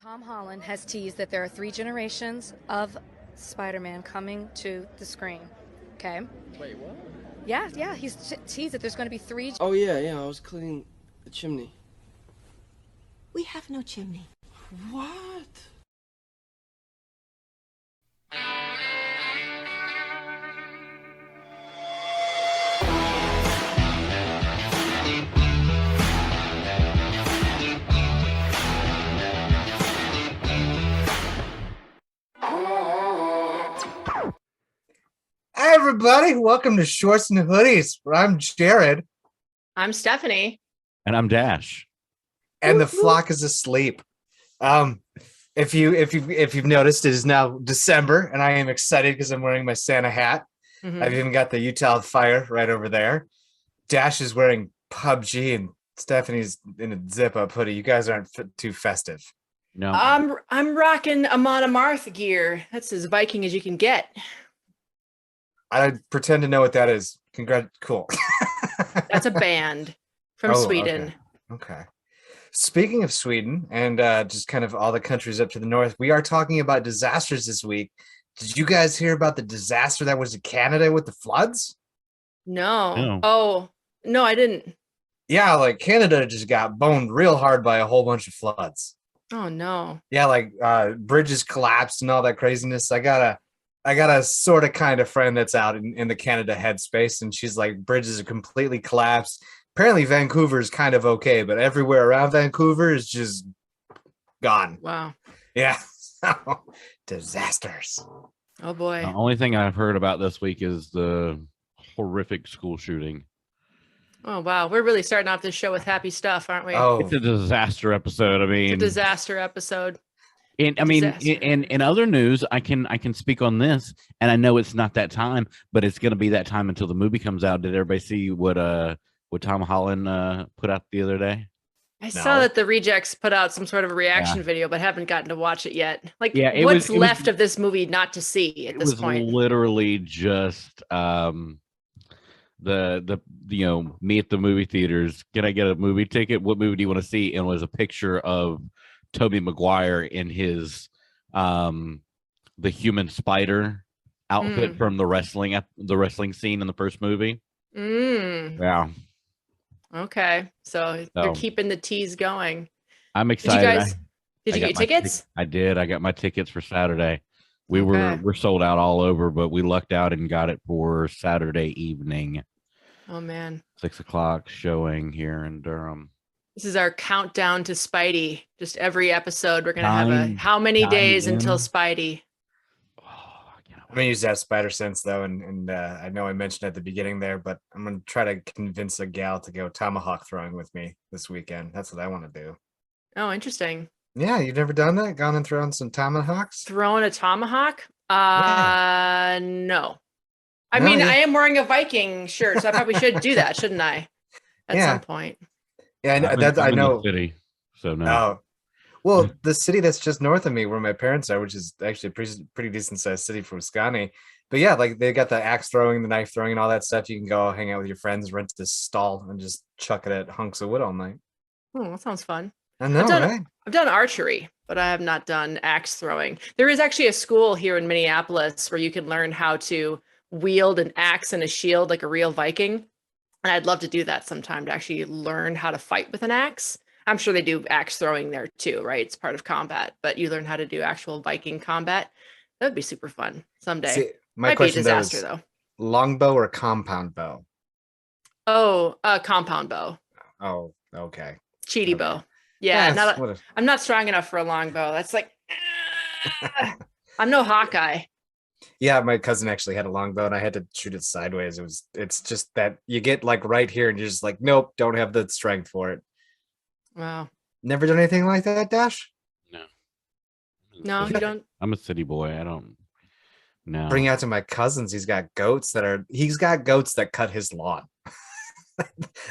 Tom Holland has teased that there are 3 generations of Spider-Man coming to the screen. Okay? Wait, what? Yeah, he's teased that there's going to be 3. Oh, yeah, I was cleaning the chimney. We have no chimney. What? Hi, everybody. Welcome to Shorts and Hoodies, where I'm Jared. I'm Stephanie. And I'm Dash. And the flock is asleep. If you've noticed, it is now December, and I am excited because I'm wearing my Santa hat. Mm-hmm. I've even got the Utah fire right over there. Dash is wearing PUBG, and Stephanie's in a zip-up hoodie. You guys aren't too festive. No. I'm rocking a Monomarth gear. That's as Viking as you can get. I pretend to know what that is. Cool. That's a band from Sweden. Okay. Speaking of Sweden and just kind of all the countries up to the north, we are talking about disasters this week. Did you guys hear about the disaster that was in Canada with the floods? No. Oh, no, I didn't. Yeah, like Canada just got boned real hard by a whole bunch of floods. Oh, no. Yeah, like bridges collapsed and all that craziness. I got a sort of kind of friend that's out in the Canada headspace, and she's like, bridges are completely collapsed. Apparently Vancouver is kind of okay, but everywhere around Vancouver is just gone. Wow. Yeah. Disasters. Oh, boy. The only thing I've heard about this week is the horrific school shooting. Oh, wow. We're really starting off this show with happy stuff, aren't we? Oh, It's a disaster episode. I mean, It's a disaster episode. in other news, I can speak on this, and I know it's not that time, but it's going to be that time until the movie comes out. Did everybody see what Tom Holland put out the other day? I saw that the Rejects put out some sort of a reaction video, but haven't gotten to watch it yet. Like, what's left of this movie not to see at this point? It was literally just the me at the movie theaters. Can I get a movie ticket? What movie do you want to see? And it was a picture of Tobey Maguire in his the human spider outfit from the wrestling scene in the first movie. Yeah. Okay, so they're keeping the tease going. I'm excited. Did you get tickets? I did. I got my tickets for Saturday. We're sold out all over, but we lucked out and got it for Saturday evening. Oh man, 6:00 showing here in Durham. This is our countdown to Spidey. Just every episode, we're gonna have how many days until Spidey? I'm gonna use that spider sense though, and I know I mentioned at the beginning there, but I'm gonna try to convince a gal to go tomahawk throwing with me this weekend. That's what I want to do. Oh, interesting. Yeah, you've never done that? Gone and thrown some tomahawks? Throwing a tomahawk? No. I mean, I am wearing a Viking shirt, so I probably should do that, shouldn't I? At some point. Yeah, I know. The city, so no. Oh. Well, the city that's just north of me, where my parents are, which is actually a pretty decent sized city for Wisconsin. But yeah, like they got the axe throwing, the knife throwing, and all that stuff. You can go hang out with your friends, rent this stall, and just chuck it at hunks of wood all night. Oh, that sounds fun. I know, right? I've done archery, but I have not done axe throwing. There is actually a school here in Minneapolis where you can learn how to wield an axe and a shield like a real Viking. And I'd love to do that sometime, to actually learn how to fight with an axe. I'm sure they do axe throwing there too, right? It's part of combat, but you learn how to do actual Viking combat. That would be super fun someday. See, my question be a disaster though. Longbow or compound bow? Oh, compound bow. Oh, okay. Cheaty bow. Yeah, I'm not strong enough for a longbow. That's like, I'm no Hawkeye. Yeah, my cousin actually had a longbow and I had to shoot it sideways. It's just that you get like right here and you're just like, nope, don't have the strength for it. Wow. Never done anything like that, Dash? No, you don't. I'm a city boy. I don't know. Bring out to my cousins. He's got goats that cut his lawn.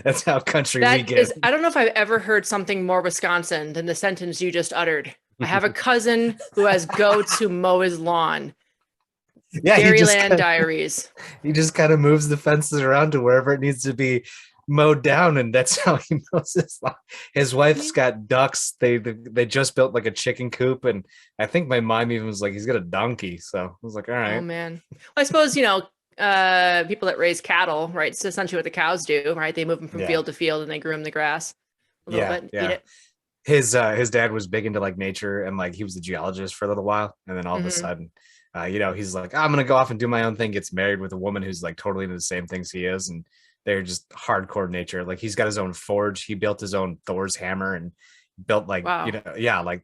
That's how country we get. I don't know if I've ever heard something more Wisconsin than the sentence you just uttered. I have a cousin who has goats who mow his lawn. Yeah, Dairyland Diaries. He just kind of moves the fences around to wherever it needs to be mowed down, and that's how he knows his life. His wife's got ducks. They just built like a chicken coop, and I think my mom even was like, he's got a donkey. So I was like, all right. Oh man. Well, I suppose people that raise cattle, right? It's essentially what the cows do, right? They move them from field to field and they groom the grass a little bit and eat it. His dad was big into like nature, and like he was a geologist for a little while, and then all of a sudden, he's like, I'm gonna go off and do my own thing. Gets married with a woman who's like totally into the same things he is, and they're just hardcore nature. Like he's got his own forge. He built his own Thor's hammer and built like like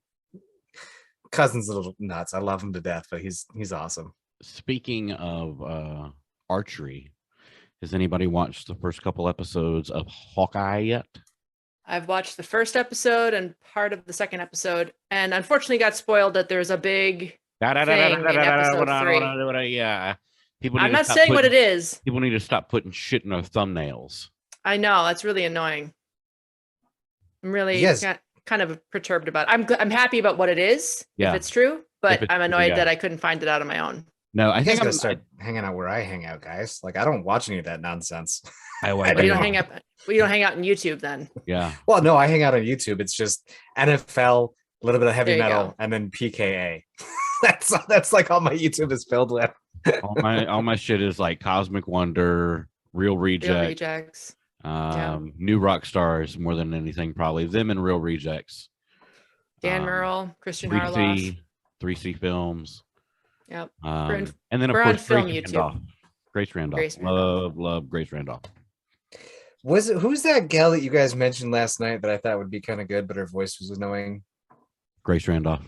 cousin's a little nuts. I love him to death, but he's awesome. Speaking of archery, has anybody watched the first couple episodes of Hawkeye yet? I've watched the first episode and part of the second episode, and unfortunately got spoiled that there's a big thing in episode 3. Yeah. I'm not saying what it is. People need to stop putting shit in their thumbnails. I know, that's really annoying. I'm really kind of perturbed about it. I'm happy about what it is, if it's true, but I'm annoyed that I couldn't find it out on my own. No, I think I'm gonna start hanging out where I hang out, guys. Like I don't watch any of that nonsense. You don't hang out on YouTube then. Yeah. Well, no, I hang out on YouTube. It's just NFL, a little bit of heavy metal, and then PKA. That's like all my YouTube is filled with. all my shit is like Cosmic Wonder, Real Rejects, New Rock Stars more than anything, probably them and Real Rejects. Dan Murrell, Christian Harloff, 3C Films. Yep. And then of course Grace Randolph. Love Grace Randolph. Who's that gal that you guys mentioned last night that I thought would be kind of good, but her voice was annoying? Grace Randolph.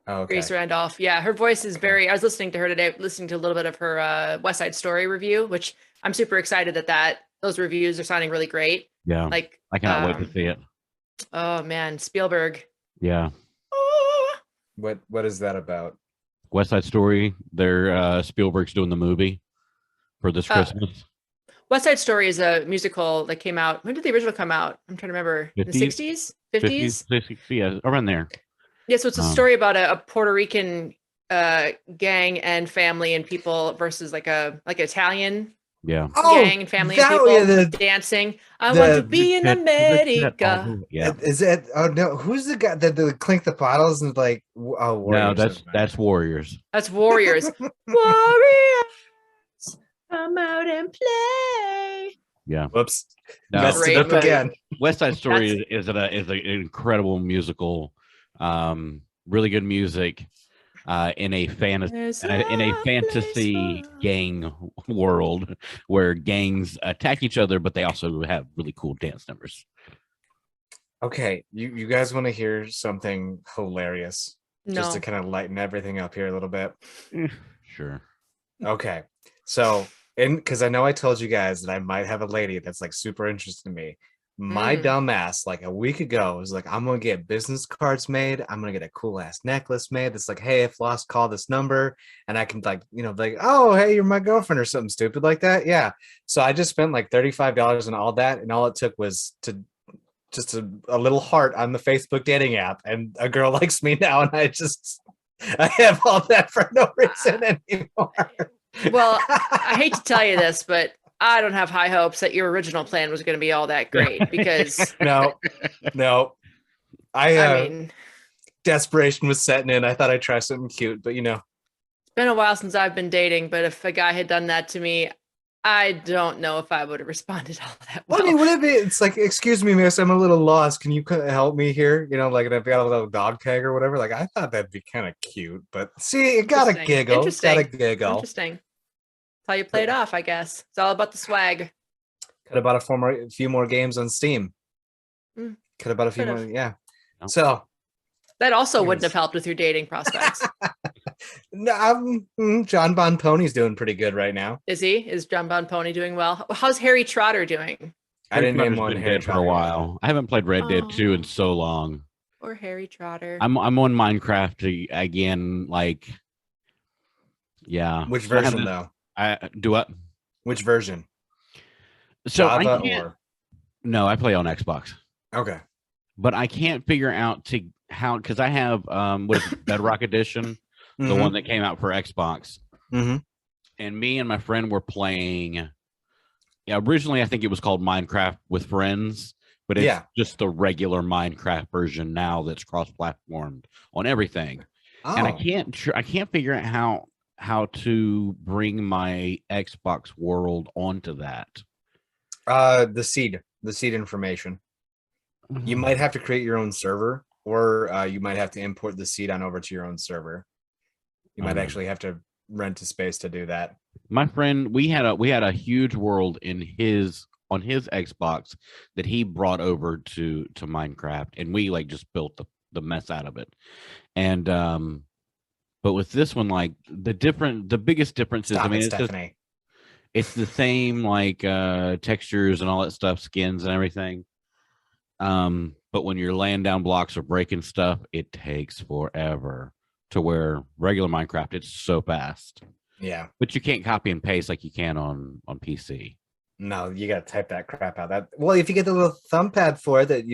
Oh, okay. Grace Randolph. Yeah, her voice is very. I was listening to her today, listening to a little bit of her West Side Story review, which I'm super excited that those reviews are sounding really great. Yeah. Like I cannot wait to see it. Oh man, Spielberg. Yeah. What is that about? West Side Story. They're Spielberg's doing the movie for this Christmas. West Side Story is a musical that came out. When did the original come out? I'm trying to remember. 50s? The 60s? 50s? 60s, yeah, around there. Yeah, so it's a story about a Puerto Rican gang and family and people versus like Italian gang and family and people dancing. I want to be in America. Yeah. Is it? Oh no, who's the guy that clink the bottles and like? Oh, Warriors. No, that's Warriors. That's Warriors. Warriors, come out and play. Yeah. Whoops. No, messed it up again. West Side Story is an incredible musical. Really good music. In a fantasy gang world where gangs attack each other, but they also have really cool dance numbers. Okay, you guys want to hear something hilarious? No. Just to kind of lighten everything up here a little bit. Sure. Okay, so because I know I told you guys that I might have a lady that's like super interested in me. My dumb ass, like a week ago, was like, I'm gonna get business cards made. I'm gonna get a cool ass necklace made. That's like, hey, if lost, call this number, and I can like, like, oh, hey, you're my girlfriend or something stupid like that. Yeah. So I just spent like $35 on all that, and all it took was to just a little heart on the Facebook dating app, and a girl likes me now, and I have all that for no reason anymore. Well, I hate to tell you this, but I don't have high hopes that your original plan was going to be all that great because no. I mean, desperation was setting in. I thought I'd try something cute, but it's been a while since I've been dating, but if a guy had done that to me, I don't know if I would have responded all that well. I mean, would it be? It's like, excuse me, miss, I'm a little lost. Can you help me here? Like I've got a little dog tag or whatever. Like I thought that'd be kind of cute, but see, it got a giggle. It's got a giggle. Interesting. How you play it off, I guess. It's all about the swag. Could have bought a few more games on Steam. Could have bought a few more, yeah. So that also wouldn't have helped with your dating prospects. No, John Bon Pony's doing pretty good right now. Is he? Is John Bon Pony doing well? How's Harry Trotter doing? I didn't name one Harry Trotter for a while. I haven't played Red Dead 2 in so long. Or Harry Trotter. I'm on Minecraft again. Like, yeah. Which version though? I do what? Which version? So no, I play on Xbox. Okay, but I can't figure out because I have what is it, Bedrock Edition, the one that came out for Xbox, and me and my friend were playing Yeah, originally I think it was called Minecraft with Friends, but it's Yeah. just the regular Minecraft version now that's cross-platformed on everything. Oh, And I can't figure out how to bring my Xbox world onto that. the seed information. You might have to create your own server, or you might have to import the seed on over to your own server. You might actually have to rent a space to do that. My friend, we had a huge world on his Xbox that he brought over to Minecraft, and we like just built the mess out of it. And but with this one, like the biggest difference is, Stop I mean, it, it's just, Stephanie. it's the same like textures and all that stuff, skins and everything. But when you're laying down blocks or breaking stuff, it takes forever. To where regular Minecraft, it's so fast. Yeah. But you can't copy and paste like you can on PC. No, you gotta type that crap out. That well, if you get the little thumb pad for it that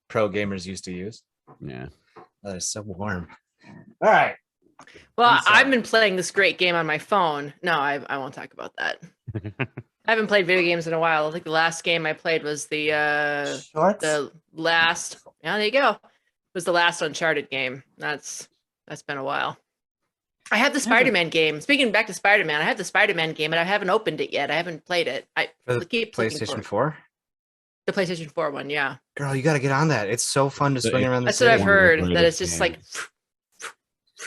pro gamers used to use. Yeah. Oh, it's so warm. All right. Well, I've been playing this great game on my phone. No, I won't talk about that. I haven't played video games in a while. I think the last game I played was the last. Yeah, there you go. It was the last Uncharted game. That's been a while. I have the Spider-Man game. Speaking back to Spider-Man, I have the Spider-Man game, and I haven't opened it yet. I haven't played it. I keep PlayStation 4. The PlayStation 4 one, yeah. Girl, you got to get on that. It's so fun to swing around the That's city. what I've heard. That it's just like.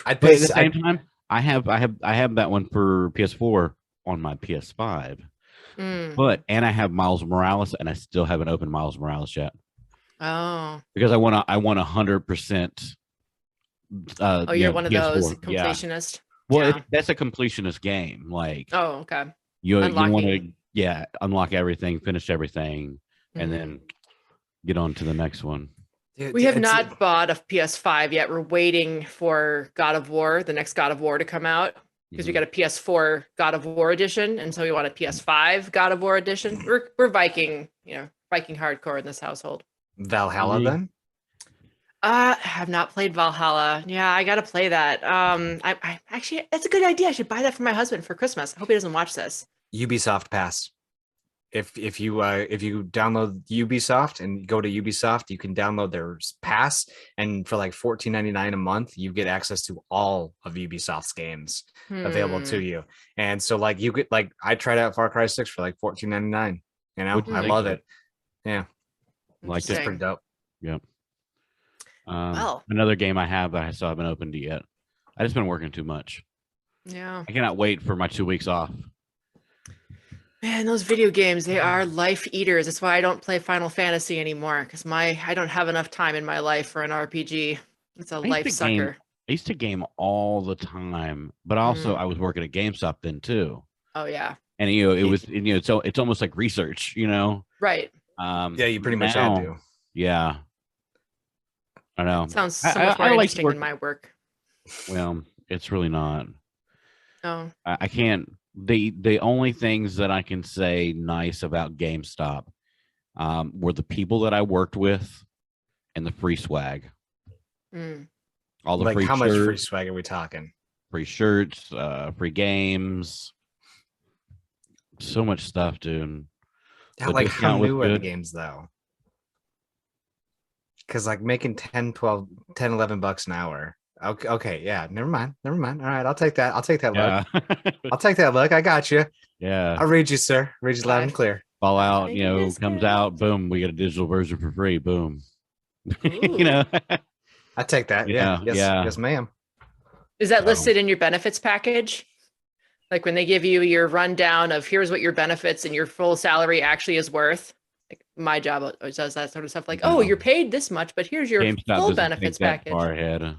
I'd But play at the same time, I have that one for PS4 on my PS5. But I have Miles Morales, and I still haven't opened Miles Morales yet. Oh. Because I want 100%. You're one of PS4. those completionists. Well, Yeah. that's a completionist game. Like, Oh, okay. you want Unlocking. to unlock everything, finish everything, and Mhm. then get on to the next one. We have not bought a PS5 yet. We're waiting for God of War, the next God of War, to come out because we got a PS4 God of War edition, and so we want a PS5 God of War edition. We're Viking, Viking hardcore in this household. Valhalla then? I have not played Valhalla. Yeah, I gotta play that. I actually, that's a good idea. I should buy that for my husband for Christmas. I hope he doesn't watch this. Ubisoft Pass. If you download Ubisoft and go to Ubisoft, you can download their pass, and for like $14.99 a month, you get access to all of Ubisoft's games available to you. And so like you get I tried out Far Cry 6 for like $14.99. I love it. Yeah. Like It's pretty dope. Yep. Well. Another game I have that I still haven't opened yet. I just been working too much. Yeah. I cannot wait for my 2 weeks off. Man, those video games, they are life eaters. That's why I don't play Final Fantasy anymore, because I don't have enough time in my life for an RPG. It's a life sucker. I used to game all the time, but also I was working at GameStop then too. Oh yeah. And it was so it's almost like research, Right. Yeah, you pretty much had to. Yeah. I know. Sounds so much more interesting than my work. Well, it's really not. Oh. I can't. The only things that I can say nice about GameStop were the people that I worked with and the free swag. All the free how shirts, much free swag are we talking? Free shirts, free games, so much stuff, dude. Yeah, like how new are the games though? Because like making 10, 11 bucks an hour. Okay, yeah, never mind. All right, I'll take that. Look. I'll take that look. I got you. Yeah. I'll read you, sir. Read you loud and clear. Fallout, comes out, boom, we get a digital version for free, boom. I take that. Yeah. Yes, ma'am. Is that listed in your benefits package? Like when they give you your rundown of here's what your benefits and your full salary actually is worth? Like my job does that sort of stuff. Like, oh, you're paid this much, but here's your GameStop full benefits package. Far ahead.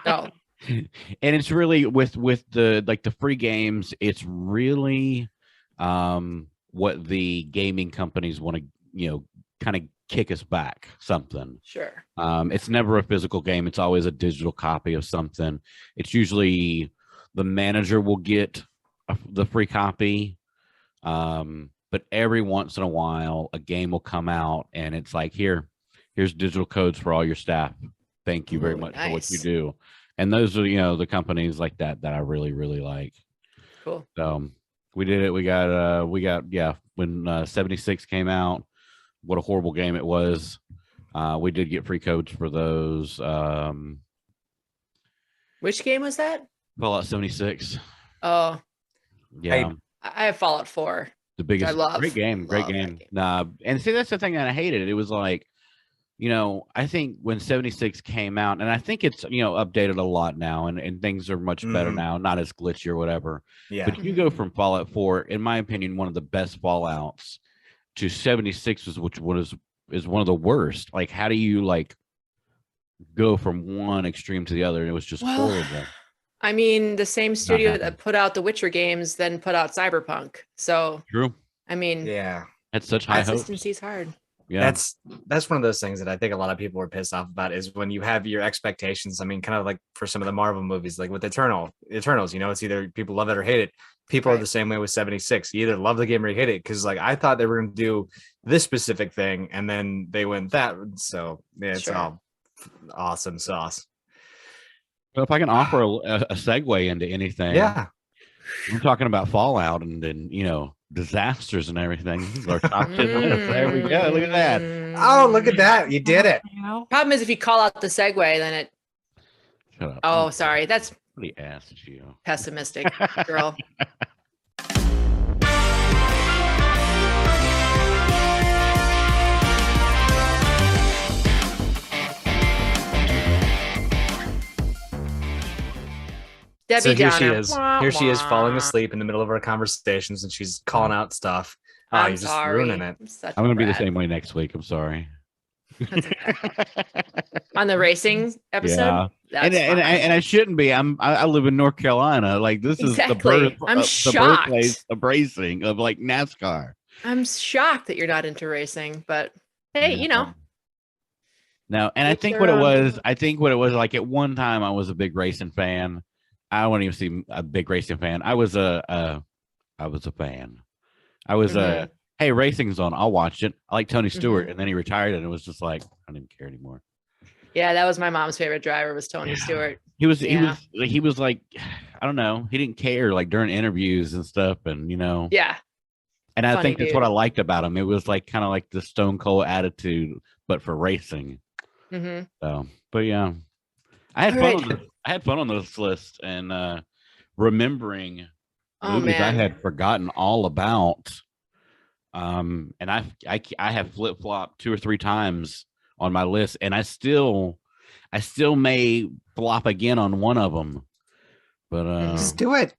No. And it's really with the free games, it's really what the gaming companies want to kind of kick us back something. Sure. It's never a physical game, it's always a digital copy of something. It's usually the manager will get the free copy, but every once in a while a game will come out and it's like, here's digital codes for all your staff. Thank you very much for what you do. And those are, the companies like that I really, really like. Cool. So We did it. We got when 76 came out, what a horrible game it was. We did get free codes for those. Which game was that? Fallout 76. Oh, Yeah. I have Fallout 4. The biggest, I love. great game. Love that game. Nah, and see, that's the thing that I hated. It was like, I think when 76 came out, and I think it's, updated a lot now, and things are much better now, not as glitchy or whatever. Yeah. But you go from Fallout 4, in my opinion, one of the best Fallouts, to 76, is one of the worst. Like, how do you go from one extreme to the other? And it was just horrible. I mean, the same studio that put out the Witcher games then put out Cyberpunk. So True. I mean, Yeah. That's such high hopes. consistency is hard. Yeah. That's one of those things that I think a lot of people were pissed off about, is when you have your expectations. I mean, kind of like for some of the Marvel movies, like with Eternals, it's either people love it or hate it. People are the same way with 76. You either love the game or you hate it. Because I thought they were going to do this specific thing, and then they went that. So yeah, it's all awesome sauce. Well, if I can offer a segue into anything, Yeah. we're talking about Fallout and then disasters and everything. This is our top 10 minutes. There we go. Look at that. Oh, look at that. You did it. Problem is, if you call out the segue, then it. Shut up. Oh, sorry. That's Pretty ass at you. pessimistic, girl. Debbie So here she Downer. is. Here she is falling asleep in the middle of our conversations, and she's calling out stuff. Oh, I'm you're just sorry. ruining it. I'm going to be the same way next week. I'm sorry. On the racing episode. Yeah. That's And I shouldn't be. I live in North Carolina. Like, this is the Exactly. I'm the shocked. birthplace of racing, of like NASCAR. I'm shocked that you're not into racing, but hey, No, and I think what it was, like at one time I was a big racing fan. I wouldn't even see a big racing fan. I was a fan. I was hey, racing's on. I'll watch it. I like Tony Stewart, and then he retired, and it was just like I didn't care anymore. Yeah, that was my mom's favorite driver, was Tony Stewart. He was like, I don't know. He didn't care like during interviews and stuff, and Yeah. And I Funny think that's what I liked about him. It was like kind of like the Stone Cold attitude, but for racing. Mm-hmm. So, but yeah, I had fun on this list and remembering movies I had forgotten all about. And I have flip flopped 2 or 3 times on my list, and I still may flop again on one of them. But Just do it.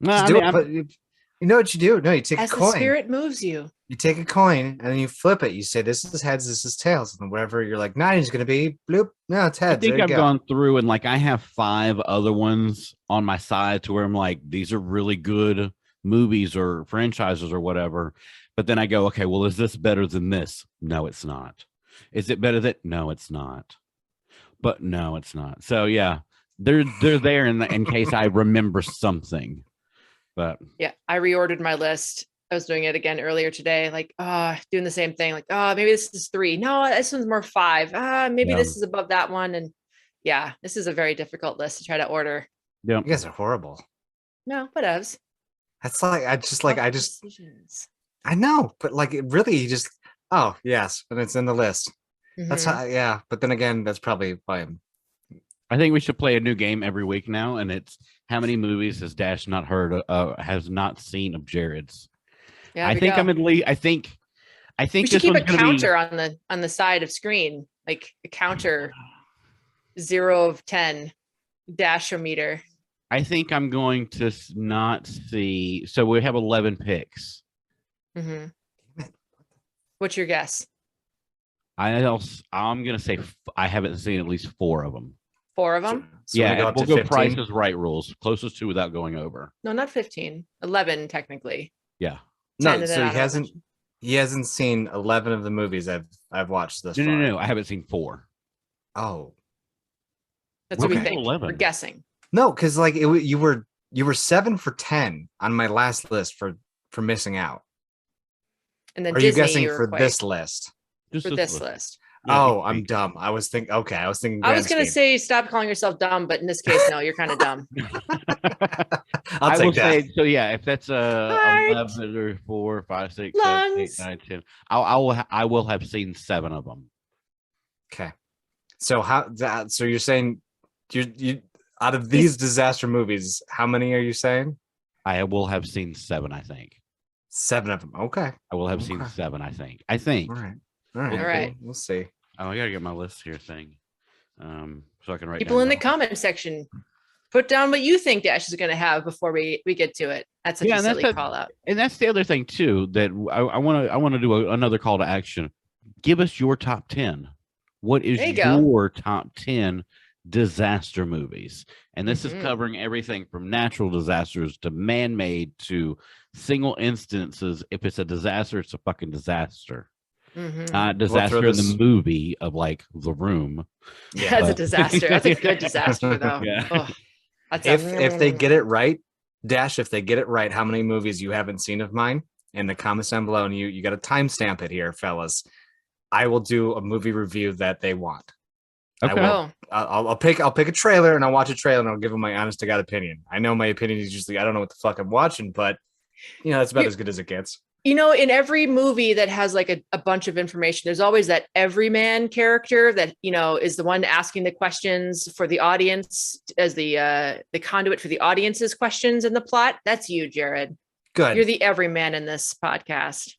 No, Just do it. But you know what you do? No, you take As a coin. the spirit moves you. You take a coin and then you flip it. You say, this is heads, this is tails. And wherever you're like, 9 is going to be bloop. No, it's heads. I think I've gone through and like I have 5 other ones on my side to where I'm like, these are really good movies or franchises or whatever. But then I go, okay, well, is this better than this? No, it's not. Is it better than? No, it's not. But no, it's not. So yeah, they're there in case I remember something. But yeah, I reordered my list. I was doing it again earlier today, like doing the same thing, like maybe this is 3. No, this one's more 5. Maybe this is above that one. And yeah, this is a very difficult list to try to order. Yeah, you guys are horrible. No, whatevs. That's I know, but like it really, you just yes, and it's in the list. Mm-hmm. That's how, but then again, that's probably why I think we should play a new game every week now, and it's how many movies has Dash not heard has not seen of Jared's. Yeah, I think we should keep a counter on the side of screen, like a counter 0 of 10 Dash-o-meter. I think I'm going to not see. So we have 11 picks. Mm-hmm. What's your guess? I'm going to say I haven't seen at least 4 of them. 4 of them? So yeah, we'll go Price is Right rules. Closest to without going over. No, not 15. 11, technically. Yeah. No, so he hasn't seen 11 of the movies I've watched this far. No. I haven't seen 4. Oh. That's what we think. 11. We're guessing. No, because like you were 7 for 10 on my last list for missing out. And then are Disney, you guessing for this list? For this list. Oh, I'm dumb. I was thinking. Okay, I was thinking. I was grand gonna scheme. say stop calling yourself dumb, but in this case, no, you're kind of dumb. I'll I take will that. say so. Yeah, if that's Heart. 11 or 4, 5, 6, 7, 8, Lungs. 9, 10, I will have seen 7 of them. Okay. So so you're saying you out of these disaster movies, how many are you saying? I will have seen 7. I think 7 of them. Okay. I will have seen Okay. 7. I think. All right. All right. All right. We'll see. Oh, I gotta get my list here thing, so I can write. People down in the numbers. comment section, put down what you think Dash is going to have before we get to it. That's such a and that's silly the- call out. And that's the other thing too that I want to do another call to action. Give us your top 10. What is There you go. your top 10 disaster movies? And this Mhm. is covering everything from natural disasters to man-made to single instances. If it's a disaster, it's a fucking disaster. Mhm. Not disaster in the movie of like The Room. That's a but- disaster. That's a good disaster, though. Yeah. Ugh. That's If they get it right, Dash, if they get it right, how many movies you haven't seen of mine in the comments down below, and you got to timestamp it here, fellas. I will do a movie review that they want. I Okay. will. I'll pick a trailer and I'll watch a trailer and I'll give them my honest to God opinion. I know my opinion is usually I don't know what the fuck I'm watching, but that's about as good as it gets. In every movie that has like a bunch of information, there's always that everyman character that, is the one asking the questions for the audience as the conduit for the audience's questions in the plot. That's you, Jared. Good. You're the everyman in this podcast.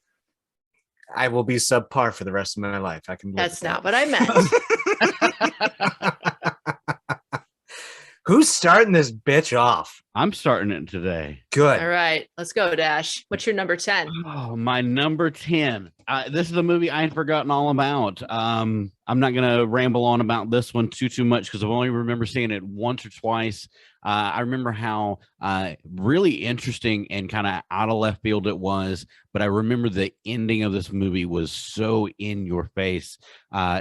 I will be subpar for the rest of my life. I can. That's not what I meant. Who's starting this bitch off? I'm starting it today. Good. All right, let's go, Dash. What's your number 10? Oh, my number 10. This is a movie I had forgotten all about. I'm not gonna ramble on about this one too much because I only remember seeing it once or twice. I remember how really interesting and kind of out of left field it was, but I remember the ending of this movie was so in your face.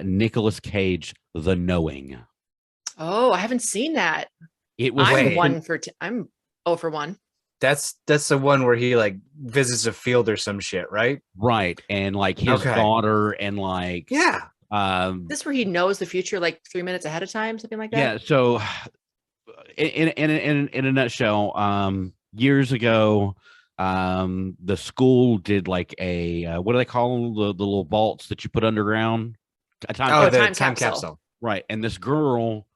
Nicolas Cage, The Knowing. Oh, I haven't seen that. It was I'm Wait. 1 for 10. I'm 0 for 1. That's the one where he like visits a field or some shit, right? right, and like his Okay. daughter, and like Yeah. This where he knows the future like 3 minutes ahead of time, something like that. Yeah. So, in a nutshell, years ago, the school did like a what do they call the little vaults that you put underground? A time Oh, capsule. the time time capsule. capsule. Right. And this girl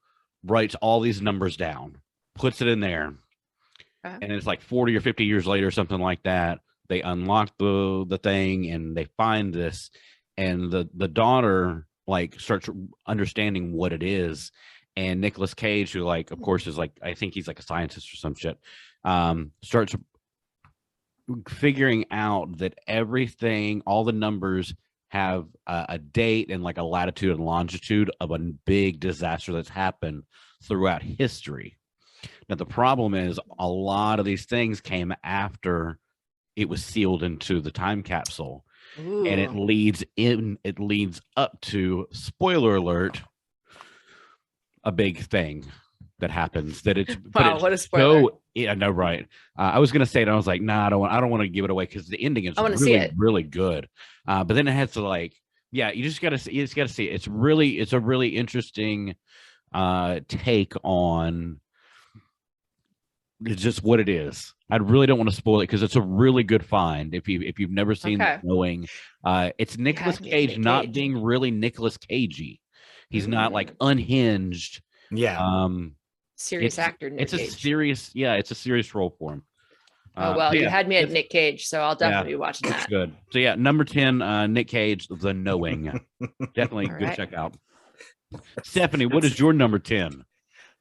writes all these numbers down, puts it in there, Okay. and it's like 40 or 50 years later, something like that. They unlock the thing and they find this, and the daughter like starts understanding what it is. And Nicolas Cage, who like of course is like I think he's like a scientist or some shit, starts figuring out that everything, all the numbers have a date and like a latitude and longitude of a big disaster that's happened throughout history. Now the problem is a lot of these things came after it was sealed into the time capsule, and it Ooh. leads up to, spoiler alert, a big thing that happens that it's but Wow, it's what a spoiler. so yeah, no, right. I was gonna say it, I was like, nah, I don't want to give it away because the ending is I wanna see really it. really good. But then it has to like, yeah, you just gotta see it. It's a really interesting take on just what it is. I really don't want to spoil it because it's a really good find if you've never seen Okay. Knowing. It's Nicolas me, Cage Nick not Cage. being really Nicolas Cagey. He's not like unhinged. Yeah. Serious it's- actor. Nick It's a Cage. serious role for him. Oh well, so you yeah, had me at it's- Nick Cage, so I'll definitely be watching It's that. good. So yeah, number 10, Nick Cage, The Knowing. Definitely All good right. check out. Stephanie, what is your number 10?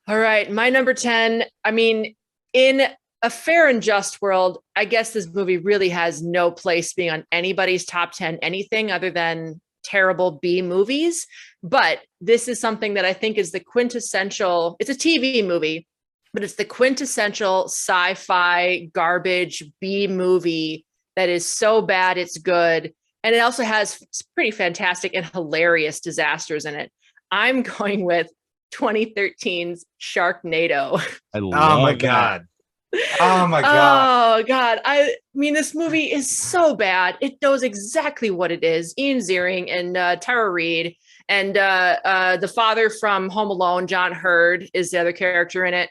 All right, my number 10. I mean, in a fair and just world, I guess this movie really has no place being on anybody's top 10 anything other than terrible B movies. But this is something that I think is the quintessential, it's a TV movie, but it's the quintessential sci-fi garbage B movie that is so bad it's good. And it also has pretty fantastic and hilarious disasters in it. I'm going with 2013's Sharknado. I love Oh my that. god. Oh my god. Oh God. I mean, this movie is so bad. It knows exactly what it is. Ian Ziering and Tara Reid. And the father from Home Alone, John Hurd, is the other character in it.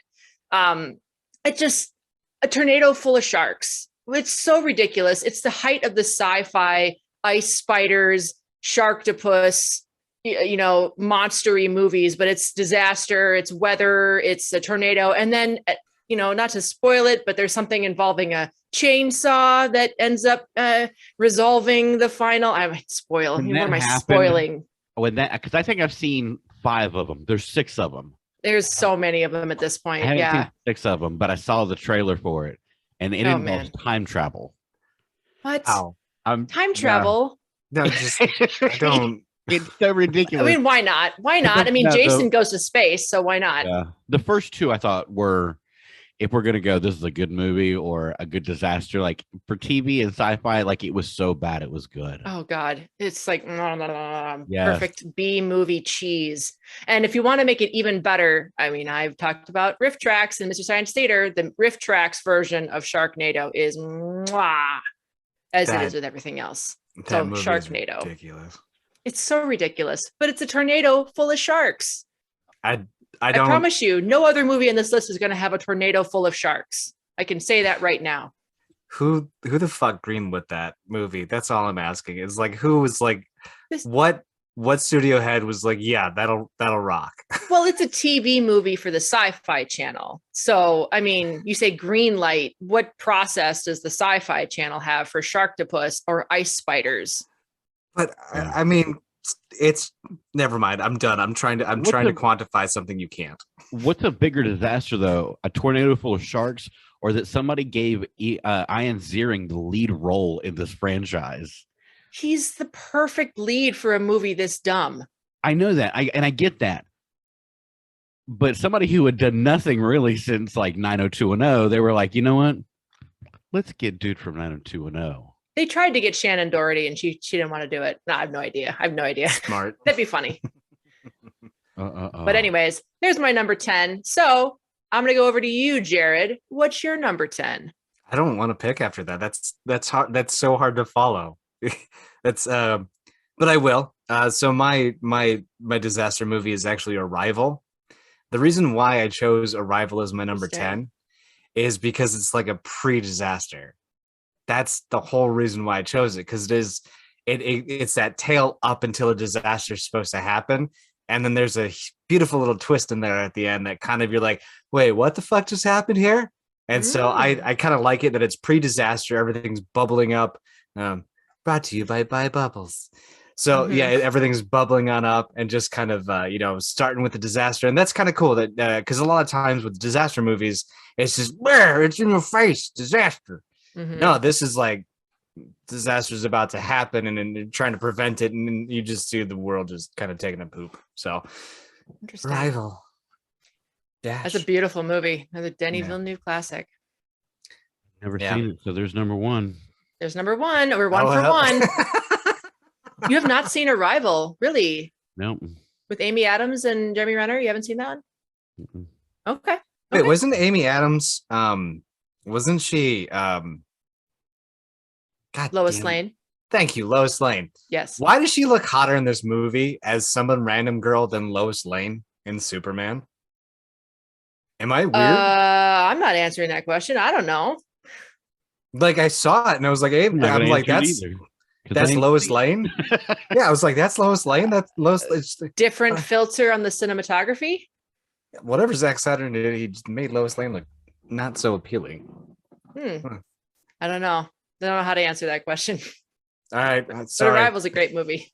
It just a tornado full of sharks. It's so ridiculous. It's the height of the sci-fi ice spiders, sharktopus, monstery movies, but it's disaster, it's weather, it's a tornado. And then, not to spoil it, but there's something involving a chainsaw that ends up resolving the final. I might spoil. What am I spoiling? Because I think I've seen 5 of them. There's 6 of them. There's so many of them at this point. I haven't seen 6 of them, but I saw the trailer for it, and it involves time travel. What? Ow. Time travel? No, just I don't. It's so ridiculous. I mean, why not? Why not? I mean, Jason goes to space, so why not? Yeah. The first 2 I thought were, if we're gonna go, this is a good movie or a good disaster. Like for TV and sci-fi, like it was so bad it was good. Oh God, it's like perfect B movie cheese. And if you want to make it even better, I mean, I've talked about Riff Tracks and Mr. Science Theater. The Riff Tracks version of Sharknado is as it is with everything else. So Sharknado, ridiculous. It's so ridiculous, but it's a tornado full of sharks. I don't. I promise you, no other movie on this list is going to have a tornado full of sharks. I can say that right now. Who the fuck greenlit that movie? That's all I'm asking. It's like, who was like, what studio head was like, yeah, that'll rock. Well, it's a TV movie for the Sci-Fi Channel. So, I mean, you say green light. What process does the Sci-Fi Channel have for Sharktopus or ice spiders? But I mean, it's never mind. I'm done. I'm trying to quantify something you can't. What's a bigger disaster though? A tornado full of sharks, or that somebody gave Ian Ziering the lead role in this franchise? He's the perfect lead for a movie this dumb. I know that. I get that. But somebody who had done nothing really since like 90210, they were like, you know what? Let's get dude from 90210. They tried to get Shannon Doherty and she didn't want to do it. No, I have no idea. Smart. That'd be funny. But anyways, there's my number 10. So I'm going to go over to you, Jared. What's your number 10? I don't want to pick after that. That's hard. That's so hard to follow. But I will. So my disaster movie is actually Arrival. The reason why I chose Arrival as my number 10 is because it's like a pre-disaster. That's the whole reason why I chose it, because it's that tail up until a disaster is supposed to happen, and then there's a beautiful little twist in there at the end that kind of you're like, wait, what the fuck just happened here? And so I kind of like it that it's pre-disaster, everything's bubbling up. Brought to you by Bubbles. So yeah, everything's bubbling on up and just kind of starting with the disaster, and that's kind of cool that because a lot of times with disaster movies, it's just it's in your face, disaster. No, this is like disaster's about to happen and you're trying to prevent it, and you just see the world just kind of taking a poop. So interesting. Arrival. That's a beautiful movie. Another Denis Villeneuve classic. Never seen it, so there's number 1. There's number 1. We're one for one. You have not seen Arrival, really? No. With Amy Adams and Jeremy Renner, you haven't seen that one? Okay. Wait, wasn't Amy Adams? Wasn't she? Lois Lane. Thank you, Lois Lane. Yes. Why does she look hotter in this movie as some random girl than Lois Lane in Superman? Am I weird? I'm not answering that question. I don't know. Like I saw it and I was like, hey, I'm like, that's Lois Lane. Yeah, I was like, that's Lois Lane. That's Lois. Different filter on the cinematography. Whatever Zack Snyder did, he just made Lois Lane look not so appealing. I don't know. I don't know how to answer that question. All right. Sorry. But Arrival's a great movie.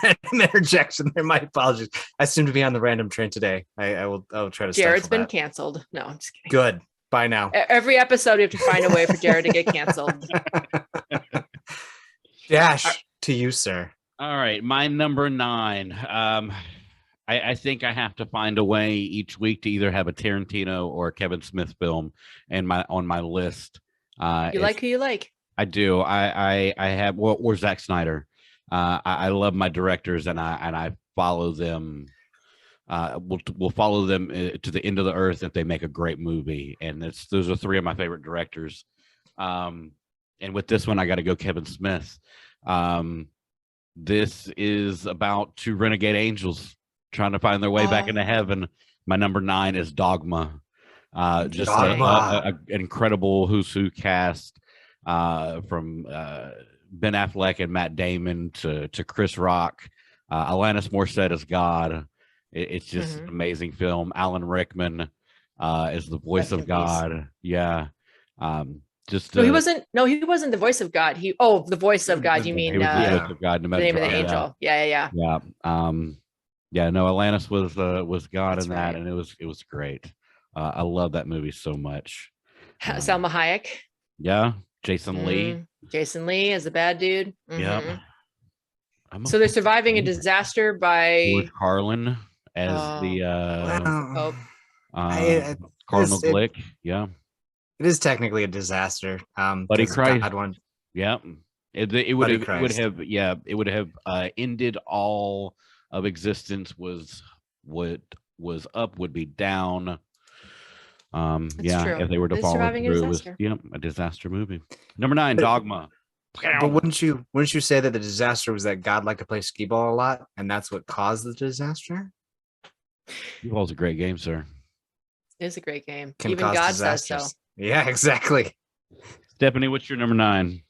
Random interjection there. My apologies. I seem to be on the random train today. I'll try to. Jared's been canceled. No, I'm just kidding. Good. Bye now. Every episode, we have to find a way for Jared to get canceled. Dash to you, sir. All right, my number 9. I think I have to find a way each week to either have a Tarantino or a Kevin Smith film on my list. You like who you like? I do. I have or Zack Snyder. I love my directors and I follow them. We'll follow them to the end of the earth if they make a great movie. And those are 3 of my favorite directors. And with this one, I got to go Kevin Smith. this is about two renegade angels trying to find their way back into heaven. My number 9 is Dogma. Just an incredible who's who cast from Ben Affleck and Matt Damon to Chris Rock. Alanis Morissette as God. It's just an amazing film. Alan Rickman is the voice of God. Yeah. Just no, he wasn't. No, he wasn't the voice of God. The voice of God. You mean he was the voice of God? The name of the angel. Yeah. Yeah. No, Alanis was God in that, and it was great. I love that movie so much. Salma Hayek. Yeah. Jason Lee. Jason Lee as the bad dude. Yeah. So they're surviving a disaster by George Carlin as the Pope. Cardinal Glick. Yeah. It is technically a disaster. Buddy Christ. Yeah. It would have ended all of existence. What was up would be down. If they were to follow through, it was a disaster movie. Number 9, Dogma. But wouldn't you say that the disaster was that God liked to play skee ball a lot, and that's what caused the disaster? Skee ball's a great game, sir. It is a great game. Can Even God disasters. says so. Yeah, exactly. Stephanie, what's your number 9?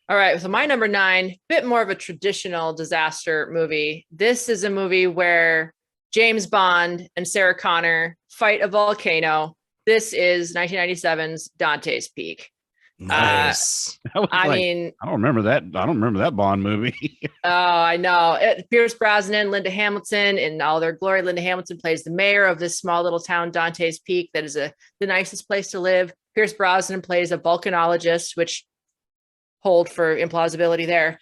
All right, so my number 9, bit more of a traditional disaster movie. This is a movie where James Bond and Sarah Connor fight a volcano. This is 1997's Dante's Peak. Nice. I mean, I don't remember that. I don't remember that Bond movie. Oh, I know. Pierce Brosnan, Linda Hamilton, in all their glory. Linda Hamilton plays the mayor of this small little town, Dante's Peak. That is the nicest place to live. Pierce Brosnan plays a volcanologist, which hold for implausibility there.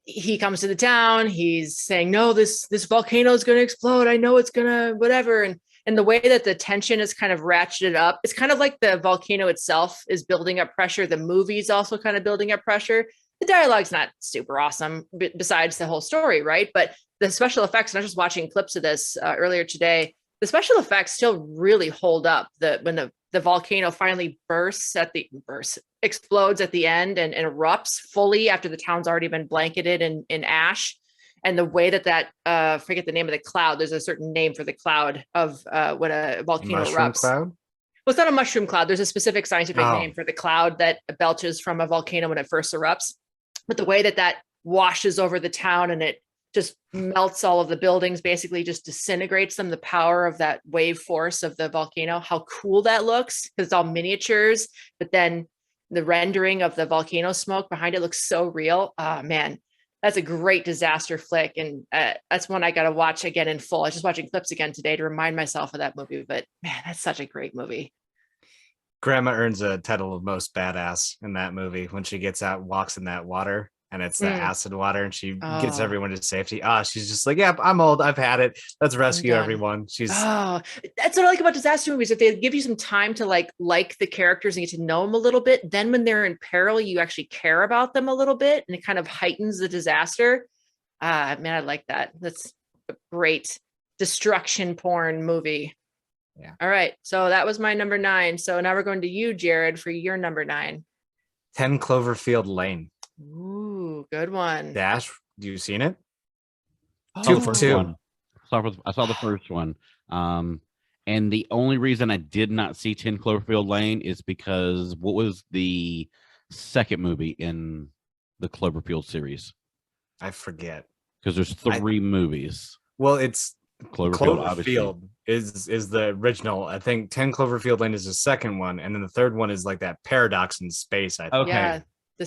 He comes to the town. He's saying, "No, this volcano is going to explode. I know it's gonna whatever." And the way that the tension is kind of ratcheted up, it's kind of like the volcano itself is building up pressure. The movie's also kind of building up pressure. The dialogue's not super awesome besides the whole story, right? But the special effects, and I was just watching clips of this earlier today, the special effects still really hold up. When the volcano finally explodes at the end and erupts fully after the town's already been blanketed in ash. And the way that forget the name of the cloud. There's a certain name for the cloud of when a volcano erupts. Cloud? Well, it's not a mushroom cloud. There's a specific scientific name for the cloud that belches from a volcano when it first erupts. But the way that washes over the town and it just melts all of the buildings, basically just disintegrates them, the power of that wave force of the volcano, how cool that looks, because it's all miniatures. But then the rendering of the volcano smoke behind it looks so real. Oh, man. That's a great disaster flick, and that's one I got to watch again in full. I was just watching clips again today to remind myself of that movie, but man, that's such a great movie. Grandma earns a title of most badass in that movie when she gets out, walks in that water, and it's the acid water, and she gets everyone to safety. She's just like, "Yep, I'm old. I've had it. Let's rescue everyone." That's what I like about disaster movies. If they give you some time to like the characters and get to know them a little bit, then when they're in peril, you actually care about them a little bit, and it kind of heightens the disaster. Man, I like that. That's a great destruction porn movie. Yeah. All right, so that was my number 9. So now we're going to you, Jared, for your number 9. 10 Cloverfield Lane. Ooh, good one. Dash, do you seen it? 2 for 2. I saw the first one. And the only reason I did not see 10 Cloverfield Lane is because what was the second movie in the Cloverfield series? I forget. Because there's 3 movies. Well, it's Cloverfield is the original. I think 10 Cloverfield Lane is the second one, and then the third one is like that paradox in space. I think. Okay. Yeah,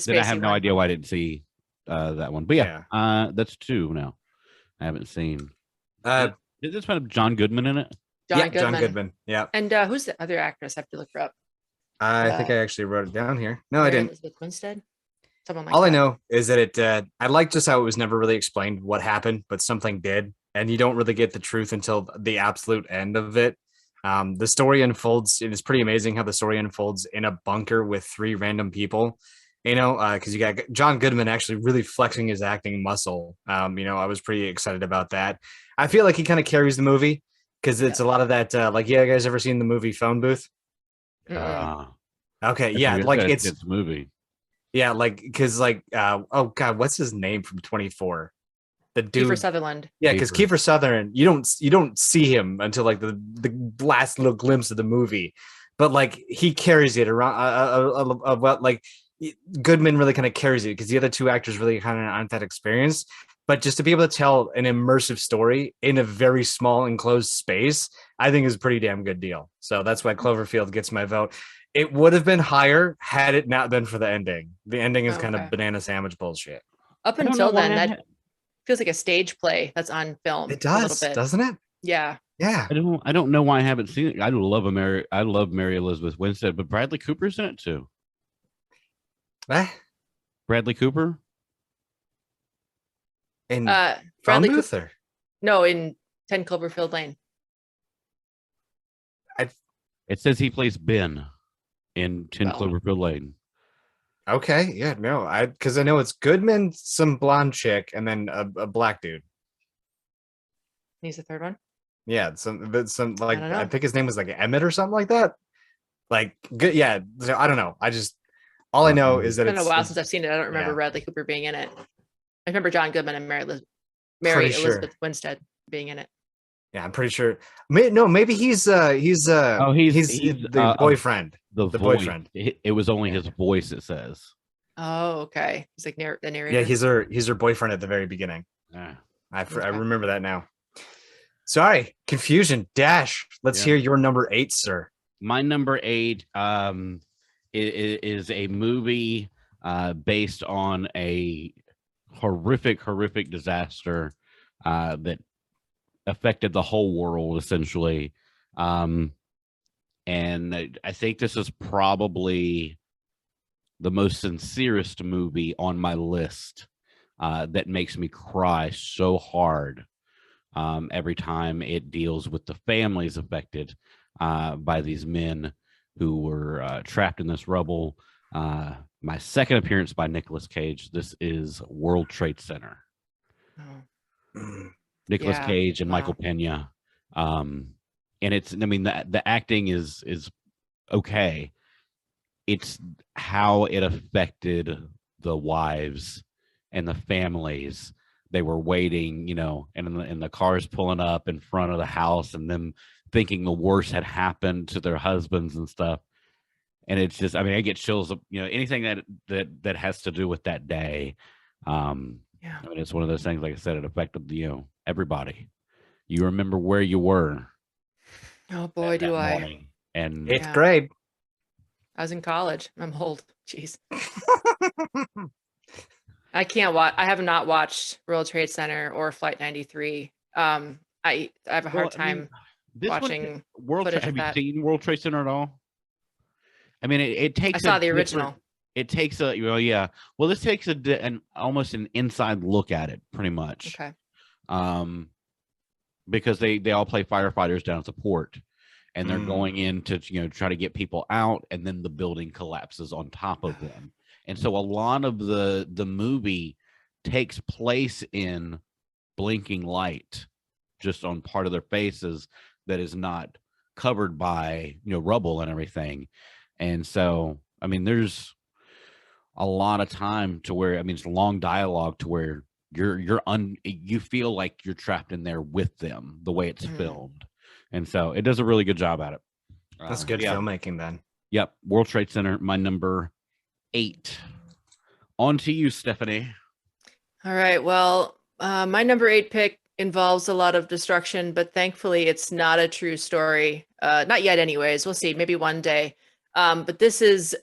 then I have no idea why I didn't see that one. But yeah. That's 2 now. I haven't seen. Is this one John Goodman in it? John Goodman. Yeah. And who's the other actress? I have to look her up. I think I actually wrote it down here. No, I didn't. Elizabeth Winstead? Someone like All that. I know is that it. I like just how it was never really explained what happened, but something did, and you don't really get the truth until the absolute end of it. The story unfolds. It is pretty amazing how the story unfolds in a bunker with 3 random people. Because you got John Goodman actually really flexing his acting muscle. I was pretty excited about that. I feel like he kind of carries the movie because it's a lot of that. You guys ever seen the movie Phone Booth? Okay, yeah, like it's movie. Yeah, like because like oh god, what's his name from 24? The dude. Kiefer Sutherland. Yeah, because Kiefer. Kiefer Sutherland, you don't see him until like the last little glimpse of the movie, but like he carries it around. What like Goodman really kind of carries it because the other two actors really kind of aren't that experienced. But just to be able to tell an immersive story in a very small enclosed space, I think is a pretty damn good deal. So that's why Cloverfield gets my vote. It would have been higher had it not been for the ending. The ending is kind Okay. of banana sandwich bullshit. Up I don't until know why then, that feels like a stage play that's on film. It a little does, bit. doesn't it? Yeah. Yeah. I don't know why I haven't seen it. I love Mary Elizabeth Winstead, but Bradley Cooper's in it too. Eh? Bradley Cooper? In Bradley Phone Cooper. Booth or? No, in 10 Cloverfield Lane. It says he plays Ben in 10 Well. Cloverfield Lane. Okay, yeah, no, because I know it's Goodman, some blonde chick, and then a black dude. He's the third one. Yeah, some like don't know. I think his name was like Emmett or something like that. Like good, yeah. So I don't know. All I know is that It's been a it's while since I've seen it. I don't remember yeah. Bradley Cooper being in it. I remember John Goodman and Mary Pretty sure. Elizabeth Winstead being in it. Yeah, I'm pretty sure. Maybe he's he's the boyfriend. The The voice. boyfriend. It was only Yeah. his voice, it says. Oh, okay. He's like the narrator. Yeah, he's her boyfriend at the very beginning. Ah. I Okay. remember that now. Sorry, confusion. Dash. Let's Yeah. hear your number 8, sir. My number 8 is a movie based on a horrific disaster that affected the whole world essentially. And I think this is probably the most sincerest movie on my list that makes me cry so hard every time it deals with the families affected by these men who were trapped in this rubble. My second appearance by Nicolas Cage. This is World Trade Center. Oh. Nicolas Yeah, Cage and wow. Michael Pena. And it's, I mean, the acting is okay. It's how it affected the wives and the families. They were waiting, you know, and the cars pulling up in front of the house and them thinking the worst had happened to their husbands and stuff. And it's just, I mean, I get chills of, you know, anything that has to do with that day. Yeah. I mean, it's one of those things, like I said, it affected, you know, everybody. You remember where you were. Oh boy, do I. Morning. And 8th Yeah. grade. I was in college. I'm old. Jeez. I can't watch. I have not watched World Trade Center or Flight 93. I have a hard time watching footage Have of you that. seen World Trade Center at all? I mean, it I takes. saw a the different- original. It takes a, well, yeah. Well, this takes an almost an inside look at it, pretty much. Okay. Because they all play firefighters down at the port, and they're Mm. going in to, you know, try to get people out, and then the building collapses on top of them. And so a lot of the movie takes place in blinking light, just on part of their faces that is not covered by, you know, rubble and everything. And so, I mean, there's a lot of time to where, I mean, it's long dialogue to where you feel like you're trapped in there with them, the way it's Mm. filmed. And so it does a really good job at it. That's good yeah. filmmaking then. Yep. World Trade Center, my number 8. On to you, Stephanie. All right. Well, my number 8 pick involves a lot of destruction, but thankfully it's not a true story. Not yet, anyways. We'll see. Maybe one day. But this is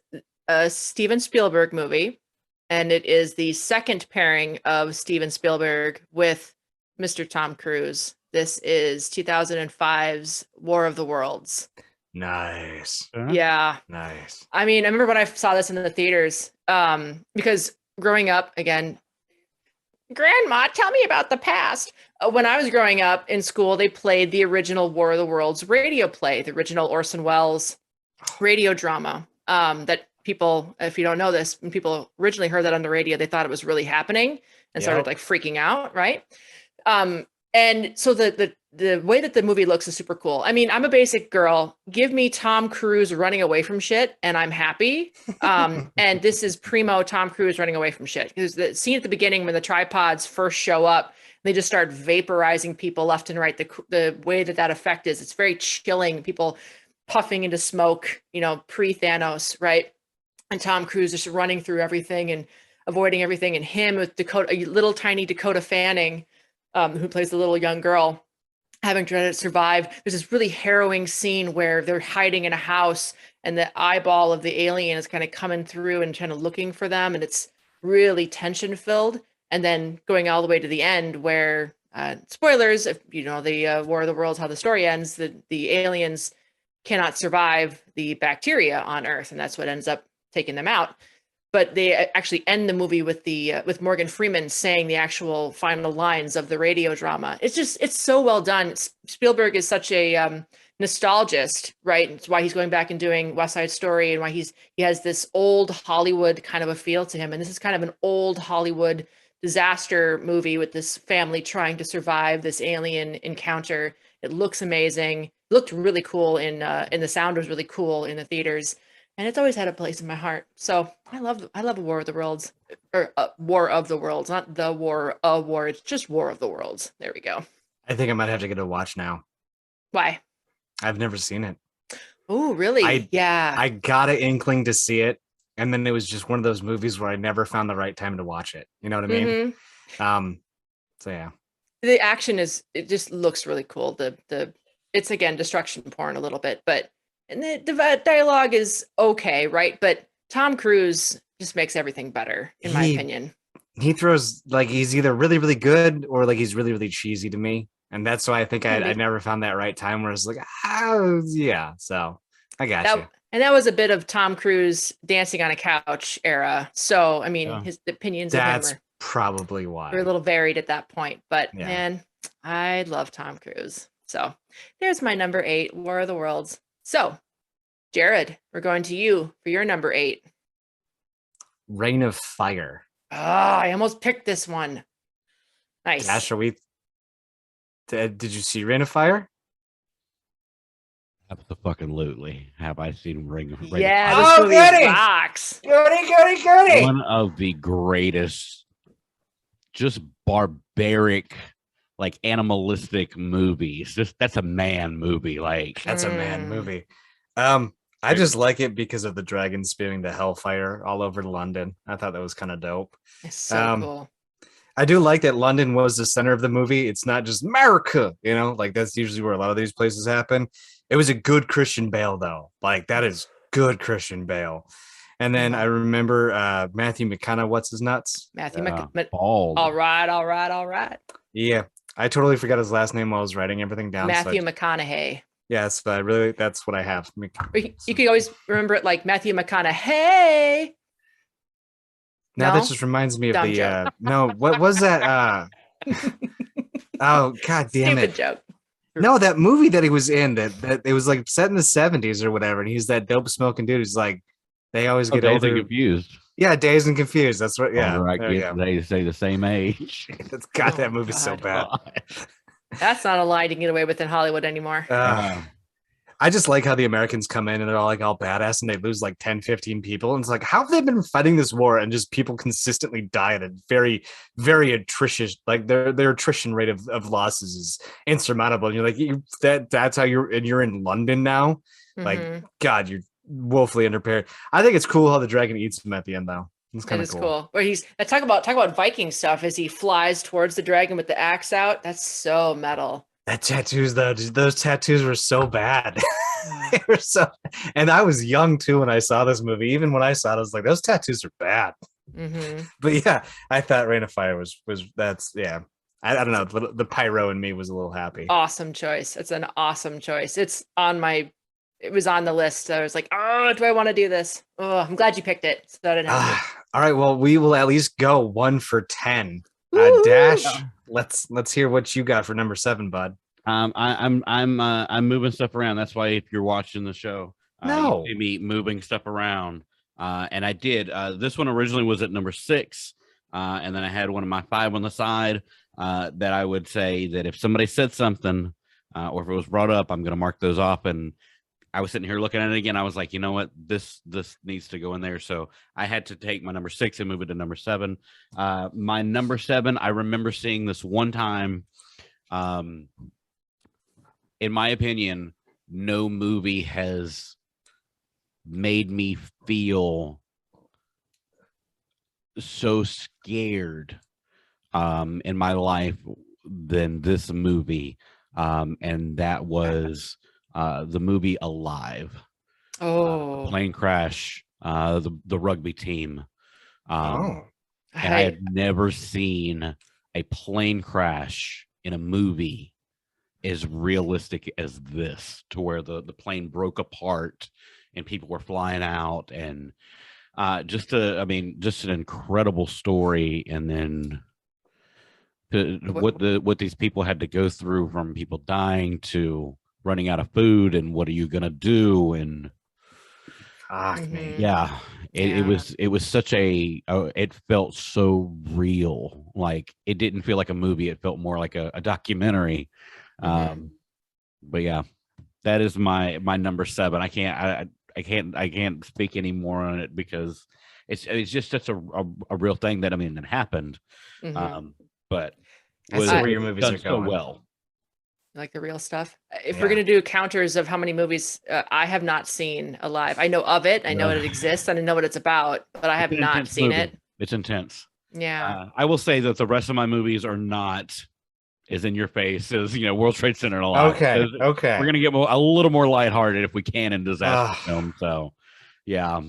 a Steven Spielberg movie, and it is the second pairing of Steven Spielberg with Mr. Tom Cruise. This is 2005's War of the Worlds. Nice. Yeah. Nice. I mean, I remember when I saw this in the theaters, because growing up, again, Grandma, tell me about the past. When I was growing up in school, they played the original War of the Worlds radio play, the original Orson Welles radio drama. That people, if you don't know this, when people originally heard that on the radio, they thought it was really happening and started Yep. like freaking out, right? And so the the way that the movie looks is super cool. I mean, I'm a basic girl. Give me Tom Cruise running away from shit, and I'm happy. And this is primo Tom Cruise running away from shit. Because the scene at the beginning when the tripods first show up, they just start vaporizing people left and right. The way that effect is, it's very chilling. People puffing into smoke, pre-Thanos, right? And Tom Cruise just running through everything and avoiding everything. And him with a little tiny Dakota Fanning, who plays the little young girl, having to survive. There's this really harrowing scene where they're hiding in a house and the eyeball of the alien is kind of coming through and kind of looking for them. And it's really tension filled. And then going all the way to the end where, spoilers, if you know the War of the Worlds, how the story ends, the aliens cannot survive the bacteria on Earth. And that's what ends up taking them out. But they actually end the movie with Morgan Freeman saying the actual final lines of the radio drama. It's so well done. Spielberg is such a nostalgist, right? It's why he's going back and doing West Side Story, and why he has this old Hollywood kind of a feel to him. And this is kind of an old Hollywood disaster movie with this family trying to survive this alien encounter. It looks amazing. It looked really cool and the sound was really cool in the theaters. And it's always had a place in my heart. So I love War of the Worlds, or War of the Worlds, not the War of War. It's just War of the Worlds. There we go. I think I might have to get a watch now. Why? I've never seen it. Oh, really? Yeah. I got an inkling to see it, and then it was just one of those movies where I never found the right time to watch it. You know what I mean? Mm-hmm. So yeah. The action it just looks really cool. It's again destruction porn a little bit, but. And the dialogue is okay, right? But Tom Cruise just makes everything better, in my opinion. He throws, like, he's either really, really good or, like, he's really, really cheesy to me. And that's why I think I never found that right time where it's like, yeah. So I got you. And that was a bit of Tom Cruise dancing on a couch era. So, I mean, his opinions of him that's probably why. Were a little varied at that point. But, man, I love Tom Cruise. So there's my number 8, War of the Worlds. So, Jared, we're going to you for your number 8. Reign of Fire. I almost picked this one. Nice. Ash, did you see Reign of Fire? Absolutely. Have I seen Reign of Fire? Yeah, this movie rocks. Goody. One of the greatest, just barbaric, like animalistic movies. That's a man movie. Like that's a man movie. I just like it because of the dragon spewing the hellfire all over London. I thought that was kind of dope. It's so cool. I do like that London was the center of the movie. It's not just America, like that's usually where a lot of these places happen. It was a good Christian Bale though. Like that is good Christian Bale. And then I remember Matthew McConaughey, what's his nuts? Matthew McConaughey. Bald. All right. Yeah. I totally forgot his last name while I was writing everything down. Matthew McConaughey. Yes, but that's what I have. You could always remember it like Matthew McConaughey. Now that just reminds me of the no, what was that? Oh god damn it. Stupid joke. No, that movie that he was in that it was like set in the 70s or whatever, and he's that dope smoking dude who's like they always get Dazed older. and Confused. Yeah, Dazed and Confused. That's right. Yeah, they say the same age. That movie's so bad. That's not a lie to get away with in Hollywood anymore. I just like how the Americans come in and they're all badass and they lose like 10, 15 people. And it's like, how have they been fighting this war and just people consistently die at a very, very attrition, like their attrition rate of losses is insurmountable. And you're like, that's how you're in London now. Like, God, you're woefully underprepared. I think it's cool how the dragon eats him at the end though. It's kind of cool. Where he's talk about Viking stuff as he flies towards the dragon with the axe out. That's so metal. That tattoos though, those tattoos were so bad. They were so, and I was young too when I saw this movie. Even when I saw it, I was like, those tattoos are bad. But yeah, I thought Reign of Fire was that's yeah. I don't know. The pyro in me was a little happy. Awesome choice. It's an awesome choice. It was on the list. I was like, oh, do I want to do this? Oh, I'm glad you picked it. So that I didn't have to. All right. Well, we will at least go 1 for 10. Dash. Let's hear what you got for number 7, bud. I'm moving stuff around. That's why if you're watching the show, you see me moving stuff around. And I did. This one originally was at number 6, and then I had one of my 5 on the side. That I would say that if somebody said something or if it was brought up, I'm going to mark those off. And I was sitting here looking at it again. I was like, you know what, this needs to go in there. So I had to take my number 6 and move it to number 7. My number 7, I remember seeing this one time. In my opinion, no movie has made me feel so scared in my life than this movie, and that was the movie Alive. The plane crash, the rugby team. And I had never seen a plane crash in a movie as realistic as this, to where the plane broke apart and people were flying out, and just an incredible story. And then what these people had to go through, from people dying to running out of food, and what are you gonna do? And it was such a it felt so real. Like, it didn't feel like a movie, it felt more like a documentary. But yeah, that is my number 7. I can't speak any more on it, because it's just such a real thing that that happened. But that's where your movies are going so well. Like the real stuff. If we're gonna do counters of how many movies I have not seen Alive, I know of it, I know it exists, and I know what it's about, but I have not seen it. It's intense. Yeah. I will say that the rest of my movies are not as in your face as World Trade Center and Alive. Okay. We're gonna get a little more lighthearted if we can in disaster film. So yeah.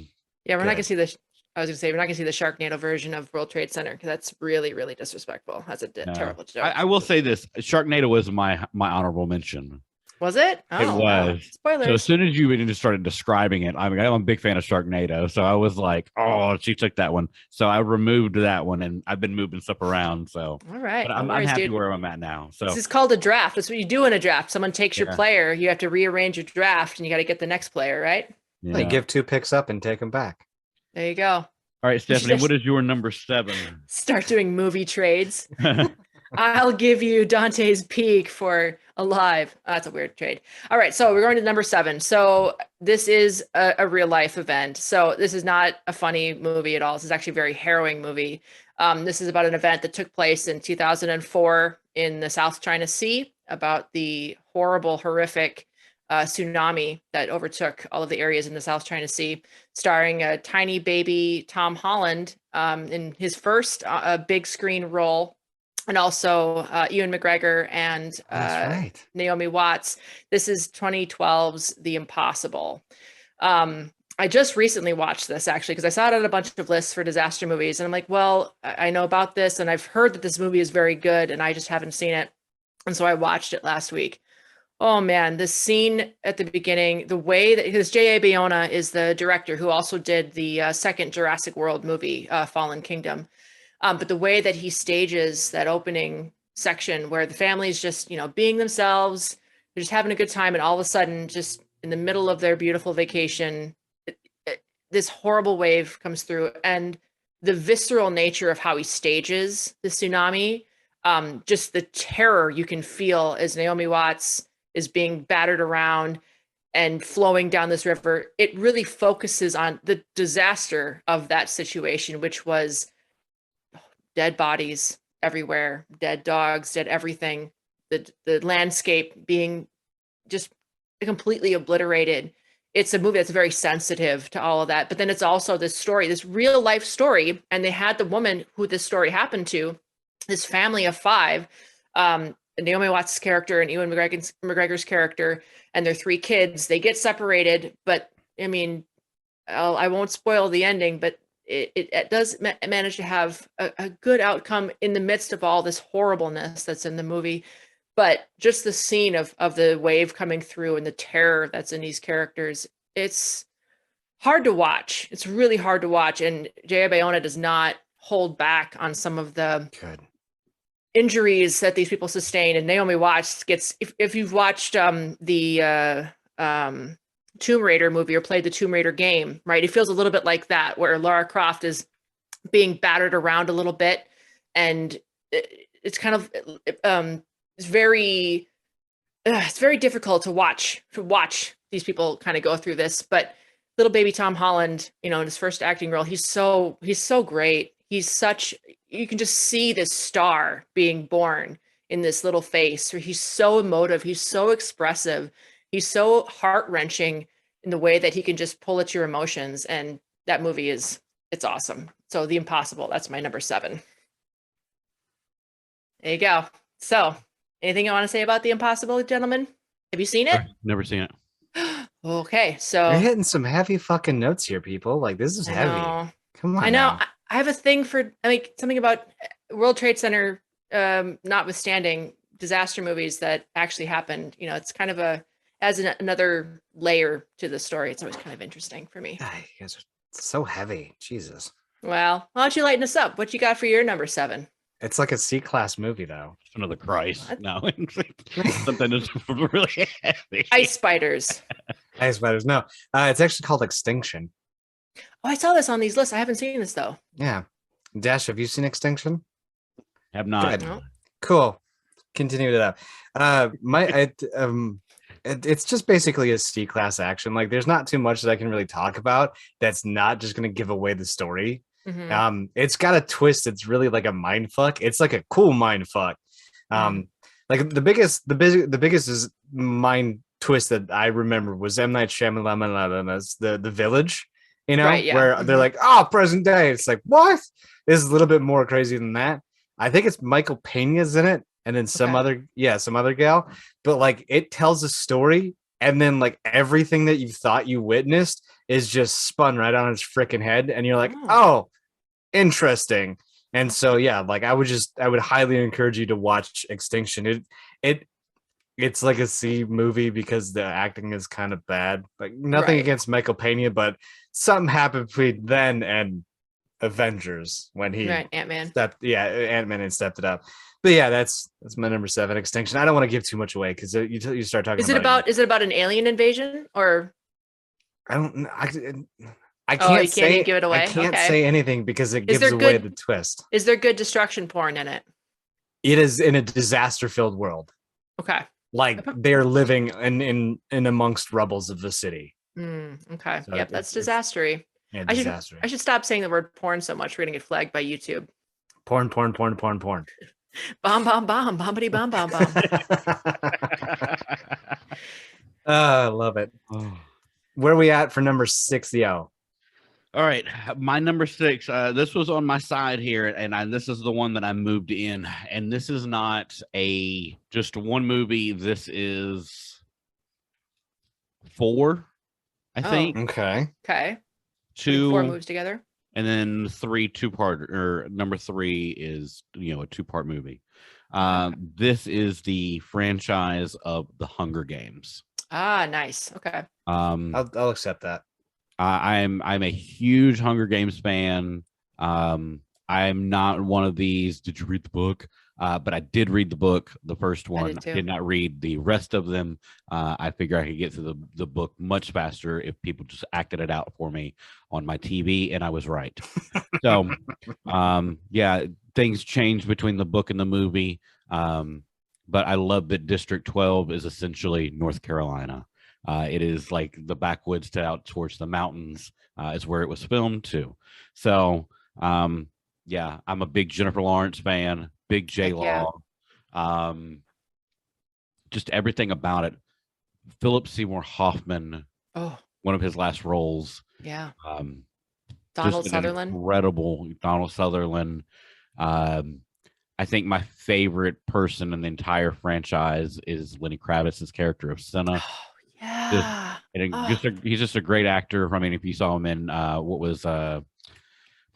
Yeah, we're not gonna see the. I was gonna say, we're not gonna see the Sharknado version of World Trade Center, because that's really, really disrespectful. That's a terrible joke. I will say this: Sharknado was my honorable mention. Was it? It was. Wow. Spoilers. So as soon as you just started describing it, I'm a big fan of Sharknado, so I was like, "Oh, she took that one." So I removed that one, and I've been moving stuff around. So all right, but I'm happy where I'm at now. So this is called a draft. That's what you do in a draft. Someone takes your player, you have to rearrange your draft, and you got to get the next player, right? Yeah. You give 2 picks up and take them back. There you go. All right, Stephanie, what is your number 7? Start doing movie trades. I'll give you Dante's Peak for Alive. Oh, that's a weird trade. All right, so we're going to number 7. So this is a real life event. So this is not a funny movie at all. This is actually a very harrowing movie. This is about an event that took place in 2004 in the South China Sea, about the horrific tsunami that overtook all of the areas in the South China Sea, starring a tiny baby Tom Holland in his first big screen role, and also Ewan McGregor and Naomi Watts. This is 2012's The Impossible. I just recently watched this, actually, because I saw it on a bunch of lists for disaster movies, and I'm like, well, I know about this, and I've heard that this movie is very good, and I just haven't seen it. And so I watched it last week. Oh man, the scene at the beginning, the way that, because J.A. Bayona is the director who also did the second Jurassic World movie, Fallen Kingdom. But the way that he stages that opening section, where the family's just, being themselves, they're just having a good time, and all of a sudden, just in the middle of their beautiful vacation, this horrible wave comes through, and the visceral nature of how he stages the tsunami, just the terror you can feel as Naomi Watts is being battered around and flowing down this river. It really focuses on the disaster of that situation, which was dead bodies everywhere, dead dogs, dead everything, the landscape being just completely obliterated. It's a movie that's very sensitive to all of that. But then it's also this story, this real life story. And they had the woman who this story happened to, this family of 5, Naomi Watts' character and Ewan McGregor's character, and their 3 kids. They get separated, but I won't spoil the ending, but it does manage to have a good outcome in the midst of all this horribleness that's in the movie. But just the scene of the wave coming through and the terror that's in these characters, it's hard to watch. It's really hard to watch. And J.A. Bayona does not hold back on some of the injuries that these people sustain. And Naomi Watts gets, if you've watched the Tomb Raider movie or played the Tomb Raider game, right? It feels a little bit like that, where Lara Croft is being battered around a little bit. And it's kind of, it's very it's very difficult to watch these people kind of go through this, but little baby Tom Holland, in his first acting role, he's so great. You can just see this star being born in this little face. He's so emotive. He's so expressive. He's so heart-wrenching in the way that he can just pull at your emotions. And that movie it's awesome. So The Impossible, that's my number 7. There you go. So anything you want to say about The Impossible, gentlemen? Have you seen it? Never seen it. Okay, so You're hitting some heavy fucking notes here, people. Like, this is heavy. Come on. I know. now. I have a thing for something about World Trade Center, notwithstanding disaster movies that actually happened. It's kind of another layer to the story. It's always kind of interesting for me. You guys are so heavy. Jesus. Well, why don't you lighten us up? What you got for your number 7? It's like a C-class movie, though. Just another Christ. No, something that's really heavy. Ice Spiders. Ice Spiders. No, it's actually called Extinction. Oh, I saw this on these lists. I haven't seen this though. Yeah. Dash, have you seen Extinction? Have not. Good. No. Cool. Continue it up. It's just basically a C-class action. Like, there's not too much that I can really talk about that's not just going to give away the story. Mm-hmm. It's got a twist. It's really like a mind fuck. It's like a cool mind fuck. Like the biggest is mind twist that I remember was M. Night Shyamalan's The Village. Right, yeah. Where they're like, present day. It's like, what? This is a little bit more crazy than that. I think it's Michael Pena's in it, and then some other gal. But like, it tells a story, and then like everything that you thought you witnessed is just spun right on its freaking head, and you're like, oh, interesting. And so yeah, like I would highly encourage you to watch Extinction. It's like a C movie because the acting is kind of bad. Like, nothing against Michael Pena, but something happened between then and Avengers when he Ant-Man. Ant-Man and stepped it up. But yeah, that's my number 7, Extinction. I don't want to give too much away because you start talking. Is it about an alien invasion, or I don't know. I can't say, give it away. I can't say anything because it gives away the twist. Is there good destruction porn in it? It is in a disaster-filled world. Okay. Like, they're living in amongst rubbles of the city. Okay. So yep, that's disastery. Yeah, disaster. I should stop saying the word porn so much. We're gonna get flagged by YouTube. Porn. Bomb, bombity bomb, bomb, bomb. I love it. Where are we at for number 6, yo? All right, my number 6. This was on my side here, and this is the one that I moved in. And this is not just one movie. This is 4, I think. Okay. 2, 4 moves together, and then 3 2-part. Or number 3 is a 2-part movie. This is the franchise of The Hunger Games. Nice. Okay. I'll accept that. I'm a huge Hunger Games fan. I'm not one of these. Did you read the book? But I did read the book, the first one. I did not read the rest of them. I figure I could get through the book much faster if people just acted it out for me on my TV, and I was right. So, yeah, things changed between the book and the movie. But I love that District 12 is essentially North Carolina. It is like the backwoods out towards the mountains is where it was filmed too. So, yeah, I'm a big Jennifer Lawrence fan, big J-Law. Just everything about it. Philip Seymour Hoffman, one of his last roles. Yeah. Donald Sutherland. Incredible Donald Sutherland. I think my favorite person in the entire franchise is Lenny Kravitz's character of Senna. Yeah. He's just a great actor. I mean, if you saw him in what was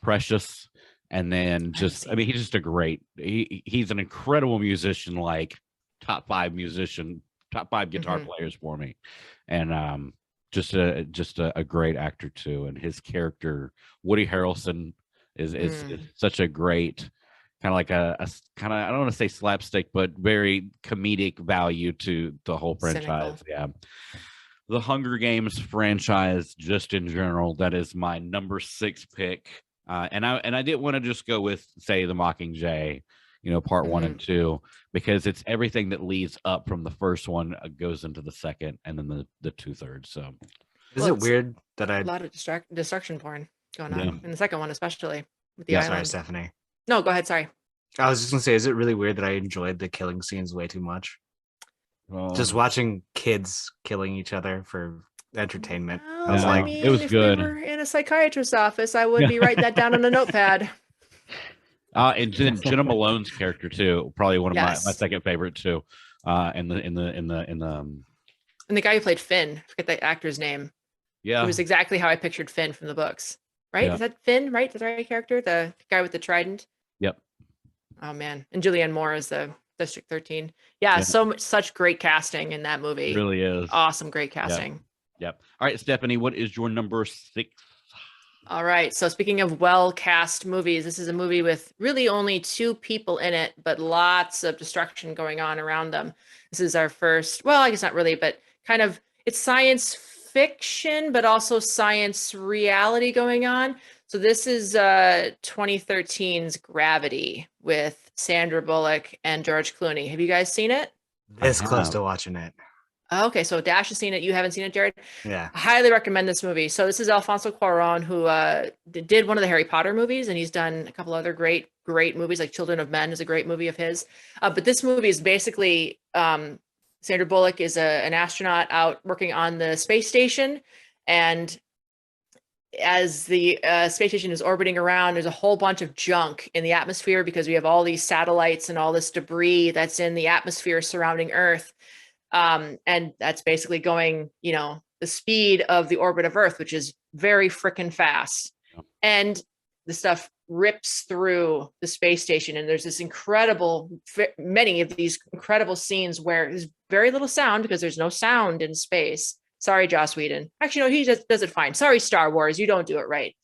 Precious, and then he's just a great. He's an incredible musician, like top 5 guitar players for me, and just a great actor too. And his character, Woody Harrelson, is such a great kind of like a kind of, I don't want to say slapstick, but very comedic value to the whole franchise. Cynical. Yeah. The Hunger Games franchise, just in general, that is my number 6 pick. And I didn't want to just go with, say, The Mockingjay, part one and two, because it's everything that leads up from the first one goes into the second, and then the 2/3. So Is it weird that a lot of destruction porn going on in the second one, especially with the sorry, island. Stephanie. No, go ahead. Sorry. I was just gonna say, is it really weird that I enjoyed the killing scenes way too much? Just watching kids killing each other for entertainment. Well, I was like, it was if good. we were in a psychiatrist's office, I would be writing that down on a notepad. And then Jenna Malone's character too, probably one of my second favorite too. And the guy who played Finn, I forget the actor's name. Yeah, it was exactly how I pictured Finn from the books. Right? Yeah. Is that Finn? Right? Is that the right character? The guy with the trident. Yep. Oh man, and Julianne Moore is the District 13. Yeah, such great casting in that movie. It really is awesome, great casting. Yep. All right, Stephanie, what is your number 6? All right. So speaking of well-cast movies, this is a movie with really only 2 people in it, but lots of destruction going on around them. This is our first, well, I guess not really, but kind of, it's science fiction, but also science reality going on. So this is 2013's Gravity with Sandra Bullock and George Clooney. Have you guys seen it? This close to watching it. Okay, so Dash has seen it. You haven't seen it, Jared? Yeah. I highly recommend this movie. So this is Alfonso Cuarón, who did one of the Harry Potter movies, and he's done a couple other great movies, like Children of Men is a great movie of his. But this movie is basically Sandra Bullock is an astronaut out working on the space station, and as the space station is orbiting around, there's a whole bunch of junk in the atmosphere because we have all these satellites and all this debris that's in the atmosphere surrounding Earth. And that's basically going, the speed of the orbit of Earth, which is very freaking fast. Yep. And the stuff rips through the space station. And there's this many of these incredible scenes where there's very little sound because there's no sound in space. Sorry, Joss Whedon. Actually, no, he just does it fine. Sorry, Star Wars, you don't do it right.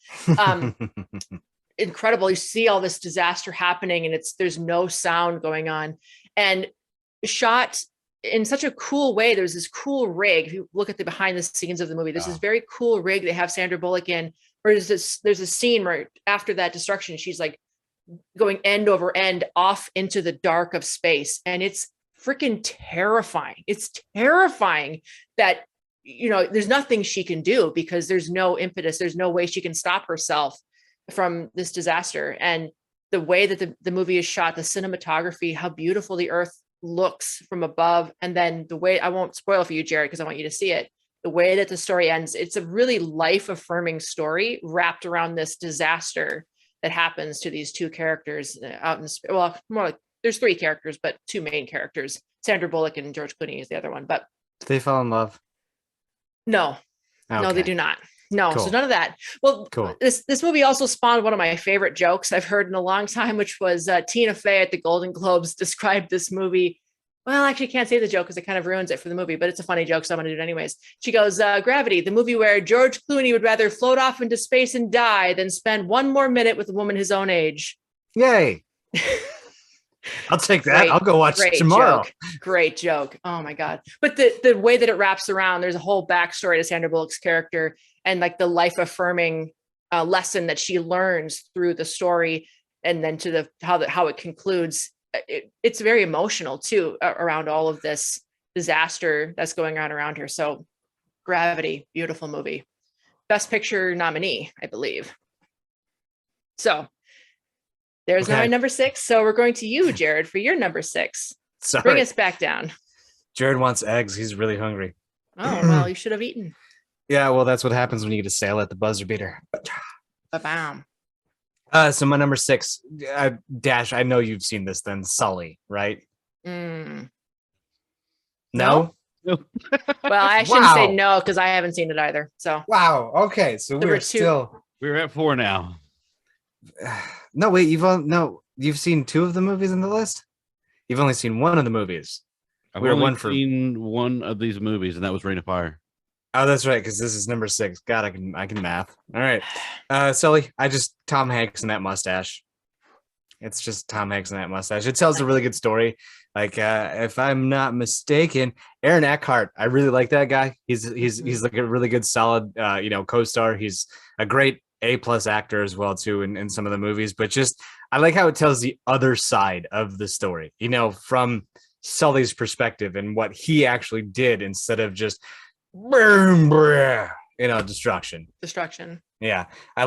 Incredible. You see all this disaster happening and there's no sound going on. And shot in such a cool way. There's this cool rig. If you look at the behind the scenes of the movie, there's this very cool rig they have Sandra Bullock in, where there's a scene where after that destruction, she's like going end over end off into the dark of space. And it's freaking terrifying. It's terrifying that, there's nothing she can do because there's no impetus. There's no way she can stop herself from this disaster. And the way that the movie is shot, the cinematography, how beautiful the Earth looks from above, and then the way, I won't spoil for you, Jared, because I want you to see it, the way that the story ends, it's a really life-affirming story wrapped around this disaster that happens to these 2 characters out in more like there's 3 characters, but 2 main characters, Sandra Bullock and George Clooney is the other one. But do they fall in love? No. Okay. No, they do not. No, cool. So none of that. Well, cool. This movie also spawned one of my favorite jokes I've heard in a long time, which was Tina Fey at the Golden Globes described this movie. Well, I actually can't say the joke because it kind of ruins it for the movie, but it's a funny joke, so I'm going to do it anyways. She goes, Gravity, the movie where George Clooney would rather float off into space and die than spend 1 more minute with a woman his own age. Yay. I'll take that. I'll go watch it tomorrow. Great joke. Oh my God. But the way that it wraps around, there's a whole backstory to Sandra Bullock's character and like the life affirming lesson that she learns through the story. And then to how it concludes, it's very emotional too, around all of this disaster that's going on around her. So Gravity, beautiful movie. Best Picture nominee, I believe. So there's my number 6. So we're going to you, Jared, for your number 6. Sorry. Bring us back down. Jared wants eggs. He's really hungry. Oh, well, you should have eaten. Yeah, well, that's what happens when you get a sale at the buzzer beater. Ba-bam. So my number 6, Dash, I know you've seen this then, Sully, right? No? Well, I shouldn't say no because I haven't seen it either. So wow. Okay, so we're at 4 now. No, wait, you've seen 2 of the movies in the list? You've only seen 1 of the movies. I've only seen 1 of these movies, and that was Reign of Fire. Oh, that's right, because this is number 6. God, I can math. All right. Sully, Tom Hanks and that mustache. It's just Tom Hanks and that mustache. It tells a really good story. Like, if I'm not mistaken, Aaron Eckhart, I really like that guy. He's like a really good, solid, co-star. He's a great A+ actor as well too in some of the movies, but just I like how it tells the other side of the story, you know, from Sully's perspective and what he actually did instead of just boom, you know, destruction. Yeah. I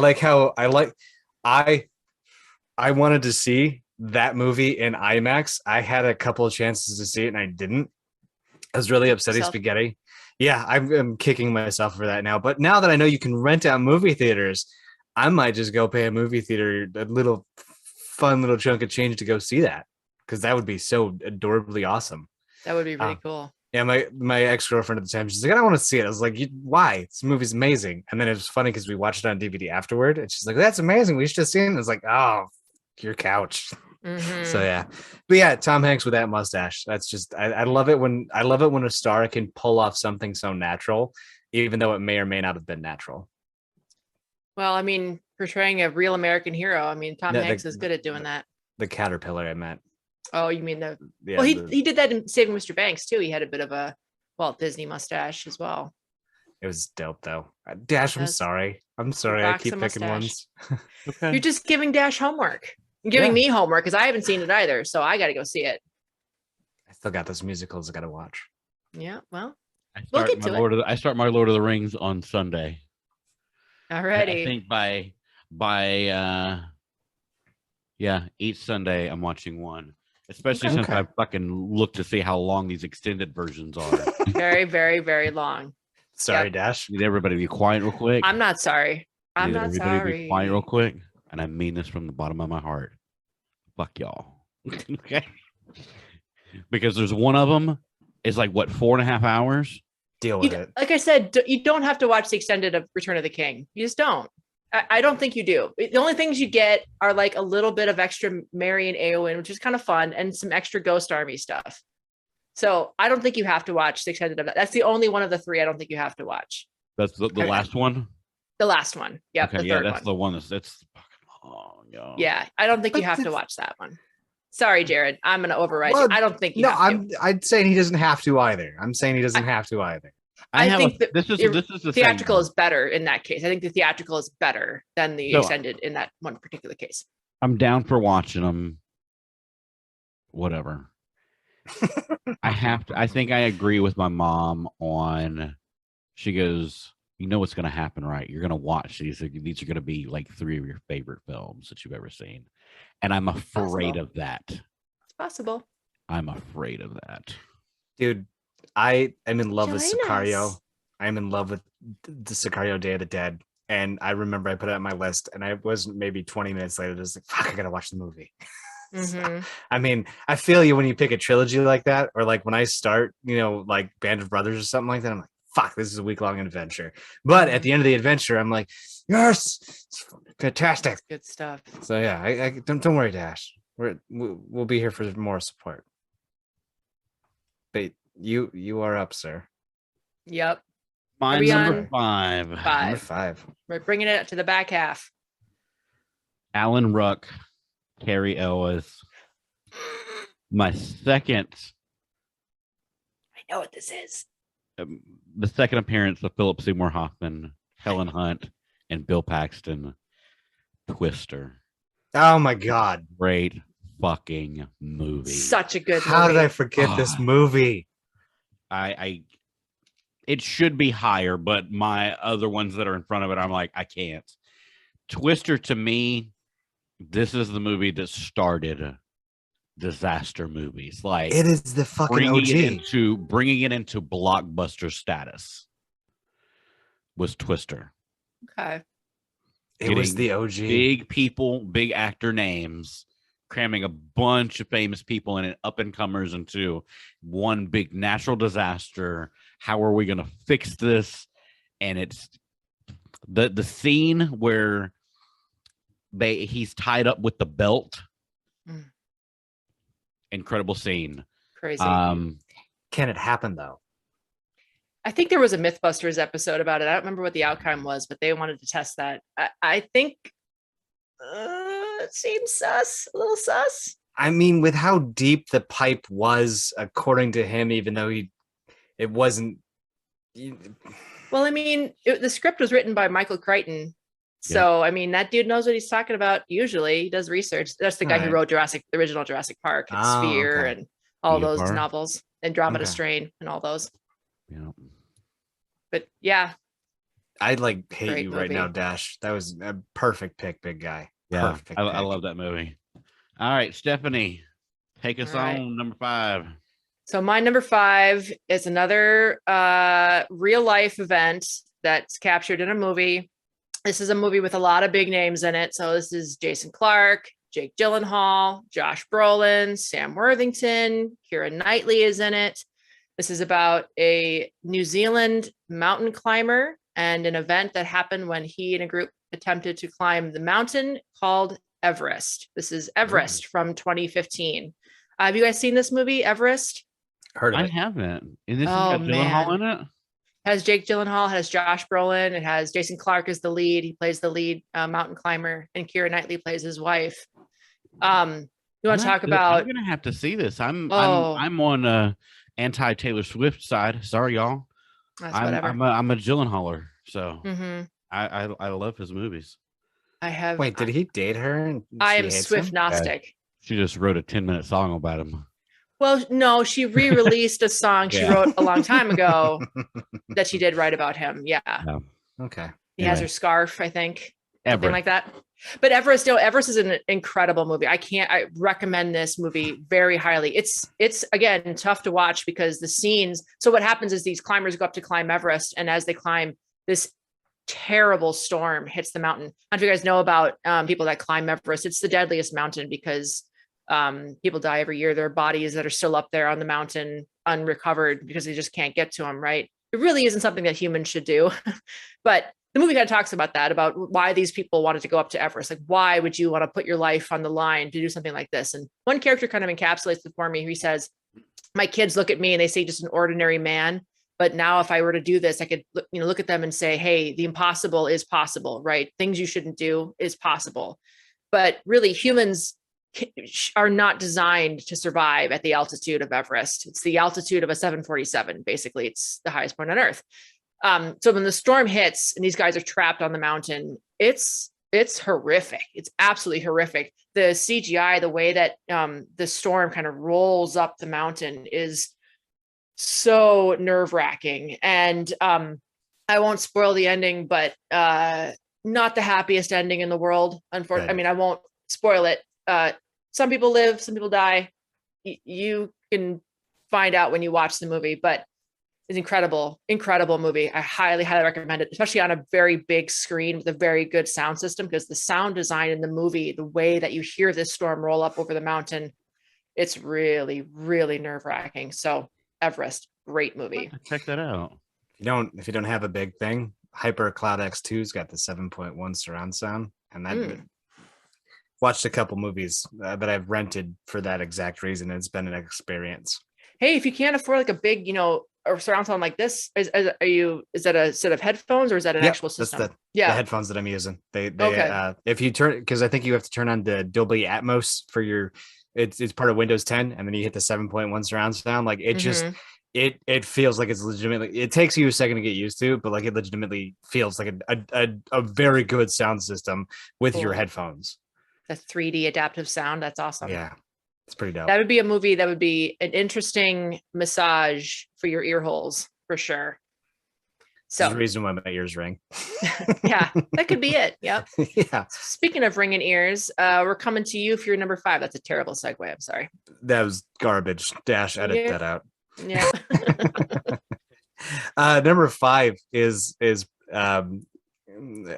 wanted to see that movie in IMAX. I had a couple of chances to see it and I didn't. I was really upsetting spaghetti. Yeah, I'm kicking myself for that now. But now that I know you can rent out movie theaters, I might just go pay a movie theater a little fun little chunk of change to go see that, because that would be so adorably awesome. That would be really cool. Yeah, my ex-girlfriend at the time, she's like, I don't want to see it. I was like, why? This movie's amazing. And then it was funny because we watched it on DVD afterward, and she's like, that's amazing. We should have seen it. I was like, oh, your couch. So yeah, but yeah, Tom Hanks with that mustache. That's just I love it when a star can pull off something so natural, even though it may or may not have been natural. Well, I mean, portraying a real American hero. I mean, Tom Hanks is good at doing that. The caterpillar, I meant. Oh, you mean the? Yeah, well, he did that in Saving Mr. Banks too. He had a bit of a Walt Disney mustache as well. It was dope though. Dash, I'm sorry. I keep picking ones. Okay. You're just giving Dash homework. You're giving me homework because I haven't seen it either, so I got to go see it. I still got those musicals I got to watch. Yeah, well, I start my Lord of the Rings on Sunday. Alrighty. I think by each Sunday I'm watching one. Especially since I fucking look to see how long these extended versions are. Very, very, very long. Sorry, Dash. Need everybody to be quiet real quick. I'm not sorry. I'm not everybody sorry. Be quiet real quick. And I mean this from the bottom of my heart. Fuck y'all. Okay. Because there's one of them is like, what, 4.5 hours? Deal with it. Like I said, you don't have to watch the extended of Return of the King. You just don't. I don't think you do. The only things you get are like a little bit of extra Merry and Eowyn, which is kind of fun, and some extra Ghost Army stuff. So I don't think you have to watch the extended of that. That's the only one of the three I don't think you have to watch. That's the last one? The last one. Yep. Okay, the third that's one. the one that's fucking long, yo. Yeah, I don't think you have to watch that one. Sorry, Jared. I'm gonna override you. I don't think you have to. I'd say he doesn't have to either. I'm saying he doesn't have to either. I think this is the theatrical is better in that case. I think the theatrical is better than the extended in that one particular case. I'm down for watching them. Whatever. I think I agree with my mom on. She goes, you know what's going to happen, right? You're going to watch these. These are going to be like 3 of your favorite films that you've ever seen, and I'm afraid of that. It's possible. I'm afraid of that, dude. I am in love with Sicario. I'm in love with the Sicario Day of the Dead. And I remember I put it on my list and I was maybe 20 minutes later, just like, fuck, I gotta watch the movie. So, I mean, I feel you when you pick a trilogy like that, or like when I start, you know, like Band of Brothers or something like that, I'm like, fuck, this is a week-long adventure. But at the end of the adventure, I'm like, yes, it's fantastic. That's good stuff. So yeah, I don't worry, Dash. We'll be here for more support. But you are up, sir. Yep. Mine's number 5. Number 5. We're bringing it to the back half. Alan Ruck, Carrie Ellis. My second. I know what this is. The second appearance of Philip Seymour Hoffman, Helen Hunt, and Bill Paxton. Twister. Oh my God! Great fucking movie. Such a good movie. How did I forget this movie? It should be higher, but my other ones that are in front of it, I'm like, I can't. Twister, to me, this is the movie that started disaster movies. Like, it is the fucking OG. Bringing it into blockbuster status was Twister. Okay. It was the OG. Big people, big actor names, cramming a bunch of famous people in it, up-and-comers, into one big natural disaster. How are we going to fix this? And it's the scene where he's tied up with the belt. Incredible scene. Crazy. Can it happen though? I think there was a Mythbusters episode about it. I don't remember what the outcome was, but they wanted to test that. I think it seems sus, a little sus. I mean, with how deep the pipe was, according to him, even though it wasn't. Well, I mean, the script was written by Michael Crichton, So, I mean, that dude knows what he's talking about. Usually, he does research. That's the guy who wrote the original Jurassic Park, and Sphere, and all those Park. novels, Andromeda Strain, and all those. Yeah. But yeah, I hate Great you right movie. now, Dash. That was a perfect pick, big guy. Yeah, Perfect. I pick. love that movie. All right, Stephanie, take us All right. on number 5. so my number 5 is another real life event that's captured in a movie. This is a movie with a lot of big names in it. So this is Jason Clarke, Jake Gyllenhaal, Josh Brolin, Sam Worthington, Keira Knightley is in it. This is about a New Zealand mountain climber and an event that happened when he and a group attempted to climb the mountain called Everest. This is Everest from 2015. Have you guys seen this movie, Everest? Heard of I it. haven't. And this Oh, has got Gyllenhaal man. in it? Has Jake Gyllenhaal, has Josh Brolin, it has Jason Clarke as the lead. He plays the lead mountain climber, and Keira Knightley plays his wife. You want to talk about? I'm gonna have to see this. I'm Oh. I'm on anti Taylor Swift side. Sorry, y'all. That's whatever. I'm a Gyllenhaaler, so Mhm. I love his movies. I have. Wait, did he date her? And I she am hates Swift him? Gnostic. She just wrote a 10-minute song about him. Well, no, she re-released a song she Yeah. wrote a long time ago that she did write about him. Yeah, Okay. he has Anyway. her scarf, I think, something Everett. like that. But Everest is an incredible movie. I recommend this movie very highly. It's again tough to watch because the scenes. So what happens is these climbers go up to climb Everest, and as they climb, this terrible storm hits the mountain. I don't know if you guys know about people that climb Everest. It's the deadliest mountain because people die every year. There are bodies that are still up there on the mountain unrecovered because they just can't get to them. Right? It really isn't something that humans should do, but the movie kind of talks about that, about why these people wanted to go up to Everest. Like, why would you want to put your life on the line to do something like this? And one character kind of encapsulates it for me. He says, my kids look at me and they say just an ordinary man. But now if I were to do this, I could, look at them and say, hey, the impossible is possible, right? Things you shouldn't do is possible. But really, humans are not designed to survive at the altitude of Everest. It's the altitude of a 747. Basically, it's the highest point on Earth. So when the storm hits and these guys are trapped on the mountain, it's horrific. It's absolutely horrific. The CGI, the way that the storm kind of rolls up the mountain is so nerve-wracking. And I won't spoil the ending, but not the happiest ending in the world. Unfortunately, Right. I mean, I won't spoil it. Some people live, some people die. You can find out when you watch the movie, but it's incredible movie. I highly recommend it, especially on a very big screen with a very good sound system, because the sound design in the movie, the way that you hear this storm roll up over the mountain, it's really, really nerve-wracking. So Everest, great movie. Check that out. If you don't have a big thing, Hyper Cloud X2's got the 7.1 surround sound, and that watched a couple movies that I've rented for that exact reason. It's been an experience. Hey, if you can't afford like a big, or surround sound like this, is that a set of headphones or is that an actual system? That's the headphones that I'm using. They Okay. If you turn, because I think you have to turn on the Dolby Atmos for your, it's part of Windows 10, and then you hit the 7.1 surround sound. Like it just it feels like it's legitimately. It takes you a second to get used to, but like it legitimately feels like a very good sound system with your headphones. The 3D adaptive sound. That's awesome. Yeah, it's pretty dope. That would be a movie that would be an interesting massage for your ear holes for sure. So There's a reason why my ears ring. yeah, that could be it. Yep. Yeah, Speaking of ringing ears, we're coming to you for your number 5. That's a terrible segue. I'm sorry. that was garbage. Dash, edit that out. Yeah. Number 5 is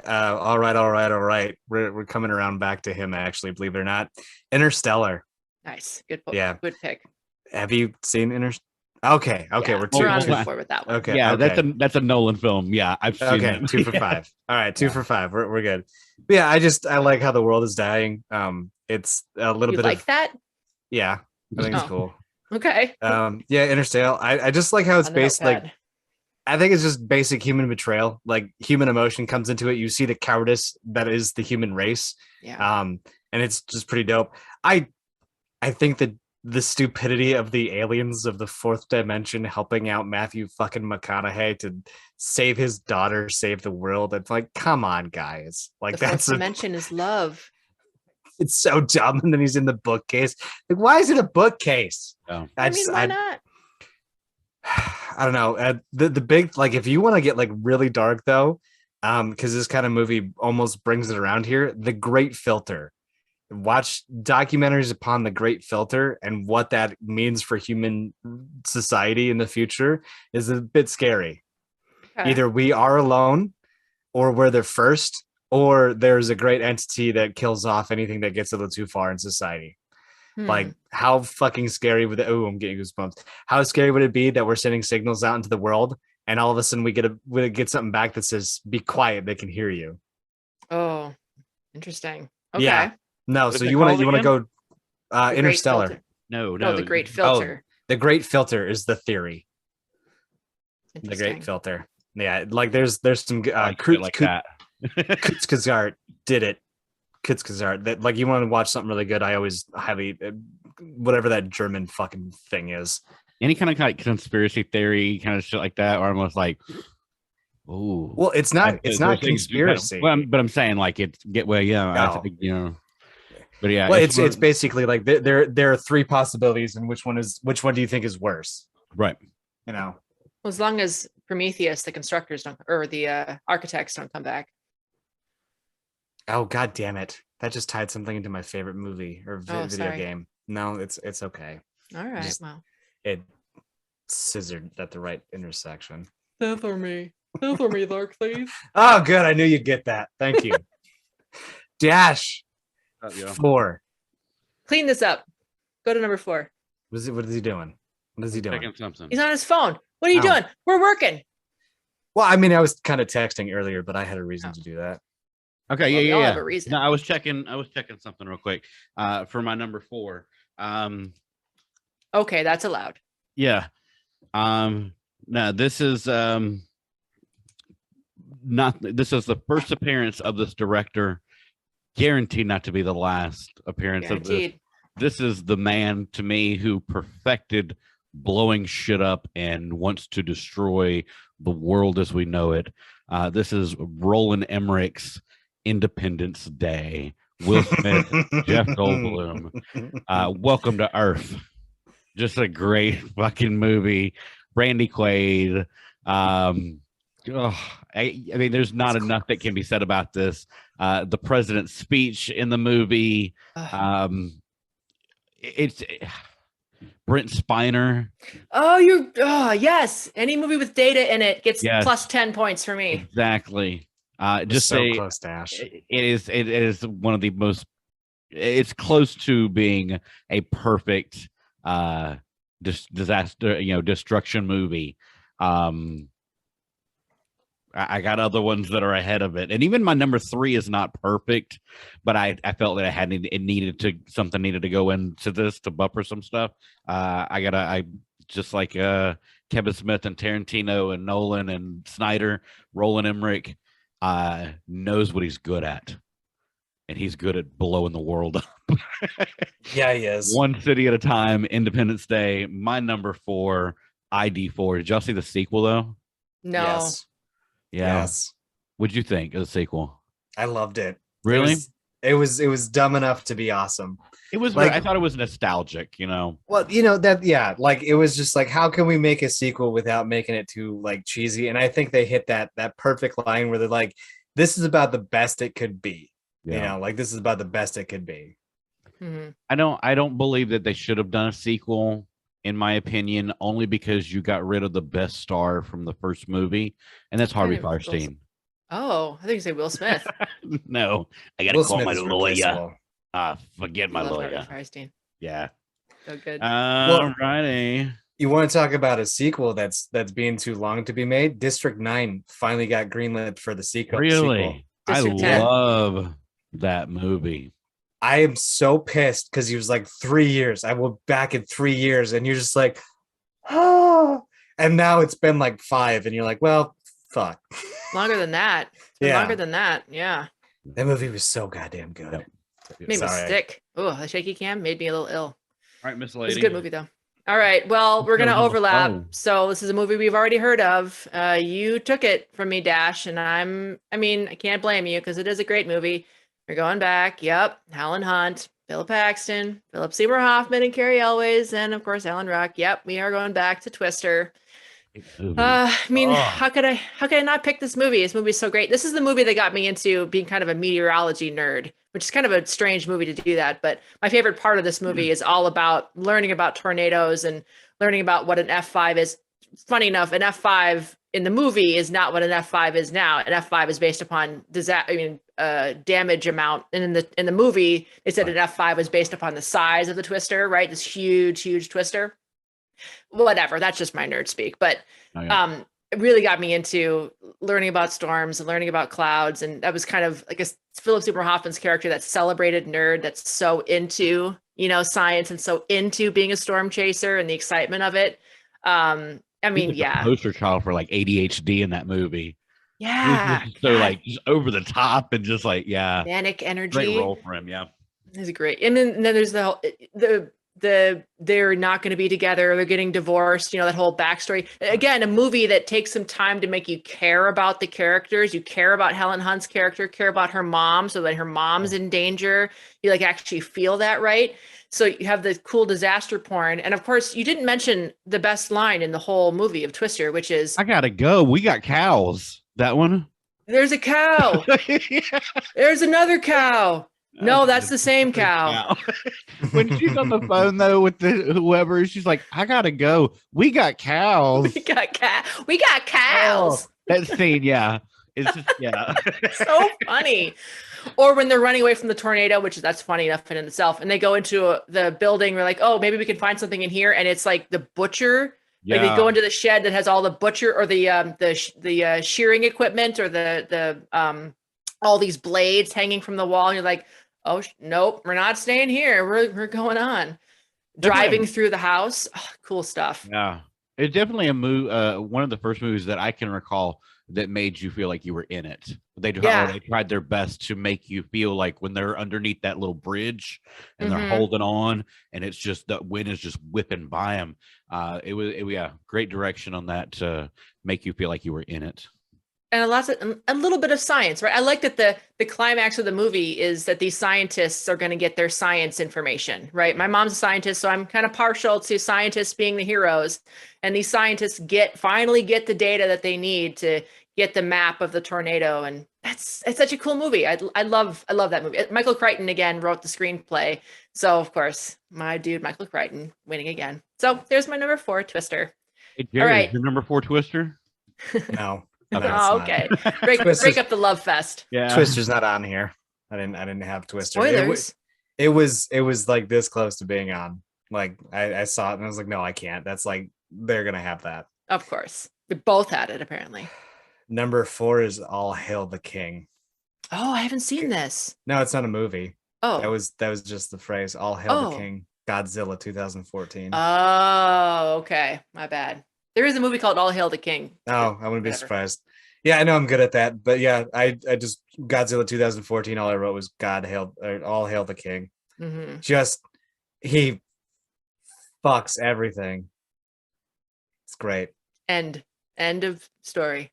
all right. We're coming around back to him, actually, believe it or not. Interstellar. Nice. Good. Yeah. Good pick. Have you seen Interstellar? Okay. Yeah, We're we're on two. before with that one. Okay. Yeah, okay. that's a Nolan film. Yeah, I've seen Okay, it. 2 for 5. All right, 2 for 5. We're good. But yeah, I like how the world is dying. It's a little You bit like of that? yeah. I think it's Oh. cool. Okay. Yeah, Interstellar. I just like how it's On the based like notepad. I think it's just basic human betrayal. Like human emotion comes into it. You see the cowardice that is the human race. Yeah. And it's just pretty dope. I think that the stupidity of the aliens of the fourth dimension helping out Matthew fucking McConaughey to save his daughter, save the world. It's like, come on, guys. Like, The that's fourth dimension is love. it's so dumb. And then he's in the bookcase. Like, why is it a bookcase? Oh. I mean, why not? I don't know. The big, like, if you want to get like really dark though, because this kind of movie almost brings it around here, The Great Filter. Watch documentaries upon the Great Filter and what that means for human society in the future is a bit scary. Okay. Either we are alone, or we're the first, or there's a great entity that kills off anything that gets a little too far in society. Like, how fucking scary would it? Oh, I'm getting goosebumps. How scary would it be that we're sending signals out into the world, and all of a sudden we get something back that says, "Be quiet, they can hear you." Oh, interesting. Okay. Yeah. No, What so is it you want called to again? go The Great Interstellar. Filter. No, No, no. the Great Filter. The Great Filter is the theory. The Interesting. Great Filter. Yeah, like there's some Like shit like that. Kutzkazart did it. Kutzkazart. That, like, you want to watch something really good, I always highly whatever that German fucking thing is. Any kind of like conspiracy theory kind of shit like that, or almost like, oh, Well, it's not conspiracy. But I'm saying like I No. think, but yeah, Well, it's basically like there are three possibilities, and which one do you think is worse? right. You know. Well, as long as Prometheus, the constructors don't, or the architects don't come back. Oh, god damn it. That just tied something into my favorite movie or video sorry. game. No, it's okay. All right. Just- Well, It scissored at the right intersection. Tether me, Dark, please. Oh, good. I knew you'd get that. Thank you. Dash 4. Clean this up. Go to number 4. What is he doing? What is he doing? Checking something. He's on his phone. What are you Oh. doing? We're working. Well, I mean, I was kind of texting earlier, but I had a reason to do that. Okay, Well, we yeah, all yeah. have a reason. No, I was checking something real quick. For my number 4. Okay, that's allowed. Yeah. No, this is not this is the first appearance of this director. Guaranteed not to be the last appearance of this. Guaranteed. This is the man to me who perfected blowing shit up and wants to destroy the world as we know it. This is Roland Emmerich's Independence Day. Will Smith, Jeff Goldblum. Welcome to Earth. Just a great fucking movie. Randy Quaid. I mean, there's not enough that can be said about this. The president's speech in the movie. It's Brent Spiner. Yes. Any movie with data in it gets Yes. plus 10 points for me. Exactly. Just so a, close, Dash. it is one of the most. It's close to being a perfect disaster, destruction movie. I got other ones that are ahead of it, and even my number 3 is not perfect, but I felt that something needed to go into this to buffer some stuff. I just like Kevin Smith and Tarantino and Nolan and Snyder, Roland Emmerich knows what he's good at, and he's good at blowing the world up. Yeah, he is. One city at a time. Independence Day. My number 4, ID4. Did y'all see the sequel though? No. Yes. Yeah. Yes. What'd you think of the sequel? I loved it. Really? It was dumb enough to be awesome. It was Like- I thought it was nostalgic, Well, like it was just like, how can we make a sequel without making it too like cheesy? And I think they hit that perfect line where they're like, this is about the best it could be. Like this is about the best it could be. Mhm. I don't believe that they should have done a sequel, in my opinion, only because you got rid of the best star from the first movie, and that's Harvey Kind of Firestein. Oh, I think you say Will Smith. No, I gotta Will call Smith my is lawyer. replaceable. Forget my I love Harvey lawyer. Firestein. Yeah. So good. All righty. You want to talk about a sequel that's being too long to be made? District 9 finally got greenlit for the sequel. Really? I District 10. love that movie. I am so pissed because he was like 3 years. I will back in 3 years, and you're just like, oh, and now it's been like 5, and you're like, well, fuck. Longer than that. It's been Yeah. longer than that. Yeah. That movie was so goddamn good. Yep. Made me Sorry. sick. Oh, the shaky cam made me a little ill. right, Miss It's Lady. a good movie though. All right. Well, we're gonna Goes on the overlap. phone. So this is a movie we've already heard of. You took it from me, Dash, and I can't blame you because it is a great movie. We're going back. Yep. Helen Hunt, Philip Paxton, Philip Seymour Hoffman, and Carrie Elways, and of course Alan Ruck. Yep. We are going back to Twister. Movie. Oh. How could I not pick this movie? This movie is so great. This is the movie that got me into being kind of a meteorology nerd, which is kind of a strange movie to do that. But my favorite part of this movie is all about learning about tornadoes and learning about what an F5 is. Funny enough, an F5 in the movie is not what an F5 is now. An F5 is based upon damage amount, and in the movie, they said an F5 was based upon the size of the twister, right? This huge twister. Whatever, that's just my nerd speak, but it really got me into learning about storms and learning about clouds, and that was kind of like a Philip Seymour Hoffman's character, that celebrated nerd that's so into science and so into being a storm chaser and the excitement of it. The poster child for like ADHD in that movie. Yeah, so like just over the top and just like manic energy. Great role for him. Yeah, it's great. And then there's the they're not going to be together, they're getting divorced, that whole backstory. Again, a movie that takes some time to make you care about the characters. You care about Helen Hunt's character, care about her mom, so that her mom's in danger, you like actually feel that, right? So you have the cool disaster porn, and of course you didn't mention the best line in the whole movie of Twister, which is, I gotta go, we got cows. That one. There's a cow. There's another cow. No, that's the same cow. When she's on the phone though with whoever, she's like, I gotta go. We got cows. We got cows. Oh, that scene, yeah. It's just, so funny. Or when they're running away from the tornado, that's funny enough in itself, and they go into the building. We're like, oh, maybe we can find something in here, and it's like the butcher. Yeah. Like they go into the shed that has all the butcher or the shearing equipment or the all these blades hanging from the wall. And you're like, oh, nope, we're not staying here. We're going on. Driving through the house. Oh, cool stuff. Yeah. It's definitely a one of the first movies that I can recall that made you feel like you were in it. They tried their best to make you feel like when they're underneath that little bridge and they're holding on and it's just the wind is just whipping by them. It was great direction on that to make you feel like you were in it. And a little bit of science, right? I like that the climax of the movie is that these scientists are going to get their science information, right? My mom's a scientist, so I'm kind of partial to scientists being the heroes. And these scientists finally get the data that they need to get the map of the tornado. And it's such a cool movie. I love that movie. Michael Crichton again wrote the screenplay. So of course, my dude, Michael Crichton, winning again. So there's my number 4, Twister. Hey, Jerry, all right. Your number 4 Twister? No. Oh, okay. Break up the love fest. Yeah. Twister's not on here. I didn't have Twister. Spoilers. It was like this close to being on. Like I saw it and I was like, no, I can't. That's like they're gonna have that. Of course. We both had it apparently. Number 4 is All Hail the King. Oh, I haven't seen this. No, it's not a movie. Oh. That was just the phrase. All Hail the King. Godzilla 2014. Oh, okay. My bad. There is a movie called All Hail the King. Oh, I wouldn't be surprised. Yeah, I know I'm good at that. But yeah, I just Godzilla 2014, all I wrote was All Hail the King. Mm-hmm. Just he fucks everything. It's great. End of story.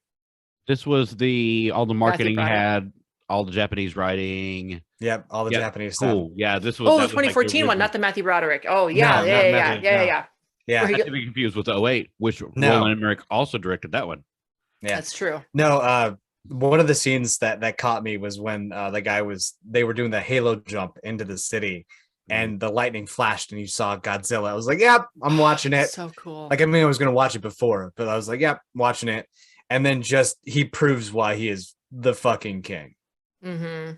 This was all the marketing had, all the Japanese writing. Yep, all the Japanese cool. stuff. Yeah, this was the 2014 one, not the Matthew Broderick. Oh yeah, yeah. Yeah, I have to be confused with the 08, which Roland Emmerich also directed that one. Yeah, that's true. No, one of the scenes that caught me was when they were doing the halo jump into the city, and the lightning flashed, and you saw Godzilla. I was like, "Yep, I'm watching it." So cool. Like, I mean, I was gonna watch it before, but I was like, "Yep, watching it." And then he proves why he is the fucking king. Mm-hmm.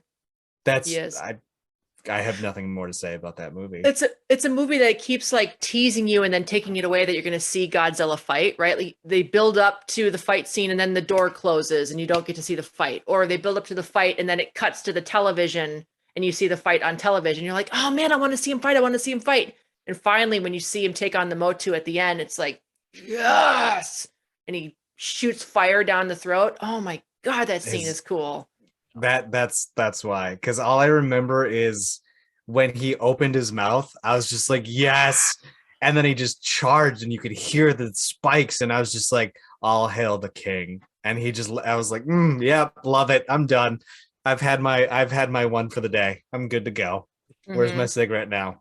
I have nothing more to say about that movie. It's a movie that keeps like teasing you and then taking it away that you're going to see Godzilla fight, right? Like, they build up to the fight scene and then the door closes and you don't get to see the fight, or they build up to the fight and then it cuts to the television and you see the fight on television. You're like, oh man, I want to see him fight. I want to see him fight. And finally, when you see him take on the Motu at the end, it's like, yes. And he shoots fire down the throat. Oh my God, that scene is cool. That's why, because all I remember is when he opened his mouth, I was just like, yes. And then he just charged, and you could hear the spikes, and I was just like, all hail the king. And I was like, yep, love it. I'm done. I've had my one for the day. I'm good to go. Where's my cigarette now?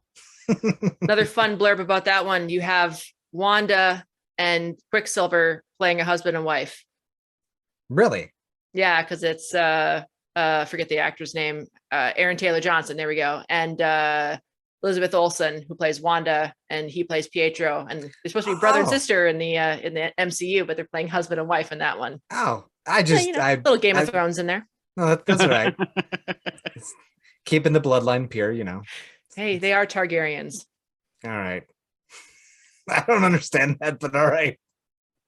Another fun blurb about that one. You have Wanda and Quicksilver playing a husband and wife. Really? Yeah, because it's forget the actor's name, Aaron Taylor Johnson. There we go. And Elizabeth Olsen, who plays Wanda, and he plays Pietro. And they're supposed to be brother and sister in the MCU, but they're playing husband and wife in that one. Oh, I just little Game of Thrones in there. No, that's right. Keeping the bloodline pure, you know. Hey, they are Targaryens. All right. I don't understand that, but all right.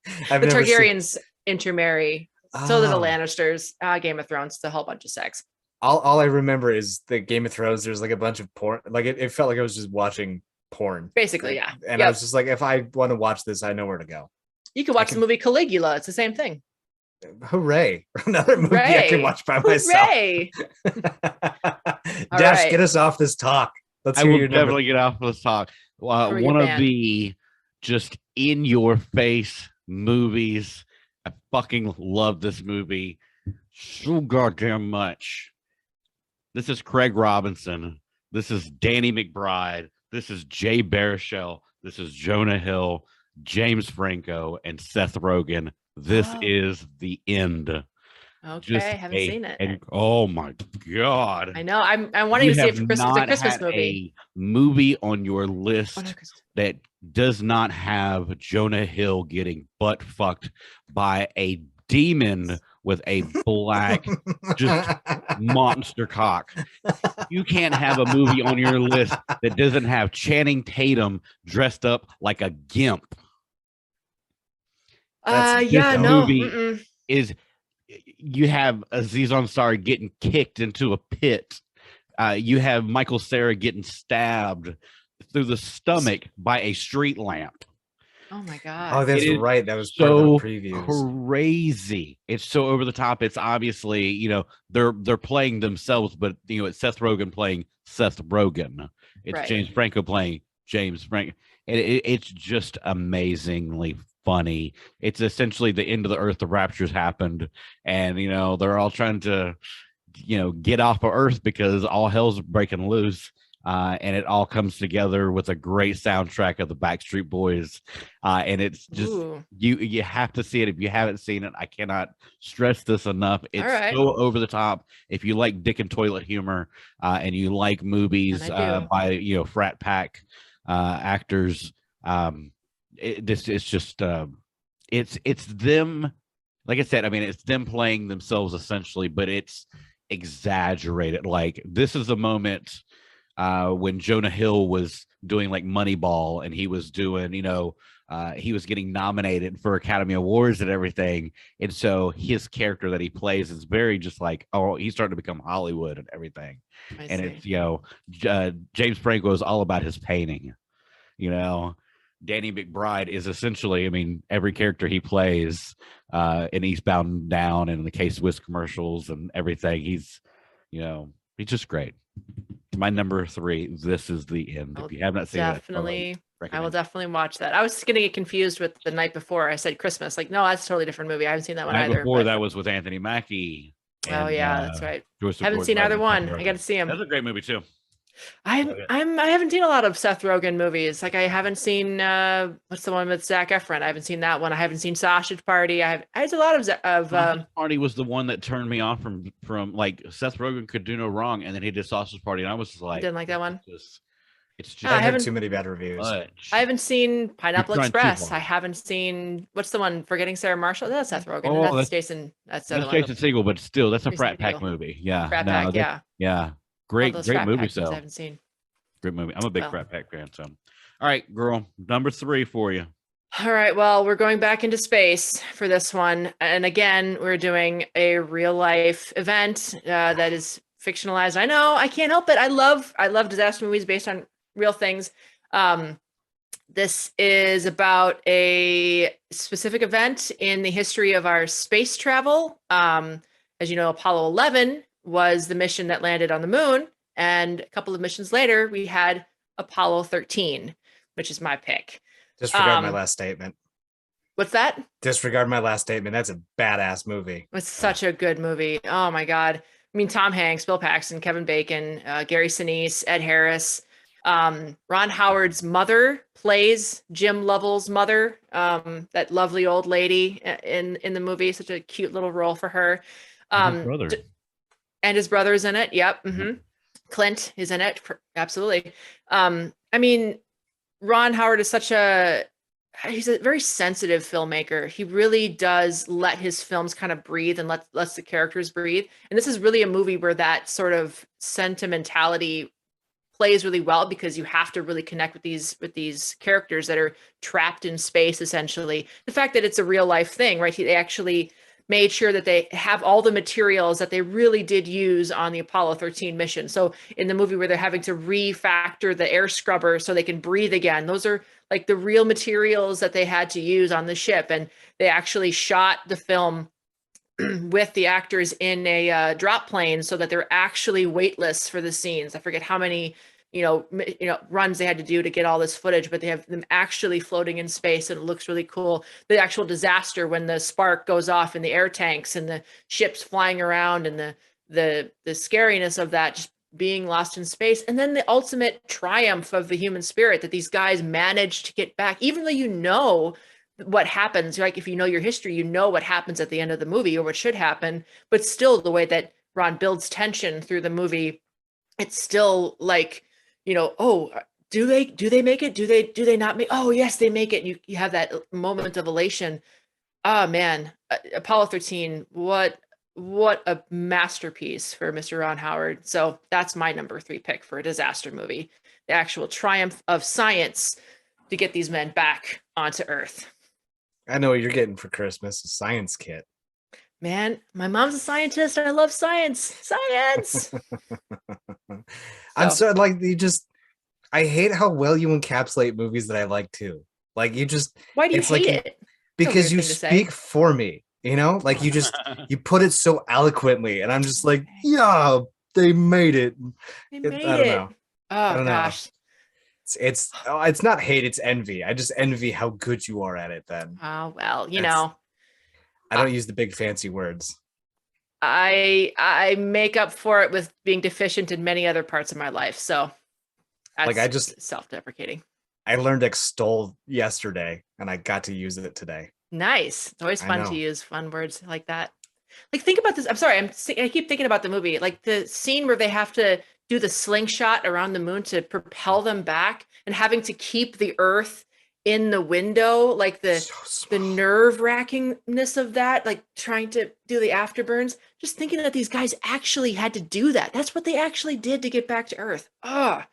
The Targaryens intermarry. So do the Lannisters. Game of Thrones. It's a whole bunch of sex. All I remember is the Game of Thrones. There's like a bunch of porn. Like it felt like I was just watching porn. Basically, yeah. And I was just like, if I want to watch this, I know where to go. You can watch the movie Caligula. It's the same thing. Hooray. Another movie I can watch by myself. Hooray. Dash, get us off this talk. Let's hear your definitely get off this talk. One of the just in your face movies. I fucking love this movie so goddamn much. This is Craig Robinson. This is Danny McBride. This is Jay Baruchel. This is Jonah Hill, James Franco, and Seth Rogen. This is the end. Okay, I haven't seen it. And, oh my god! I know. I'm wanting to see it for Christmas. It's a Christmas movie. A movie on your list that does not have Jonah Hill getting butt fucked by a demon with a black just monster cock. You can't have a movie on your list that doesn't have Channing Tatum dressed up like a gimp. Movie is you have Aziz Ansari getting kicked into a pit. You have Michael Cera getting stabbed through the stomach by a street lamp. Oh my god! Oh, that's right. That was so previews. Crazy. It's so over the top. It's obviously they're playing themselves, but it's Seth Rogen playing Seth Rogen. It's James Franco playing James Franco. And it's just amazingly funny. It's essentially the end of the earth. The rapture's happened, and they're all trying to get off of Earth because all hell's breaking loose. And it all comes together with a great soundtrack of the Backstreet Boys. And it's just you have to see it if you haven't seen it. I cannot stress this enough. It's so over the top. If you like dick and toilet humor, and you like movies by frat pack actors, it's just it's them. Like I said, I mean, it's them playing themselves essentially, but it's exaggerated. Like this is a moment when Jonah Hill was doing like Moneyball, and he was doing, he was getting nominated for Academy Awards and everything. And so his character that he plays is very just like, oh, he's starting to become Hollywood and everything. It's, James Franco is all about his painting, Danny McBride is essentially, I mean, every character he plays in Eastbound and Down and the K-Swiss commercials and everything. He's just great. My number 3, This Is the End. If you have not seen it, I will definitely watch that. I was going to get confused with The Night Before. I said Christmas. Like, no, that's a totally different movie. I haven't seen that one either. Before that was with Anthony Mackie. And, that's right. I haven't seen either one. I got to see him. That's a great movie too. I haven't seen a lot of Seth Rogen movies. Like I haven't seen what's the one with Zac Efron? I haven't seen that one. I haven't seen Sausage Party. I had a lot of Sausage Party was the one that turned me off from like Seth Rogen could do no wrong, and then he did Sausage Party, and I was just like, didn't like that one. It's just I heard too many bad reviews. I haven't seen Pineapple Express. I haven't seen what's the one Forgetting Sarah Marshall. That's Seth Rogen. Oh, that's Jason. That's Jason Segel, but still, that's a frat pack movie. Yeah, frat pack. Yeah. Great movie. So I haven't seen. Great movie. I'm a big frat pack fan. So, all right, girl, number 3 for you. All right. Well, we're going back into space for this one, and again, we're doing a real life event that is fictionalized. I know. I can't help it. I love disaster movies based on real things. This is about a specific event in the history of our space travel. As you know, Apollo 11 was the mission that landed on the moon. And a couple of missions later, we had Apollo 13, which is my pick. Disregard my last statement. What's that? Disregard my last statement. That's a badass movie. It's such a good movie. Oh my God. I mean, Tom Hanks, Bill Paxton, Kevin Bacon, Gary Sinise, Ed Harris. Ron Howard's mother plays Jim Lovell's mother, that lovely old lady in the movie. Such a cute little role for her. His brother. And his brother's in it. Yep. Mm-hmm. Clint is in it. Absolutely. I mean, Ron Howard is he's a very sensitive filmmaker. He really does let his films kind of breathe and lets the characters breathe. And this is really a movie where that sort of sentimentality plays really well, because you have to really connect with these characters that are trapped in space, essentially. The fact that it's a real life thing, right? They actually made sure that they have all the materials that they really did use on the Apollo 13 mission. So in the movie where they're having to refactor the air scrubber so they can breathe again, those are like the real materials that they had to use on the ship. And they actually shot the film with the actors in a drop plane so that they're actually weightless for the scenes. I forget how many, runs they had to do to get all this footage, but they have them actually floating in space, and it looks really cool. The actual disaster when the spark goes off in the air tanks and the ship's flying around, and the scariness of that just being lost in space. And then the ultimate triumph of the human spirit, that these guys managed to get back, even though you know what happens. Like, if you know your history, you know what happens at the end of the movie, or what should happen, but still the way that Ron builds tension through the movie, it's still like, oh, do they make it? Do they not make? Oh, yes, they make it. You have that moment of elation. Oh man, Apollo 13, what a masterpiece for Mr. Ron Howard. So that's my number 3 pick for a disaster movie. The actual triumph of science to get these men back onto Earth. I know what you're getting for Christmas, a science kit. Man, my mom's a scientist. I love science. Science. I'm so like, I hate how well you encapsulate movies that I like too. Like, you just, why do you it's hate like, it? Because you speak for me, like you put it so eloquently, and I'm just like, yeah, they made it. They made I don't know. Oh gosh. It's not hate, it's envy. I just envy how good you are at it then. Oh well, I don't use the big fancy words. I make up for it with being deficient in many other parts of my life. So that's like, I just self-deprecating. I learned extol yesterday, and I got to use it today. Nice. It's always fun to use fun words like that. Like, think about this. I'm sorry. I keep thinking about the movie, like the scene where they have to do the slingshot around the moon to propel them back, and having to keep the Earth in the window, like the nerve wrackingness of that, like trying to do the afterburns, just thinking that these guys actually had to do that. That's what they actually did to get back to Earth. And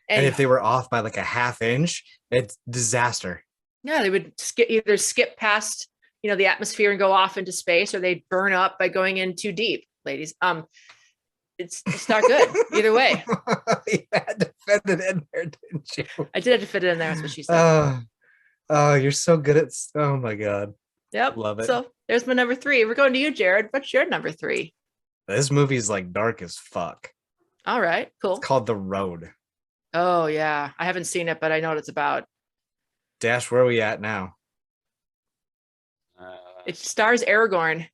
if they were off by like a half inch, it's disaster. Yeah, they would either skip past, the atmosphere and go off into space, or they'd burn up by going in too deep, ladies. It's not good either way. You had to fit it in there, didn't you? I did have to fit it in there. That's what she said. Oh, you're so good at. Oh my god. Yep. Love it. So there's my number 3. We're going to you, Jared. What's your number 3? This movie's like dark as fuck. All right. Cool. It's called The Road. Oh yeah, I haven't seen it, but I know what it's about. Dash, where are we at now? It stars Aragorn,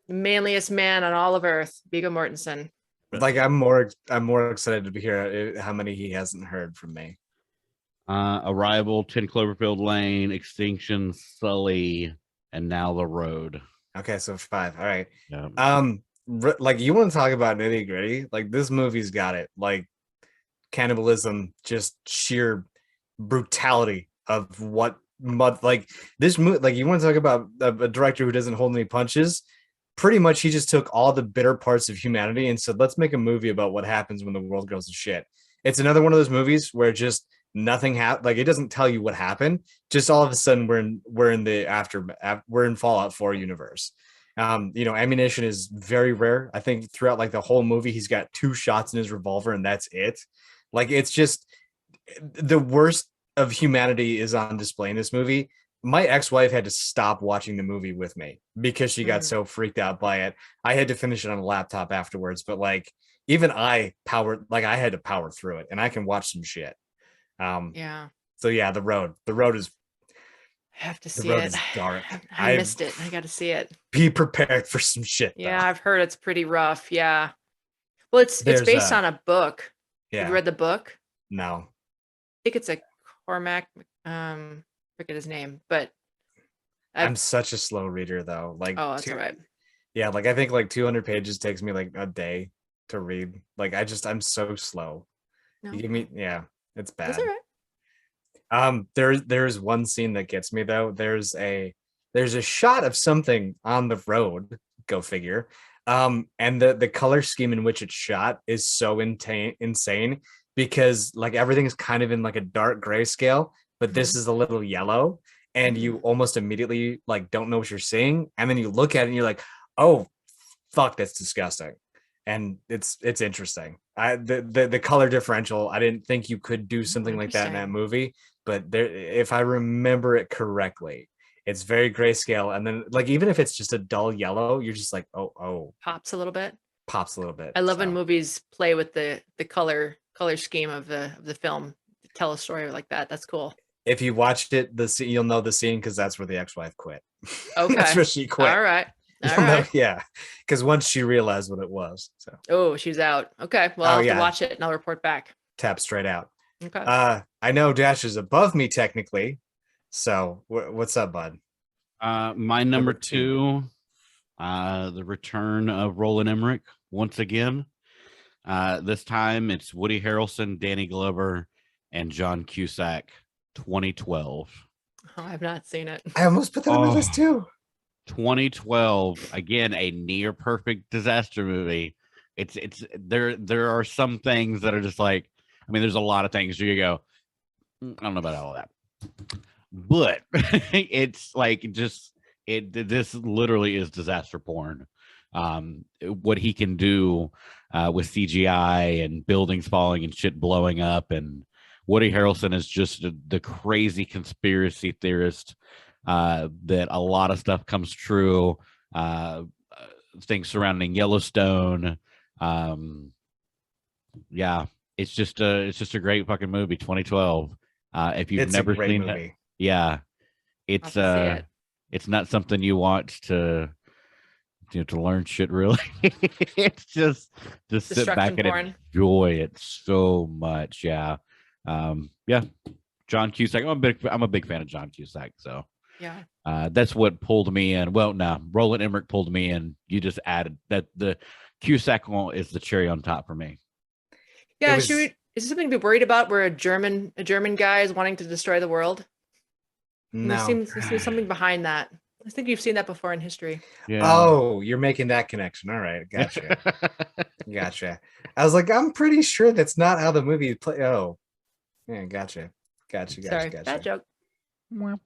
the manliest man on all of Earth, Viggo Mortensen. Like, I'm more excited to hear how many he hasn't heard from me. Arrival, 10 Cloverfield Lane, Extinction, Sully, and now The Road. Okay, so 5. All right. Yeah. Like, you want to talk about nitty gritty? Like, this movie's got it. Like, cannibalism, just sheer brutality of like this movie. Like, you want to talk about a director who doesn't hold any punches? Pretty much, he just took all the bitter parts of humanity and said, let's make a movie about what happens when the world goes to shit. It's another one of those movies where just nothing happened. Like, it doesn't tell you what happened. Just all of a sudden, we're in the aftermath. We're in Fallout 4 universe. Ammunition is very rare. I think throughout like the whole movie, he's got 2 shots in his revolver, and that's it. Like, it's just the worst of humanity is on display in this movie. my ex-wife had to stop watching the movie with me because she got so freaked out by it. I had to finish it on a laptop afterwards, but like even I had to power through it, and I can watch some shit. Yeah. So yeah, the road is I have to the see road it. is dark. I missed it. I got to see it. Be prepared for some shit. Yeah, though. I've heard it's pretty rough. Yeah. Well, it's There's based on a book. Yeah. Have you read the book? No. I think it's a Cormac. Forget his name, but I'm such a slow reader though. Like, oh, that's all right. Yeah, like I think like 200 pages takes me like a day to read. Like I'm so slow. No. You give me, yeah, it's bad. That's all right. There's one scene that gets me though. There's a shot of something on the road. Go figure. And the color scheme in which it's shot is so insane because like everything's kind of in like a dark grayscale, but this is a little yellow, and you almost immediately like don't know what you're seeing, and then you look at it and you're like, oh fuck, that's disgusting. And it's interesting. The color differential, I didn't think you could do something like that in that movie, but there, if I remember it correctly, it's very grayscale, and then like even if it's just a dull yellow, you're just like, oh, Pops a little bit. I love when movies play with the color scheme of the film to tell a story like that. That's cool. If you watched it, you'll know the scene because that's where the ex-wife quit. Okay. That's where she quit. All right. All You'll know, right. yeah, because once she realized what it was, so Oh, she's out. Okay. Well, I'll have to watch it and I'll report back. tap straight out. Okay. I know Dash is above me technically, so what's up, bud? My number two, the return of Roland Emmerich once again. This time it's Woody Harrelson, Danny Glover, and John Cusack. 2012. Oh, I've not seen it. I almost put that on my list too. 2012, again, a near perfect disaster movie. It's there are some things that are just like, I mean, there's a lot of things you go, I don't know about all of that, but it's like this literally is disaster porn. What he can do with CGI and buildings falling and shit blowing up, and Woody Harrelson is just the crazy conspiracy theorist that a lot of stuff comes true. Things surrounding Yellowstone. Yeah, it's just a great fucking movie. 2012. If you've never seen it, yeah, it's not something you watch to learn shit. Really, it's just sit back and enjoy it so much. Yeah. Yeah, John Cusack. I'm a big fan of John Cusack. So yeah, that's what pulled me in. Well, no, Roland Emmerich pulled me in. You just added that the Cusack one is the cherry on top for me. Yeah, is there something to be worried about where a German guy is wanting to destroy the world? No, there's something behind that. I think you've seen that before in history. Yeah. Oh, you're making that connection. All right, gotcha. Gotcha. I was like, I'm pretty sure that's not how the movie play. Oh, yeah, gotcha. Sorry, bad joke. All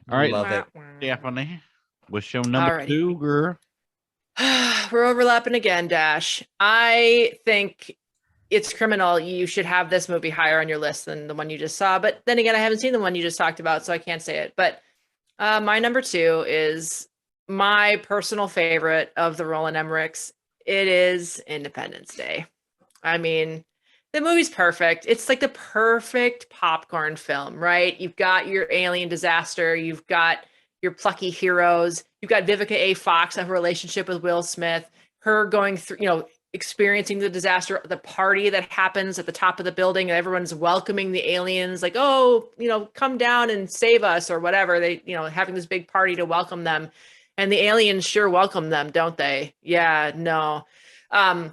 right, love it. Stephanie, what's your number two, girl? We're overlapping again, Dash. I think it's criminal. You should have this movie higher on your list than the one you just saw. But then again, I haven't seen the one you just talked about, so I can't say it. But my number two is my personal favorite of the Roland Emmerichs. It is Independence Day. I mean, the movie's perfect. It's like the perfect popcorn film, right? You've got your alien disaster. You've got your plucky heroes. You've got Vivica A. Fox, have a relationship with Will Smith, her going through, experiencing the disaster, the party that happens at the top of the building, and everyone's welcoming the aliens, like, oh, come down and save us or whatever. They, having this big party to welcome them. And the aliens sure welcome them, don't they? Yeah, no. I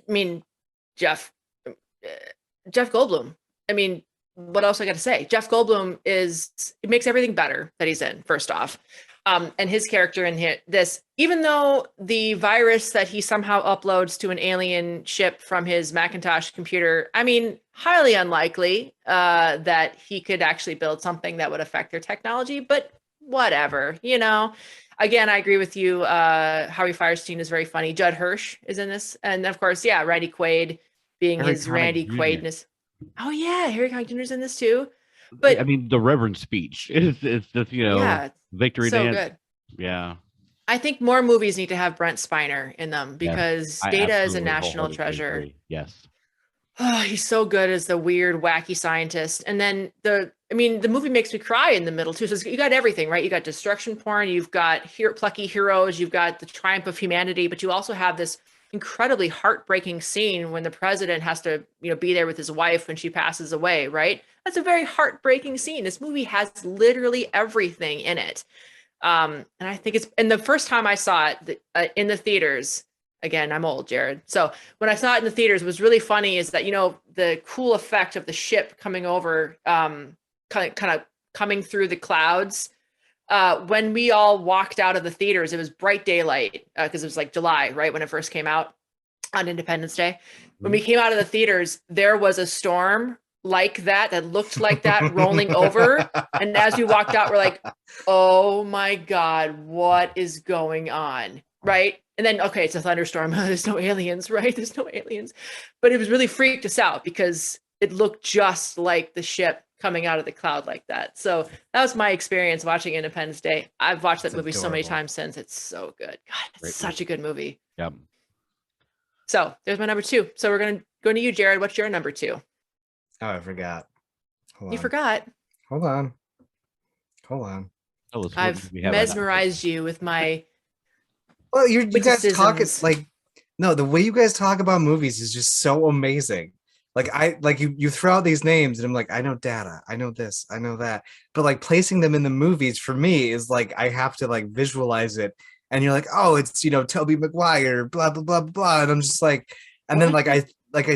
mean, Jeff Goldblum. I mean, what else I got to say? Jeff Goldblum it makes everything better that he's in, first off. And his character in this, even though the virus that he somehow uploads to an alien ship from his Macintosh computer, I mean, highly unlikely that he could actually build something that would affect their technology, but whatever, Again, I agree with you. Howie Firestein is very funny. Judd Hirsch is in this. And of course, Randy Quaid being his Randy Quaidness. Oh yeah, Harry Connick Jr.'s in this too. But I mean, the Reverend speech it's just, yeah, victory so dance. good. Yeah. I think more movies need to have Brent Spiner in them Yes. because I Data is a absolutely national wholeheartedly treasure. agree. Yes. Oh, he's so good as the weird, wacky scientist. And then the movie makes me cry in the middle too. So you got everything, right? You got destruction porn, you've got plucky heroes, you've got the triumph of humanity, but you also have this incredibly heartbreaking scene when the president has to, be there with his wife when she passes away, right? That's a very heartbreaking scene. This movie has literally everything in it. And I think and the first time I saw it in the theaters, again, I'm old, Jared. So when I saw it in the theaters, what was really funny is that, the cool effect of the ship coming over, kind of coming through the clouds. When we all walked out of the theaters, it was bright daylight because it was like July, right? When it first came out on Independence Day. When we came out of the theaters, there was a storm like that looked like that rolling over. And as we walked out, we're like, oh my God, what is going on? Right. And then, okay, it's a thunderstorm. There's no aliens, right? There's no aliens. But it was really freaked us out because it looked just like the ship coming out of the cloud like that. So that was my experience watching Independence Day. I've watched that movie so many times since. It's so good. God, it's such a good movie. Yep. So there's my number 2. So we're going to go to you, Jared. What's your number 2? Oh, I forgot. You forgot. Hold on. I've mesmerized you with my. Well, you guys talk the way you guys talk about movies is just so amazing. You throw out these names and I'm like, I know Data, I know this, I know that, but like placing them in the movies for me is like I have to like visualize it, and you're like, oh, it's Tobey Maguire, blah blah blah blah, and I'm just like, and then I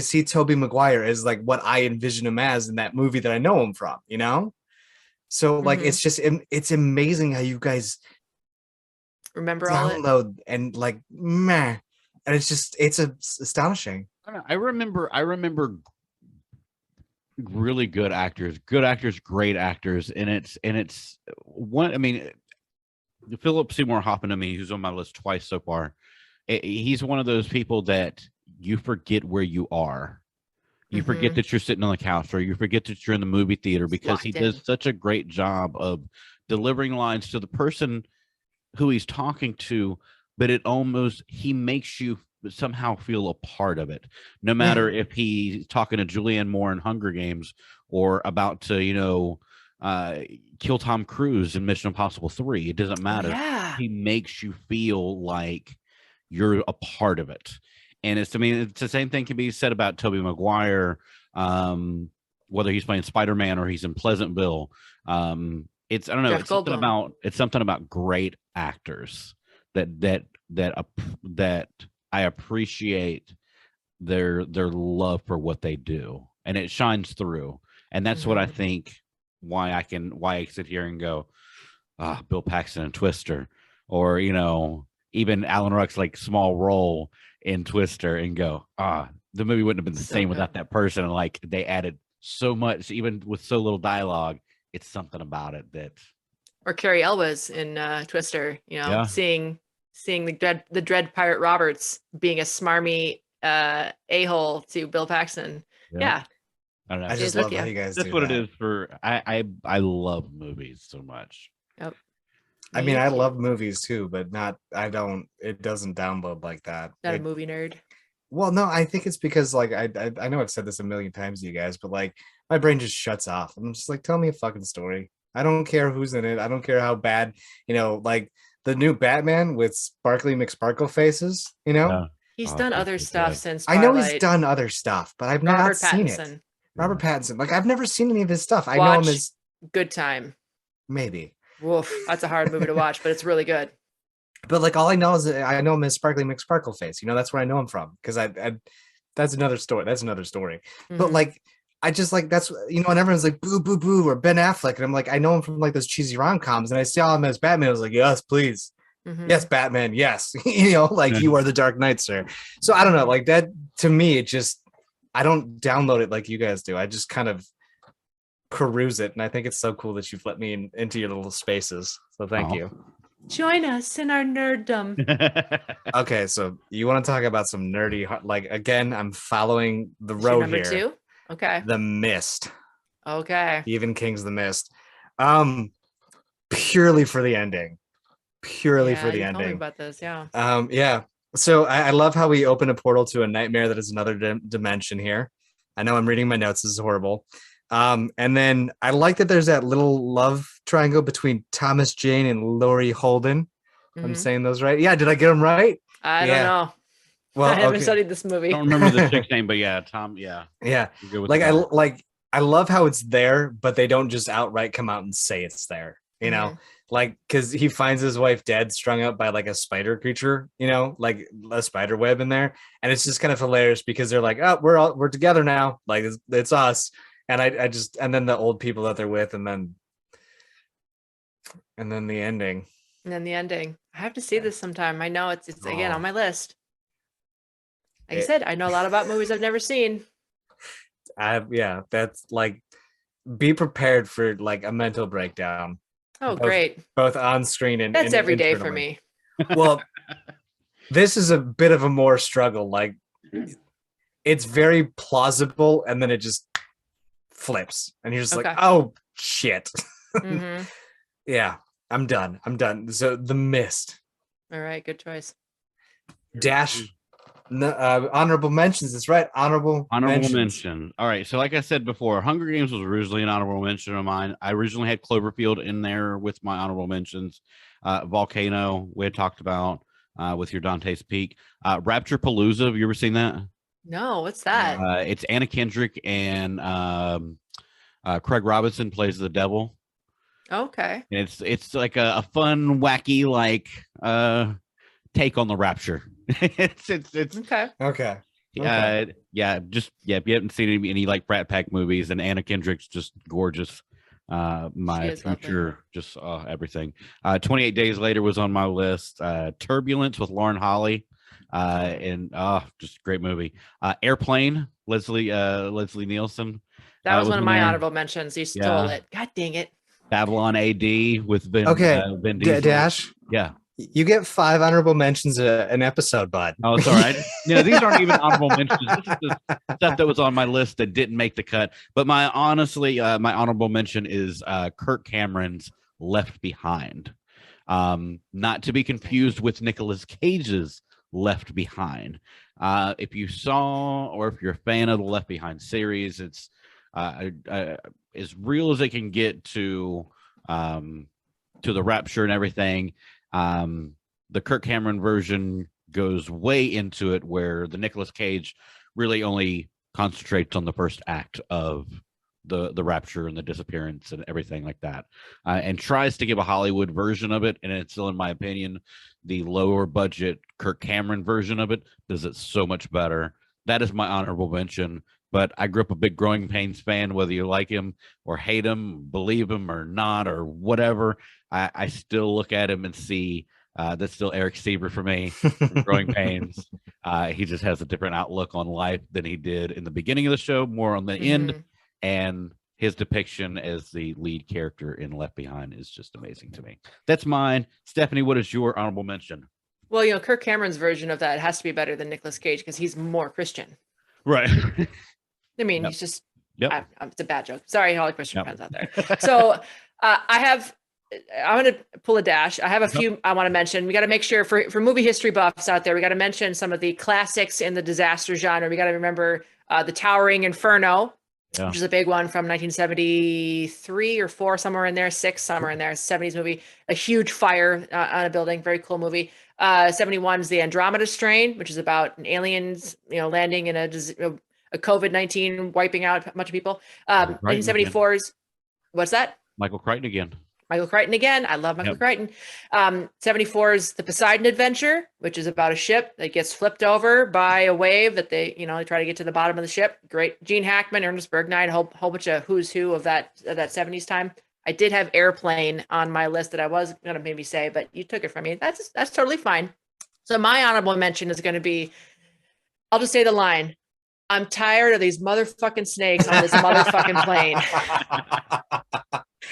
see Tobey Maguire as like what I envision him as in that movie that I know him from, so like it's just it's amazing how you guys remember download and like meh, and it's astonishing. I remember really good actors, great actors, and it's one. I mean, Philip Seymour Hoffman, who's on my list twice so far. He's one of those people that you forget where you are. You forget that you're sitting on the couch, or you forget that you're in the movie theater, because he does such a great job of delivering lines to the person who he's talking to, but he makes you somehow feel a part of it, no matter if he's talking to Julianne Moore in Hunger Games or about to kill Tom Cruise in Mission Impossible 3. It doesn't matter. He makes you feel like you're a part of it. And it's the same thing can be said about Tobey Maguire, whether he's playing Spider-Man or he's in Pleasantville. It's something about great actors that I appreciate their love for what they do, and it shines through. And that's what I think why I sit here and go, Bill Paxton and Twister, or even Alan Ruck's like small role in Twister, and go, the movie wouldn't have been the same without that person. And like they added so much, even with so little dialogue. It's something about it that. Or Carrie Elwes in Twister, seeing the Dread Pirate Roberts being a smarmy a-hole to Bill Paxton. Yeah. I don't know. I just love how you guys do that. That's what it is for. I love movies so much. Yep. I love movies too, but it doesn't download like that. Not a movie nerd. Well, no, I think it's because like I know I've said this a million times to you guys, but like my brain just shuts off. I'm just like, tell me a fucking story. I don't care who's in it. I don't care how bad, like the new Batman with Sparkly McSparkle faces, Yeah. He's done other stuff since Twilight. I know he's done other stuff, but I've not seen it. Robert Pattinson. Like I've never seen any of his stuff. I know him as Good Time. Maybe. Woof. That's a hard movie to watch, but it's really good. But like all I know is I know him as Sparkly McSparkle face. That's where I know him from, because I that's another story. But like I just like that's and everyone's like boo boo boo or Ben Affleck, and I'm like, I know him from like those cheesy rom-coms, and I saw him as Batman. I was like, yes, please. Yes, Batman, yes. Like you are the Dark Knight, sir. So I don't know, like that to me, it just I don't download it like you guys do. I just kind of peruse it, and I think it's so cool that you've let me into your little spaces. So thank you. Join us in our nerddom. Okay, so you want to talk about some nerdy, like again, I'm following the road number here. Number 2? Okay. The Mist. Okay. Even King's the Mist. Purely for the ending. Purely Yeah, for the you told me ending. about this. Yeah. Yeah. So I love how we open a portal to a nightmare that is another dimension here. I know I'm reading my notes. This is horrible. And then I like that there's that little love triangle between Thomas Jane and Laurie Holden. I'm saying those right. Yeah. Did I get them right? I don't know. Well, I haven't okay. studied this movie. I don't remember the chick's name, but yeah, Tom. Yeah. Yeah. You're good with Like that. I love how it's there, but they don't just outright come out and say it's there. You know, like because he finds his wife dead, strung up by like a spider creature. You know, like a spider web in there, and it's just kind of hilarious because they're like, "Oh, we're together now. Like it's us." And I just and then the old people that they're with, and then the ending. And then the ending. I have to see this sometime. I know it's again on my list. Like I said, I know a lot about movies I've never seen. Yeah, that's like, be prepared for like a mental breakdown. Oh, great. Both on screen and that's every day for me. Well, this is a bit of a more struggle. Like, it's very plausible, and then it just flips, and you're just like, oh shit. Yeah, I'm done. So The Mist. All right, good choice. Dash. Honorable mentions. That's right. Honorable mention. All right. So, like I said before, Hunger Games was originally an honorable mention of mine. I originally had Cloverfield in there with my honorable mentions. Volcano, we had talked about with your Dante's Peak. Rapture Palooza. Have you ever seen that? No. What's that? It's Anna Kendrick and Craig Robinson plays the devil. Okay. And it's like a fun, wacky, like take on the Rapture. it's okay. If you haven't seen any like Brat Pack movies, and Anna Kendrick's just gorgeous. My future, just everything. 28 Days Later was on my list. Turbulence with Lauren Holly, and just great movie. Airplane, Leslie Nielsen. That was one of my honorable mentions. You stole it. God dang it. Babylon AD with Vin Diesel. Dash. Yeah. You get 5 honorable mentions an episode, bud. Oh, it's all right. These aren't even honorable mentions. This is the stuff that was on my list that didn't make the cut. But my honorable mention is Kirk Cameron's Left Behind. Not to be confused with Nicolas Cage's Left Behind. If you saw or if you're a fan of the Left Behind series, it's as real as it can get to the Rapture and everything. The Kirk Cameron version goes way into it, where the Nicolas Cage really only concentrates on the first act of the Rapture and the disappearance and everything like that, and tries to give a Hollywood version of it. And it's still, in my opinion, the lower budget Kirk Cameron version of it does it so much better. That is my honorable mention. But I grew up a big Growing Pains fan, whether you like him or hate him, believe him or not, or whatever. I still look at him and see that's still Eric Sieber for me from Growing Pains. He just has a different outlook on life than he did in the beginning of the show, more on the end. And his depiction as the lead character in Left Behind is just amazing to me. That's mine. Stephanie, what is your honorable mention? Well, Kirk Cameron's version of that has to be better than Nicolas Cage because he's more Christian. Right. I mean, he's just, it's a bad joke. Sorry, all the Christian fans out there. So I'm going to pull a dash. I have a few I want to mention. We got to make sure for movie history buffs out there, we got to mention some of the classics in the disaster genre. We got to remember The Towering Inferno, which is a big one from 1973 or 4, somewhere in there, 6, somewhere in there, 70s movie. A huge fire on a building, very cool movie. 71 is The Andromeda Strain, which is about aliens, landing in a COVID-19 wiping out a bunch of people. 1974's, what's that? Michael Crichton again. Michael Crichton again. I love Michael Crichton. 74's The Poseidon Adventure, which is about a ship that gets flipped over by a wave that they try to get to the bottom of the ship. Great. Gene Hackman, Ernest Borgnine, a whole bunch of who's who of that 70s time. I did have Airplane on my list that I was going to maybe say, but you took it from me. That's totally fine. So my honorable mention is going to be, I'll just say the line. I'm tired of these motherfucking snakes on this motherfucking plane.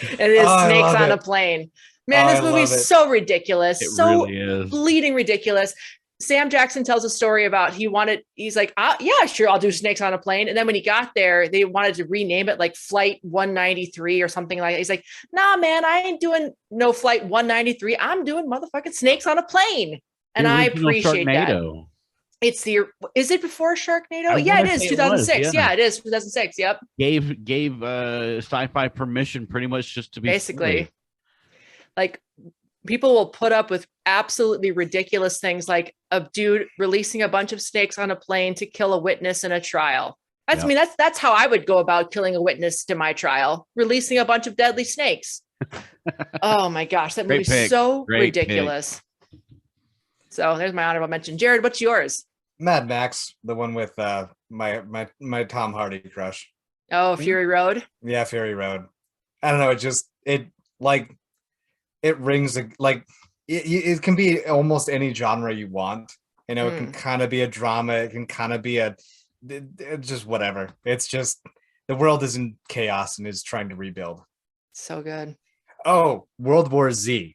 It is snakes on a plane. Man, this movie's so ridiculous. It so really is. Bleeding ridiculous. Sam Jackson tells a story about he's like, yeah, sure, I'll do snakes on a plane. And then when he got there, they wanted to rename it like Flight 193 or something like that. He's like, nah, man, I ain't doing no Flight 193. I'm doing motherfucking snakes on a plane. And I appreciate Sharknado. that. Is it before Sharknado? Yeah, it is 2006. Yeah, it is 2006. Yep. Gave sci-fi permission pretty much just to be basically silly. Like people will put up with absolutely ridiculous things like a dude releasing a bunch of snakes on a plane to kill a witness in a trial. I mean, that's how I would go about killing a witness to my trial, releasing a bunch of deadly snakes. Oh my gosh, that movie's so ridiculous. So there's my honorable mention. Jared, what's yours? Mad Max, the one with my Tom Hardy crush. Oh, Fury Road. Yeah, Fury Road. I don't know. It rings like it can be almost any genre you want. You know, it can kind of be a drama. It can kind of be just whatever. It's just the world is in chaos and is trying to rebuild. So good. Oh, World War Z.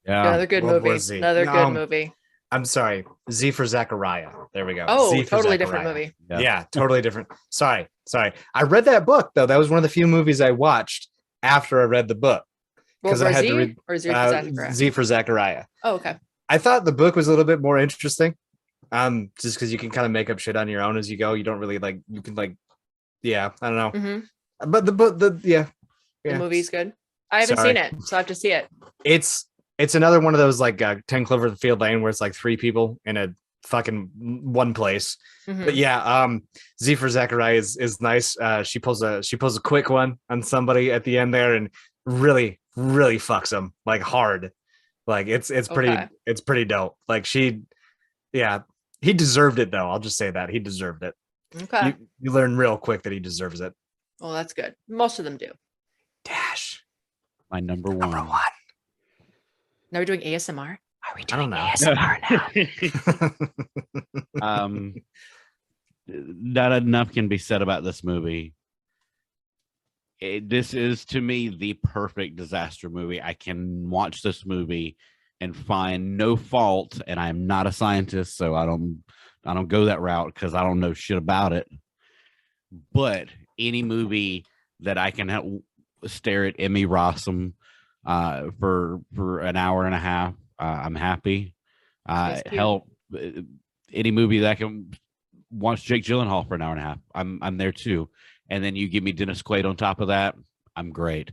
Yeah, another good movie. Another good movie. I'm sorry, Z for Zachariah. There we go. Oh, Z for totally Zachariah. different movie. Yeah, totally different. Sorry. I read that book though. That was one of the few movies I watched after I read the book. Because I had to read or Z for Zachariah? Z for Zachariah. Oh, okay. I thought the book was a little bit more interesting. Just because you can kind of make up shit on your own as you go. You don't really I don't know. Mm-hmm. But the movie's good. I haven't seen it, so I have to see it. It's another one of those like 10 Cloverfield Lane where it's like three people in a fucking one place. Mm-hmm. But yeah, Z for Zachariah is nice. She pulls a quick one on somebody at the end there and really fucks them like hard. Like it's pretty dope. Like he deserved it though. I'll just say that he deserved it. Okay. You learn real quick that he deserves it. Well, that's good. Most of them do. Dash. My number one. Now we're doing ASMR. Are we doing ASMR now? Not enough can be said about this movie. This is to me the perfect disaster movie. I can watch this movie and find no fault, and I'm not a scientist, so I don't go that route because I don't know shit about it. But any movie that I can stare at Emmy Rossum for an hour and a half, I'm happy. Help any movie that I can watch Jake Gyllenhaal for an hour and a half, I'm there too. And then you give me Dennis Quaid on top of that, I'm great.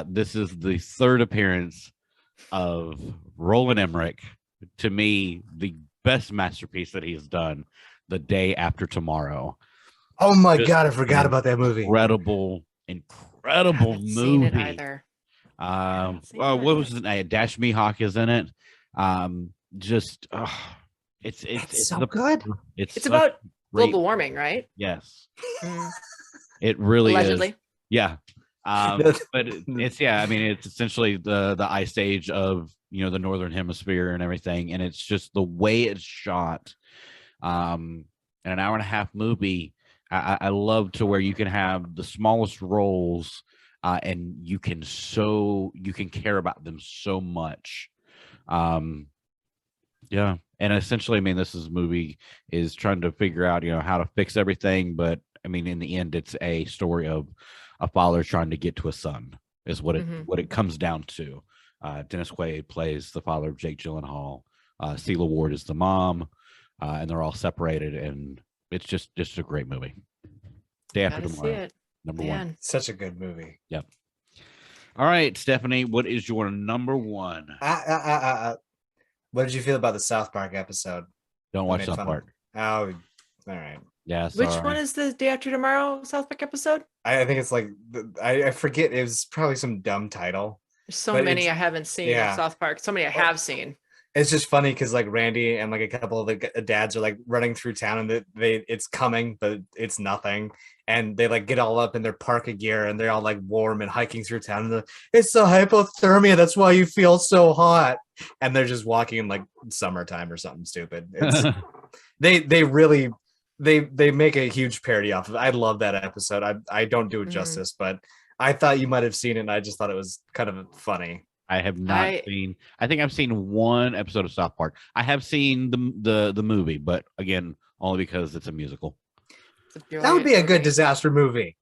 This is the third appearance of Roland Emmerich. To me, the best masterpiece that he's done, The Day After Tomorrow. Oh my God, I forgot about that movie. Incredible movie. Seen it either. What was his name? Dash Mihawk is in it. It's so good. It's about global warming, right? Yes. It really allegedly is. Yeah. But it's essentially the ice age of the northern hemisphere and everything, and it's just the way it's shot. In an hour and a half movie, I love to where you can have the smallest roles, and you can care about them so much. Yeah, and essentially, this movie is trying to figure out how to fix everything, but in the end, it's a story of a father trying to get to a son, is what it comes down to. Dennis Quaid plays the father of Jake Gyllenhaal. Celia Ward is the mom, and they're all separated, and it's just a great movie. Day After Tomorrow, number one. Such a good movie. Yep. All right, Stephanie, what is your number one? What did you feel about the South Park episode? Don't watch South Park. Oh, all right. Yeah. Which one is the Day After Tomorrow South Park episode? I think it's like I forget. It was probably some dumb title. There's so many I haven't seen of South Park. So many I have seen. It's just funny because like Randy and like a couple of the dads are like running through town and it's coming, but it's nothing. And they like get all up in their parka gear and they're all like warm and hiking through town. And it's the hypothermia. That's why you feel so hot. And they're just walking in like summertime or something stupid. It's, they make a huge parody off of it. I love that episode. I don't do it justice, but I thought you might have seen it and I just thought it was kind of funny. I have not seen. I think I've seen one episode of South Park. I have seen the movie, but again, only because it's a musical. That would be a good disaster movie.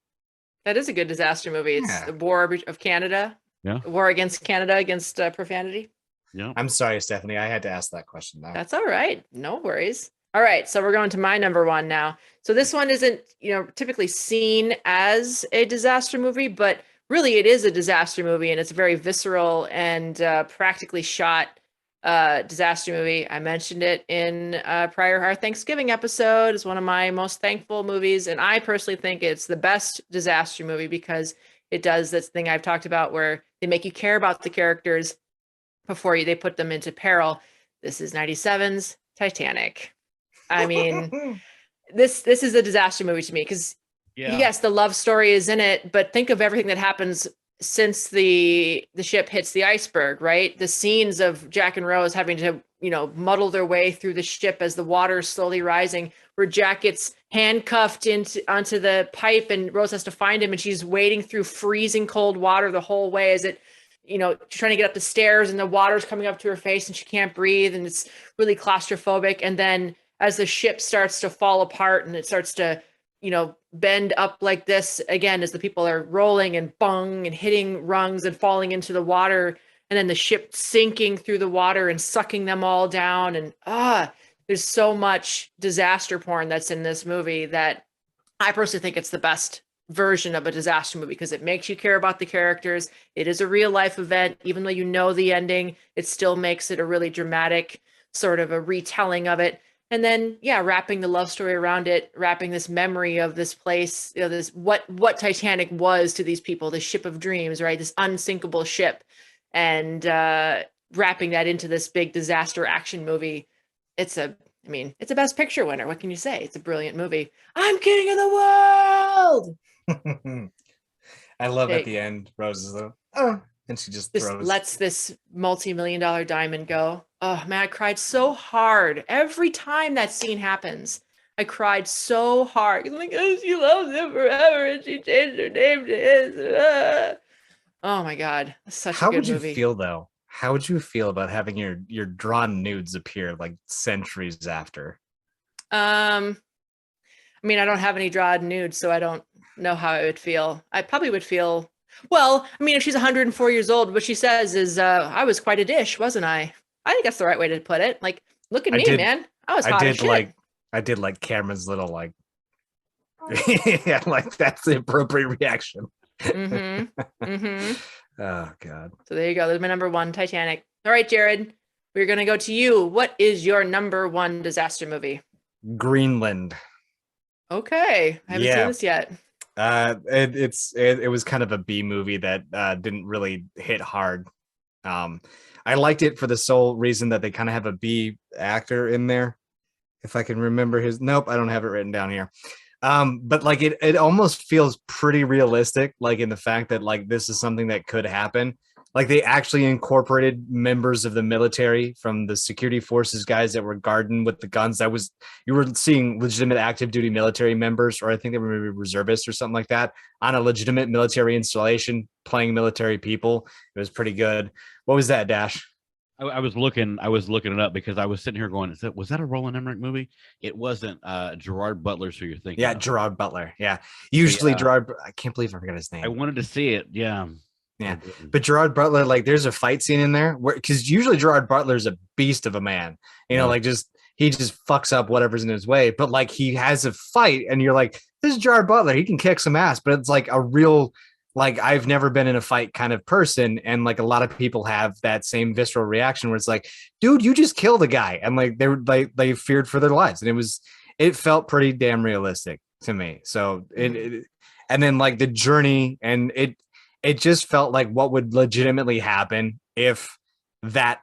That is a good disaster movie. It's the War of Canada. Yeah. War against Canada against profanity. Yeah. I'm sorry, Stephanie. I had to ask that question now. That's all right. No worries. All right. So we're going to my number one now. So this one isn't, typically seen as a disaster movie, but really it is a disaster movie, and it's a very visceral and practically shot disaster movie. I mentioned it in our Thanksgiving episode. It's one of my most thankful movies, and I personally think it's the best disaster movie because it does this thing I've talked about where they make you care about the characters before they put them into peril. This is 97's Titanic. I mean, this is a disaster movie to me because yes, the love story is in it, but think of everything that happens since the ship hits the iceberg, right? The scenes of Jack and Rose having to, muddle their way through the ship as the water is slowly rising, where Jack gets handcuffed onto the pipe and Rose has to find him, and she's wading through freezing cold water the whole way as it, trying to get up the stairs, and the water's coming up to her face and she can't breathe, and it's really claustrophobic. And then as the ship starts to fall apart and it starts to, bend up like this again, as the people are rolling and bung and hitting rungs and falling into the water, and then the ship sinking through the water and sucking them all down. And there's so much disaster porn that's in this movie that I personally think it's the best version of a disaster movie because it makes you care about the characters. It is a real life event. Even though you know the ending, it still makes it a really dramatic sort of a retelling of it. And then, wrapping the love story around it, wrapping this memory of this place, this what Titanic was to these people, the ship of dreams, right? This unsinkable ship, and wrapping that into this big disaster action movie. It's a Best Picture winner. What can you say? It's a brilliant movie. I'm king of the world. I love at the end, Rose is like, and she just lets this multi-million-dollar diamond go. Oh man, I cried so hard every time that scene happens. I cried so hard. I'm like, she loves him forever, and she changed her name to his. Oh my god, that's such a good movie. How would you feel though? How would you feel about having your drawn nudes appear like centuries after? I don't have any drawn nudes, so I don't know how I would feel. I probably would feel. Well, if she's 104 years old, what she says is, I was quite a dish, wasn't I? I think that's the right way to put it. Like, look at me, man. I was hot as shit. I did like Cameron's little, like, yeah, like that's the appropriate reaction. Mm-hmm. Mm-hmm. Oh, God. So there you go. There's my number one, Titanic. All right, Jared, we're going to go to you. What is your number one disaster movie? Greenland. Okay. I haven't seen this yet. It was kind of a B movie that didn't really hit hard. I liked it for the sole reason that they kind of have a B actor in there. If I can remember his, nope, I don't have it written down here. But like it almost feels pretty realistic, like in the fact that like this is something that could happen. Like they actually incorporated members of the military from the security forces guys that were guarding with the guns. You were seeing legitimate active duty military members, or I think they were maybe reservists or something like that, on a legitimate military installation playing military people. It was pretty good. What was that, Dash? I was looking it up because I was sitting here going, was that a Roland Emmerich movie? It wasn't. Gerard Butler's who you're thinking. Yeah, of. Gerard Butler. Yeah. Usually Gerard, I can't believe I forgot his name. I wanted to see it. Yeah. Yeah, but Gerard Butler, like, there's a fight scene in there where, because usually Gerard Butler's a beast of a man, he just fucks up whatever's in his way. But like he has a fight, and you're like, this is Gerard Butler, he can kick some ass. But it's like a real, like, I've never been in a fight kind of person, and like a lot of people have that same visceral reaction where it's like, dude, you just killed a guy, and like they feared for their lives, and it felt pretty damn realistic to me. So and then like the journey, and it just felt like what would legitimately happen if that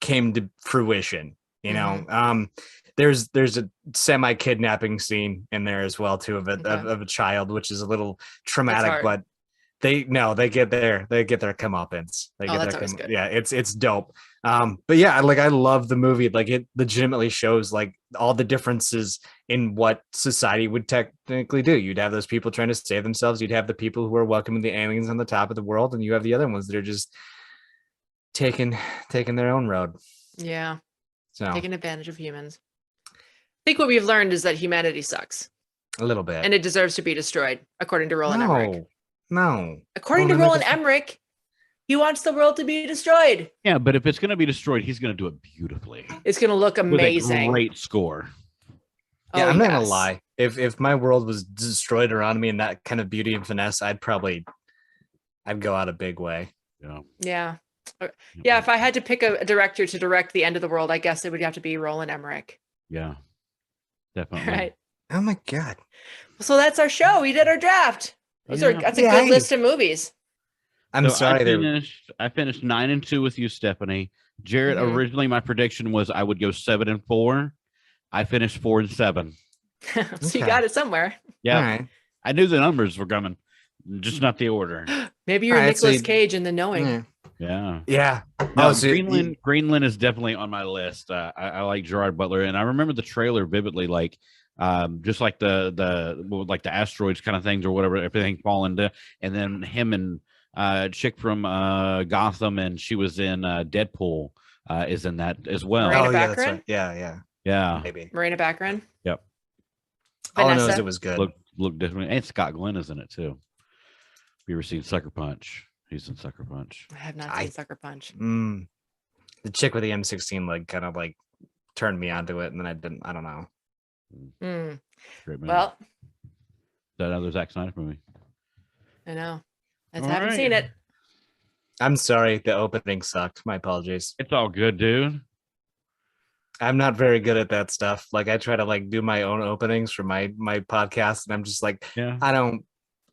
came to fruition, There's a semi-kidnapping scene in there as well too of a child, which is a little traumatic, but they get their comeuppance. Yeah, it's dope. But yeah, like I love the movie. Like it legitimately shows like all the differences in what society would technically do. You'd have those people trying to save themselves. You'd have the people who are welcoming the aliens on the top of the world, and you have the other ones that are just taking their own road. Yeah. So Taking advantage of humans. I think what we've learned is that humanity sucks. a little bit. And it deserves to be destroyed, according to Roland Emmerich. No. According to Roland Emmerich, he wants the world to be destroyed. Yeah, but if it's going to be destroyed, he's going to do it beautifully. It's going to look amazing. With a great score. Yeah, Oh, I'm not gonna yes. lie. If my world was destroyed around me in that kind of beauty and finesse, I'd go out a big way. Yeah. Yeah. Yeah, if I had to pick a director to direct the end of the world, I guess it would have to be Roland Emmerich. Yeah. Definitely. Right. Oh my god. So that's our show. We did our draft. That's a good Yay. list of movies. I'm So sorry. I finished 9-2 with you, Stephanie. Jared, Mhm. originally my prediction was I would go 7-4. I finished 4-7. So you Okay. got it somewhere. Yeah. All right. I knew the numbers were coming, just not the order. Maybe you're All right, so Nicolas you- Cage in the knowing. Yeah. Yeah. Yeah. No, Oh, so Greenland is definitely on my list. I like Gerard Butler, and I remember the trailer vividly, like just like the asteroids kind of things or whatever, everything falling to, and then him and chick from Gotham, and she was in Deadpool, is in that as well. Miranda Oh yeah, that's Baccarin? right. Yeah. Yeah, Maybe. Marina Baccarin. Yep. All I know is Vanessa? it was good. Look different, and Scott Glenn is in it too. Have you ever seen Sucker Punch? He's in Sucker Punch. I have not I- seen Sucker Punch. The chick with the M16 like kind of like turned me onto it, and then I don't know. Mm. Great movie. Well, that other Zack Snyder movie. I know. I All haven't right. seen it. I'm sorry, the opening sucked. My apologies. It's all good, dude. I'm not very good at that stuff. Like I try to like do my own openings for my podcast, and I'm just like, Yeah, I don't.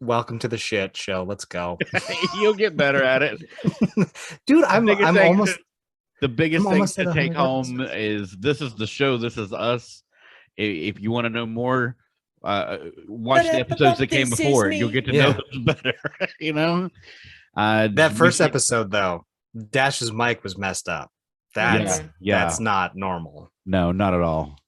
Welcome to the shit show. Let's go, you'll get better at it. dude. I'm biggest I'm thing- almost. The biggest I'm thing almost to at take 100 home is this is the show. This is us. If you want to know more, watch the episodes that came This is before. me. You'll get to Yeah. know us better. You know, That we first see- episode though, Dash's mic was messed up. That's Yeah. that's not normal. No, not at all.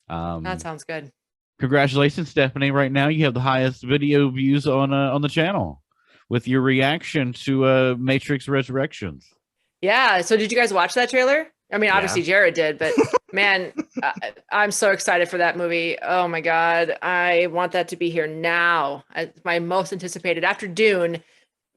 That sounds good. Congratulations, Stephanie! Right now, you have the highest video views on the channel with your reaction to Matrix Resurrections. Yeah. So did you guys watch that trailer? I mean, obviously Jared did, but man, I'm so excited for that movie. Oh my God. I want that to be here now. It's my most anticipated after Dune.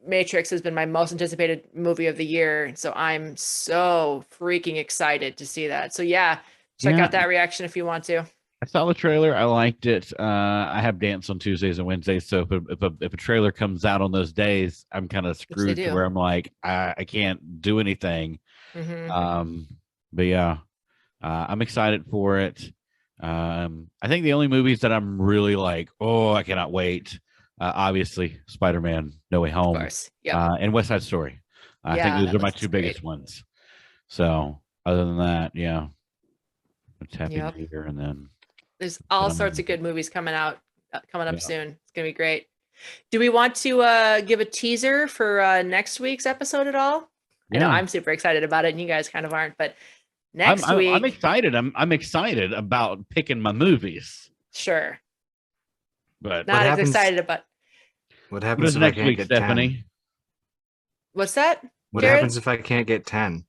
Matrix has been my most anticipated movie of the year. So I'm so freaking excited to see that. So yeah, check Yeah. out that reaction if you want to. I saw the trailer. I liked it. I have dance on Tuesdays and Wednesdays, so if a trailer comes out on those days, I'm kind of screwed to do. where I'm like I can't do anything. Mhm. But yeah, I'm excited for it. I think the only movies that I'm really like, oh, I cannot wait. Obviously, Spider-Man: No Way Of Home, course. Yeah. and West Side Story. I Yeah, think those that are my looks two biggest great. ones. So other than that, yeah, it's happy Yep. New Year, and then. There's all Um, sorts of good movies coming up Yeah. soon. It's gonna be great. Do we want to give a teaser for next week's episode at all? I know Yeah. I'm super excited about it, and you guys kind of aren't. But next week, I'm excited. I'm excited about picking my movies. sure, But not as happens- excited about What what happens is if I next can't week, get 10? Stephanie? what's that? What Jared? happens if I can't get 10?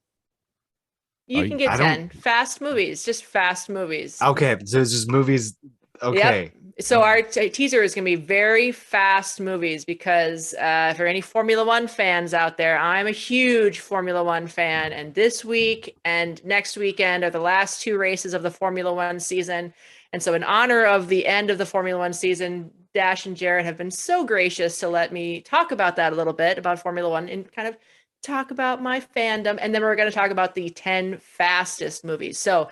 You can get I 10 fast movies, just fast movies. Okay, so it's just movies. Okay. So our teaser is going to be very fast movies because for any Formula One fans out there, I'm a huge Formula One fan, and this week and next weekend are the last two races of the Formula One season. And so, in honor of the end of the Formula One season, Dash and Jared have been so gracious to let me talk about that a little bit about Formula One and kind of talk about my fandom. And then we're going to talk about the 10 fastest movies. So,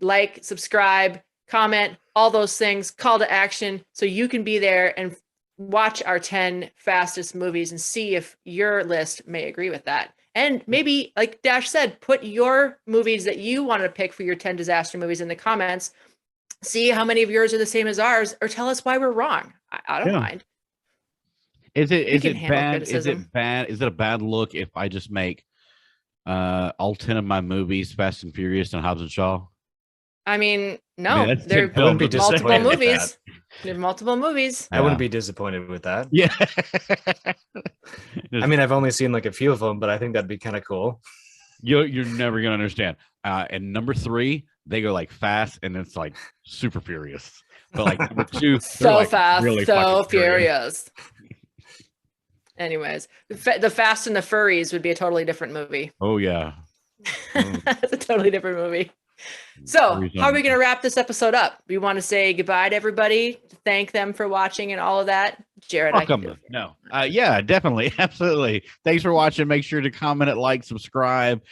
like, subscribe, comment, all those things, call to action, so you can be there and watch our 10 fastest movies and see if your list may agree with that. And maybe, like Dash said, put your movies that you want to pick for your 10 disaster movies in the comments. See how many of yours are the same as ours, or tell us why we're wrong. I don't Yeah. mind. Is it can handle bad? Is criticism. it bad? Is it a bad look if I just make all 10 of my movies Fast and Furious and Hobbs and Shaw? I mean, no, I mean, that's there 10 I wouldn't be are multiple disappointed with movies. There are multiple movies. I wouldn't be disappointed with that. Yeah. I mean, I've only seen like a few of them, but I think that'd be kind of cool. You're never gonna understand. And number 3, they go like fast, and it's like super furious. But like number 2, So like fast, really so fucking furious. Anyways, the Fast and the Furries would be a totally different movie. Oh yeah. That's a totally different movie. So, how are we going to wrap this episode up? We want to say goodbye to everybody, thank them for watching and all of that. Jared, I can do Welcome. it. No. Yeah, definitely. Absolutely. Thanks for watching. Make sure to comment, like, subscribe.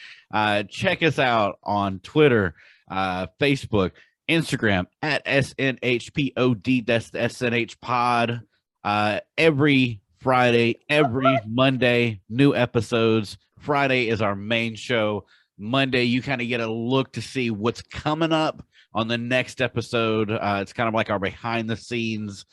Check us out on Twitter, Facebook, Instagram at SNHPOD. That's the SNH pod. Every Friday, every Monday, new episodes. Friday is our main show. Monday, you kind of get a look to see what's coming up on the next episode. It's kind of like our behind the scenes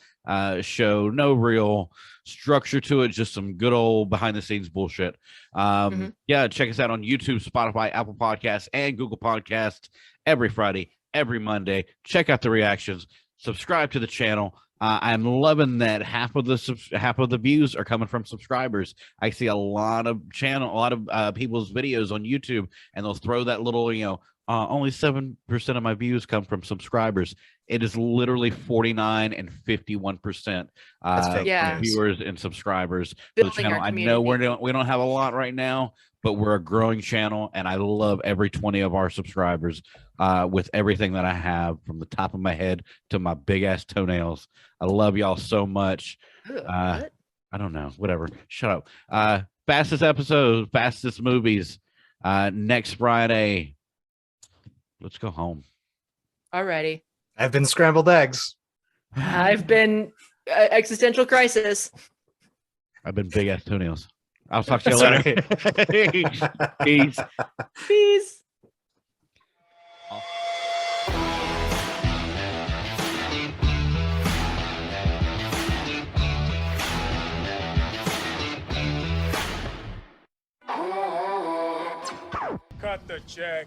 show. No real structure to it, just some good old behind the scenes bullshit. Yeah, check us out on YouTube, Spotify, Apple Podcasts, and Google Podcasts every Friday, every Monday. Check out the reactions. Subscribe to the channel. I'm loving that half of the views are coming from subscribers. I see a lot of people's videos on YouTube, and they'll throw that little, only 7% of my views come from subscribers. It is literally 49 and 51% viewers and subscribers for the channel. I know we don't have a lot right now, but we're a growing channel, and I love every 20 of our subscribers with everything that I have, from the top of my head to my big ass toenails. I love y'all so much. I don't know, whatever. Shut up. Fastest episode, fastest movies next Friday. Let's go home. Alrighty. I've been scrambled eggs. I've been existential crisis. I've been big ass toenails. I'll talk to you later. Peace. Peace. Cut the check.